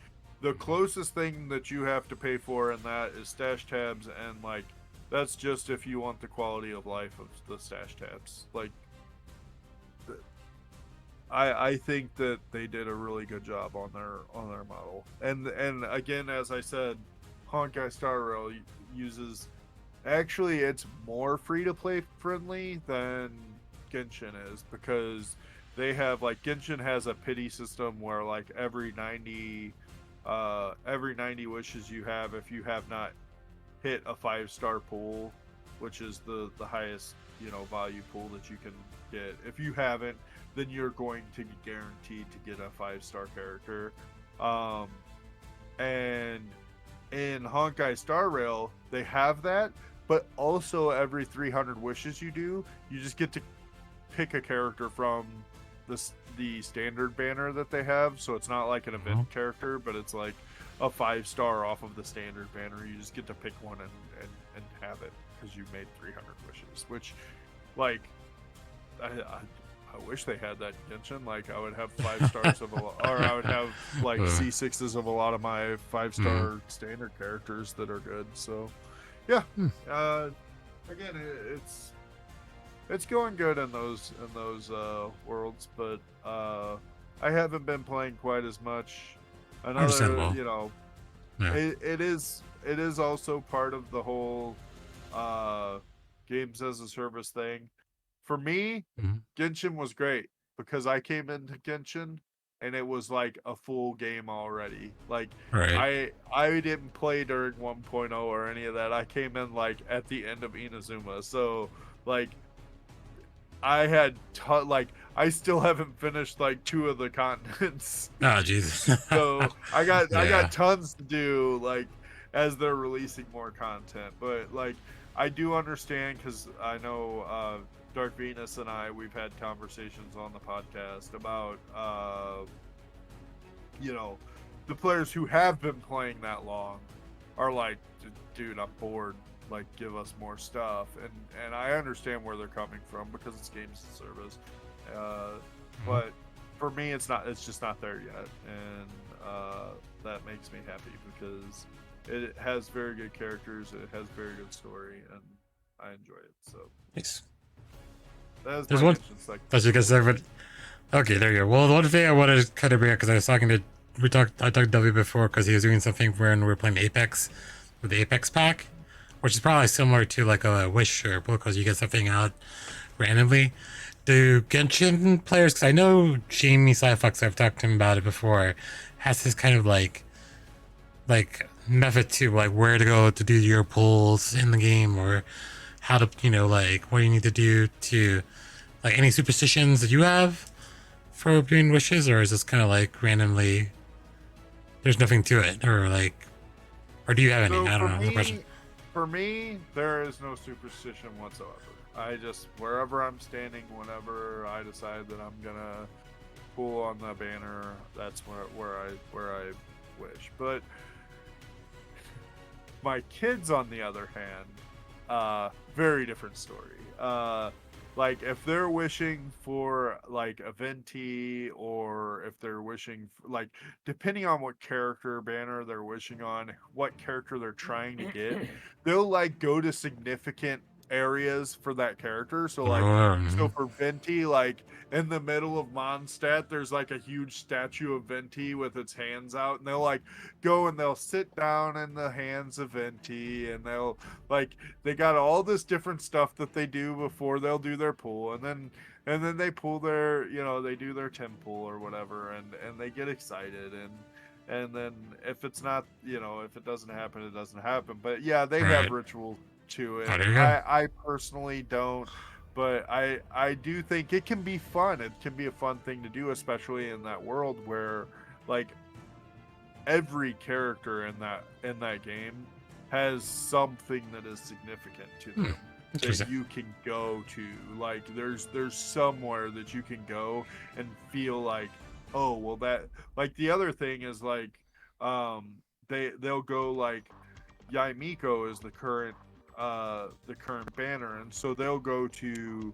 the closest thing that you have to pay for in that is stash tabs, and like that's just if you want the quality of life of the stash tabs. Like I think that they did a really good job on their model. And again, as I said, Honkai Star Rail uses, actually it's more free to play friendly than Genshin is, because they have like Genshin has a pity system where like every 90 every 90 wishes you have, if you have not hit a 5-star pool, which is the highest, you know, value pool that you can get. If you haven't, then you're going to be guaranteed to get a 5-star character. And in Honkai Star Rail, they have that, but also every 300 wishes you do, you just get to pick a character from the standard banner that they have. So it's not like an event character, but it's like a 5-star off of the standard banner. You just get to pick one and have it because you made 300 wishes, which, like, I wish they had that in Genshin. Like, I would have 5 stars of or I would have like C6s of a lot of my 5-star standard characters that are good. So yeah, again, it's going good in those worlds, but I haven't been playing quite as much. Another, you know, it is also part of the whole games as a service thing. For me, Genshin was great because I came into Genshin and it was like a full game already. Like, I didn't play during 1.0 or any of that. I came in like at the end of Inazuma. So like I had I still haven't finished like 2 of the continents. Oh jeez. So I got tons to do, like, as they're releasing more content. But like, I do understand, because I know Dark Venus and we've had conversations on the podcast about you know, the players who have been playing that long are like, dude, I'm bored. Like, give us more stuff. And I understand where they're coming from because it's games as a service. But for me, it's just not there yet, and that makes me happy because it has very good characters, it has very good story, and I enjoy it. So nice. There's one. That's because okay, there you go. Well, the one thing I wanted to kind of bring up, because I was talking to I talked to W before, because he was doing something when we were playing Apex with the Apex pack, which is probably similar to like a Wish or because you get something out randomly. Do Genshin players, because I know Jamie Cyfox, I've talked to him about it before, has this kind of like method to like where to go to do your pulls in the game, or how to, you know, like what you need to do to, like, any superstitions that you have for doing wishes, or is this kind of like randomly, there's nothing to it, or do you have any? I don't know. For me, there is no superstition whatsoever. I just, wherever I'm standing, whenever I decide that I'm gonna pull on the banner, that's where I wish. But my kids, on the other hand, very different story. Like, if they're wishing for like a venti, or if they're wishing for, like, depending on what character banner they're wishing on, what character they're trying to get, they'll like go to significant areas for that character. So like, so for Venti, like in the middle of Mondstadt, there's like a huge statue of Venti with its hands out, and they'll like go and they'll sit down in the hands of Venti, and they'll like, they got all this different stuff that they do before they'll do their pull, and then they pull their, you know, they do their 10 pull or whatever, and they get excited, and then if it's not, you know, if it doesn't happen, it doesn't happen. But yeah, they have rituals to it. I personally don't, but I do think it can be fun. It can be a fun thing to do, especially in that world where like every character in that game has something that is significant to them that you can go to. Like, there's somewhere that you can go and feel like, oh, well, that, like, the other thing is like, they'll go like, Yaimiko is the current banner, and so they'll go to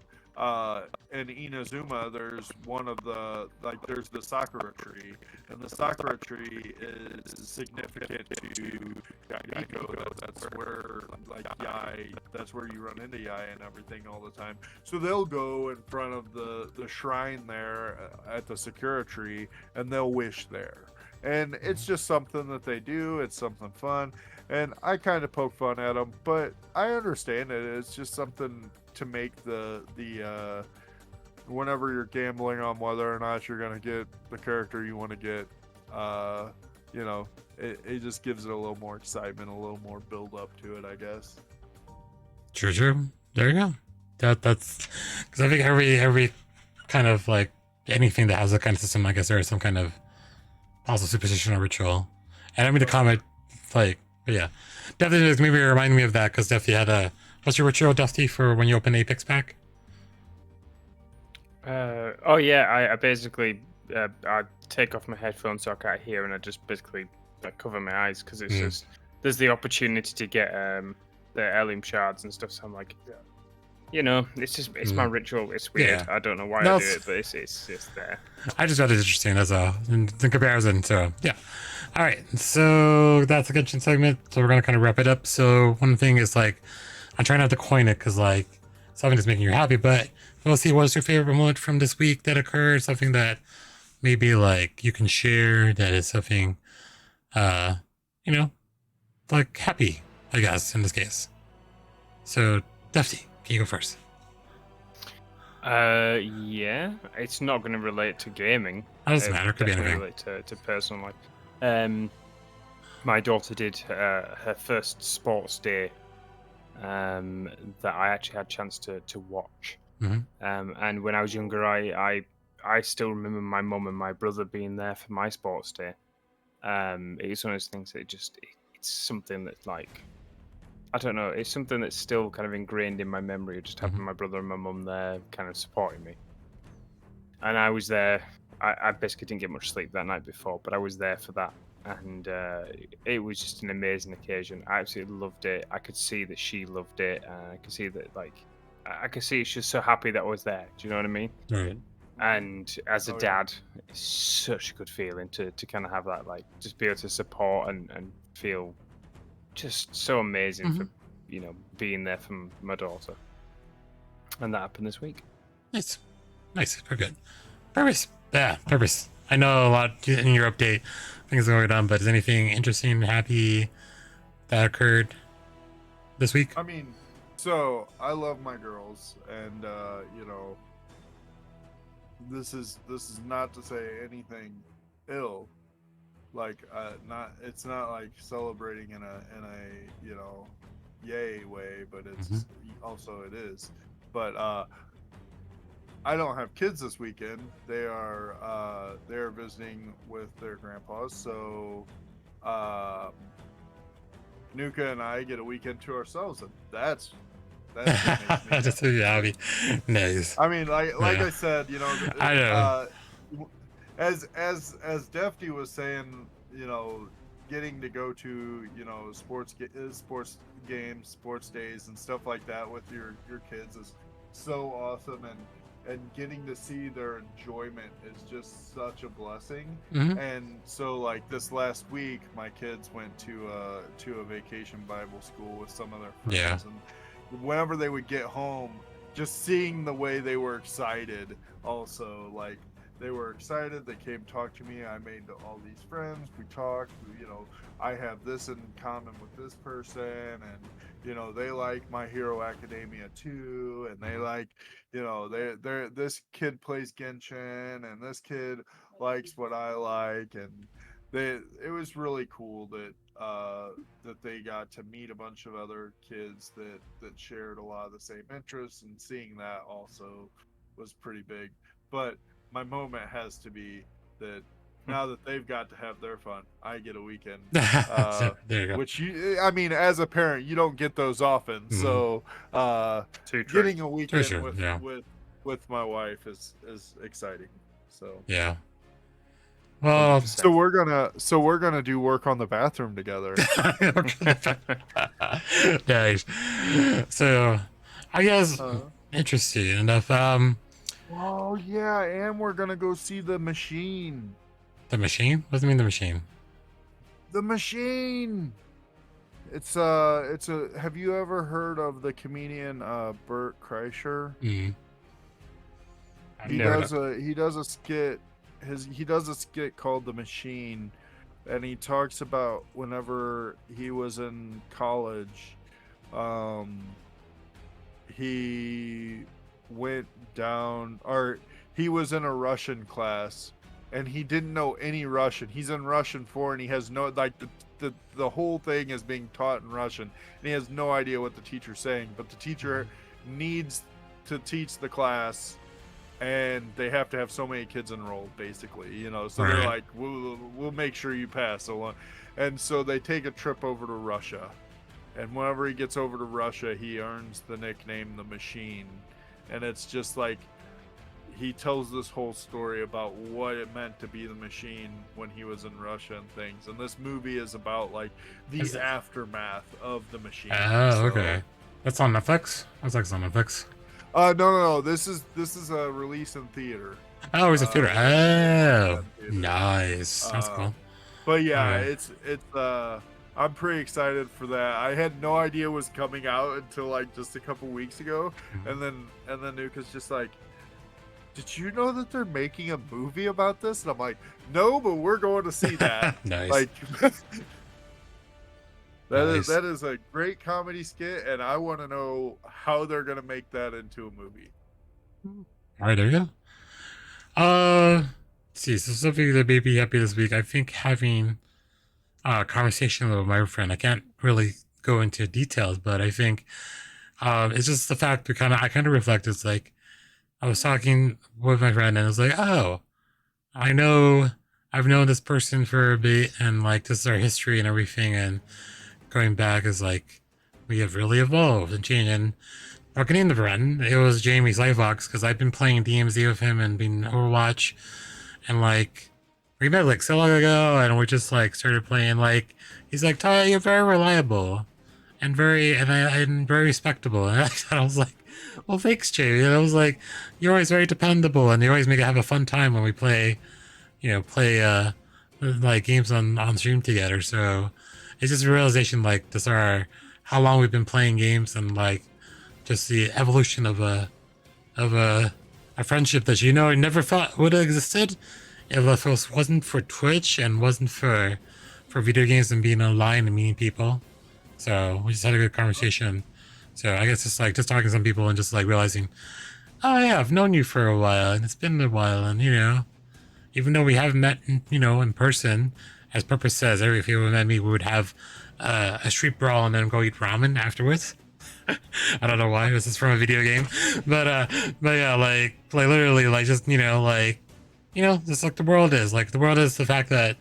in Inazuma, there's one of the, like, there's the Sakura tree, and the Sakura tree is significant to Yaimiko. That's where, like, that's where you run into Yai and everything all the time. So they'll go in front of the shrine there at the Sakura tree, and they'll wish there. And it's just something that they do. It's something fun. And I kind of poke fun at them, but I understand it. It's just something to make the whenever you're gambling on whether or not you're going to get the character you want to get, you know, it just gives it a little more excitement, a little more build up to it, I guess. True. There you go. That's because I think every kind of like anything that has a kind of system, I guess there is some kind of also superstition or ritual. And I mean to comment like, but yeah, definitely just maybe remind me of that because definitely had a what's your ritual, Dusty, for when you open Apex pack? Oh yeah, I basically I take off my headphones so I can't hear, and I just basically cover my eyes because it's just there's the opportunity to get the heirloom shards and stuff. So I'm like, you know, it's my ritual. It's weird. Yeah. I don't know why No, I do it, but it's there. I just found it interesting as a in comparison. So yeah. All right. So that's a good segment. So we're gonna kind of wrap it up. So one thing is like, I'm trying not to coin it because like something that's making you happy, but we'll see what's your favorite moment from this week that occurred. Something that maybe like you can share that is something, you know, like happy, I guess in this case. So Defty, can you go first? Yeah, it's not going to relate to gaming. That doesn't matter. It could be definitely anything. relate to personal life. My daughter did her first sports day that I actually had a chance to watch. And when I was younger, I still remember my mum and my brother being there for my sports day. It's one of those things that it's something that's like, I don't know, it's something that's still kind of ingrained in my memory, just having my brother and my mum there kind of supporting me. And I was there. I basically didn't get much sleep that night before, but I was there for that. And it was just an amazing occasion. I absolutely loved it. I could see that she loved it. And I could see that, like, I could see she's so happy that I was there. Do you know what I mean? Right. And as a dad, it's such a good feeling to kind of have that, like, just be able to support and feel just so amazing for, you know, being there for my daughter. And that happened this week. Nice. Very good. Purpose. Yeah, purpose. I know a lot in your update, things going on, but is anything interesting, happy that occurred this week? I mean, so I love my girls, and you know, this is not to say anything ill. Like, it's not like celebrating in a you know, yay way, but it's also it is. But I don't have kids this weekend. They're visiting with their grandpas, so Nuka and I get a weekend to ourselves, and that's what makes me Just a hobby. Nice. I mean, like Yeah. I said, you know, I know. As Defty was saying, you know, getting to go to, you know, sports games, sports days, and stuff like that with your kids is so awesome, and getting to see their enjoyment is just such a blessing. And so, like, this last week, my kids went to a vacation Bible school with some of their friends, and whenever they would get home, just seeing the way they were excited, also, like, they were excited. They came talk to me. I made all these friends. We talked. You know, I have this in common with this person, and you know, they like My Hero Academia too, and they like, you know, they're this kid plays Genshin, and this kid likes what I like, and it was really cool that that they got to meet a bunch of other kids that shared a lot of the same interests, and seeing that also was pretty big. But my moment has to be that now that they've got to have their fun, I get a weekend. There you go. Which I mean, as a parent, you don't get those often. So getting a weekend with my wife is exciting. So yeah. Well, so we're gonna do work on the bathroom together. Nice. So I guess interesting enough. Oh yeah, and we're gonna go see The Machine. The Machine? What does it mean, The Machine? The Machine. It's a. Have you ever heard of the comedian Bert Kreischer? He does a skit. He does a skit called The Machine, and he talks about whenever he was in college, he went down, or he was in a Russian class, and he didn't know any Russian. He's in Russian 4, and he has no, like, the whole thing is being taught in Russian, and he has no idea what the teacher's saying, but the teacher needs to teach the class, and they have to have so many kids enrolled, basically, you know, so they're like, we'll make sure you pass. So, and so they take a trip over to Russia, and whenever he gets over to Russia, he earns the nickname The Machine, and it's just like, he tells this whole story about what it meant to be the Machine when he was in Russia and things. And this movie is about like the aftermath of the Machine. Oh, okay. That's on Netflix? That's like on Netflix. No. This is a release in theater. Oh, it's a theater. Oh, nice. That's cool. But yeah, it's I'm pretty excited for that. I had no idea it was coming out until like just a couple weeks ago, and then Nuka's just like, did you know that they're making a movie about this? And I'm like, no, but we're going to see that. Nice. Like, Nice. that is a great comedy skit, and I want to know how they're going to make that into a movie. All right, there you go. Let's see, so something that made me happy this week, I think having a conversation with my friend, I can't really go into details, but I think it's just the fact that I kind of reflect. It's like, I was talking with my friend and I was like, oh, I've known this person for a bit, and like this is our history and everything, and going back is like we have really evolved and changed. And talking in the friend, it was Jamie's Livebox, because I've been playing DMZ with him and been Overwatch, and like we met like so long ago, and we just like started playing. Like he's like, Ty, you're very reliable and very respectable, and I was like, well, thanks, Jamie. And I was like, you're always very dependable, and you always make it have a fun time when we play like games on stream together. So it's just a realization, like, this are how long we've been playing games, and like just the evolution of a friendship that I never thought would have existed if it wasn't for Twitch and wasn't for video games and being online and meeting people. So we just had a good conversation. So I guess just talking to some people and just like realizing, oh yeah, I've known you for a while, and it's been a while, and even though we haven't met in person, as Purpose says, every if you ever met me, we would have a street brawl and then go eat ramen afterwards. I don't know why, this is from a video game, but yeah, like literally, like just just like the world is. Like the world is the fact that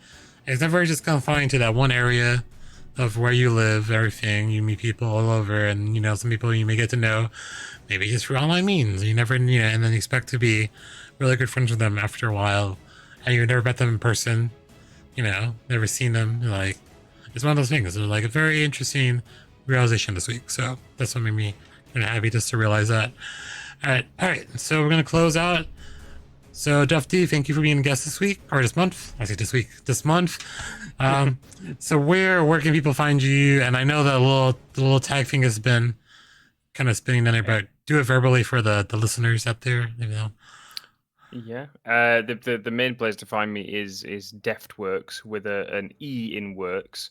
it's never just confined to that one area of where you live, everything. You meet people all over, and some people you may get to know maybe just through online means. You never and then you expect to be really good friends with them after a while, and you've never met them in person, never seen them. Like, it's one of those things. It's like a very interesting realization this week. So that's what made me happy, just to realize that. All right, so we're gonna close out. So Duff D, thank you for being a guest this week, or this month. I say this month. So where can people find you? And I know that the little tag thing has been kind of spinning in there, but do it verbally for the listeners out there. Yeah. The main place to find me is Deftwerks with an E in works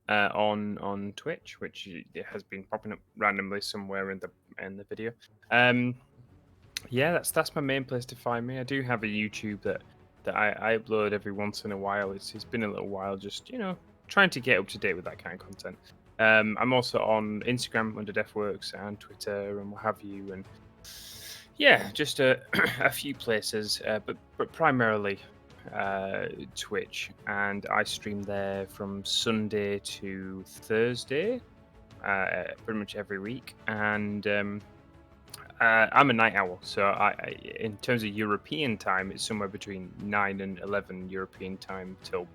on Twitch, which it has been popping up randomly somewhere in the video. Yeah, that's my main place to find me. I do have a YouTube that I upload every once in a while. It's been a little while, just trying to get up to date with that kind of content. I'm also on Instagram under Deftwerks and Twitter and what have you, and yeah, just a few places, but primarily Twitch, and I stream there from Sunday to Thursday, pretty much every week, and I'm a night owl, so in terms of European time, it's somewhere between 9 and 11 European time till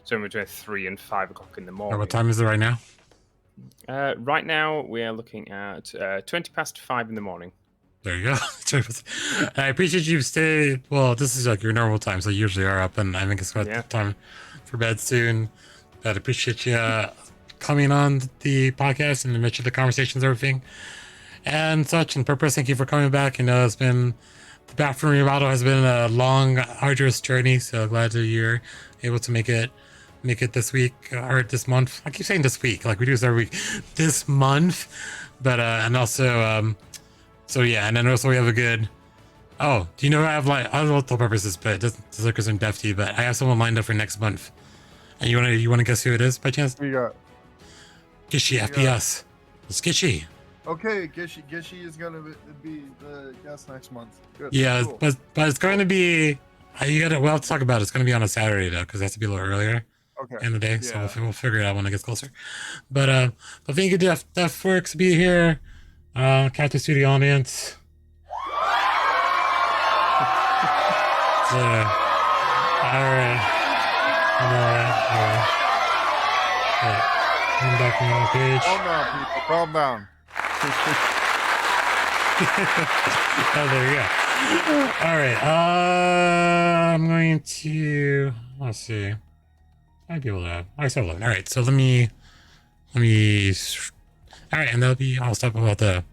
somewhere between 3 and 5 o'clock in the morning. What time is it right now? Right now, we are looking at 20 past 5 in the morning. There you go. I appreciate you stay. Well, this is like your normal time, so you usually are up, and I think it's about time for bed soon. But I appreciate you coming on the podcast and amidst the conversations, everything, and such. And Purpose, thank you for coming back. It's been the bathroom remodel has been a long, arduous journey. So glad that you're able to make it this week or this month. I keep saying this week, like we do this every week. This month, but and also. So yeah, and then also we have a good Oh, do you know I have like I don't know what the purpose is, but it doesn't look as in Defty, but I have someone lined up for next month. And you wanna guess who it is by chance? We got. Gishy FPS. It's Gishy. Okay, Gishy is gonna be the guest next month. Good. Yeah, Cool. but it's going to be. You gotta. Well, let's talk about it. It's going to be on a Saturday though, because it has to be a little earlier Okay. in the day. Yeah. So we'll figure it out when it gets closer. But thank you, Deftwerks, to be here. Captain Studio audience. So, all right. I'm back on the page. Calm down, people. Calm down. Oh, there you go. All right. I'm going to. Let's see. I'd be able to. I said 11. All right. So let me. All right, and that'll be. I'll stop about the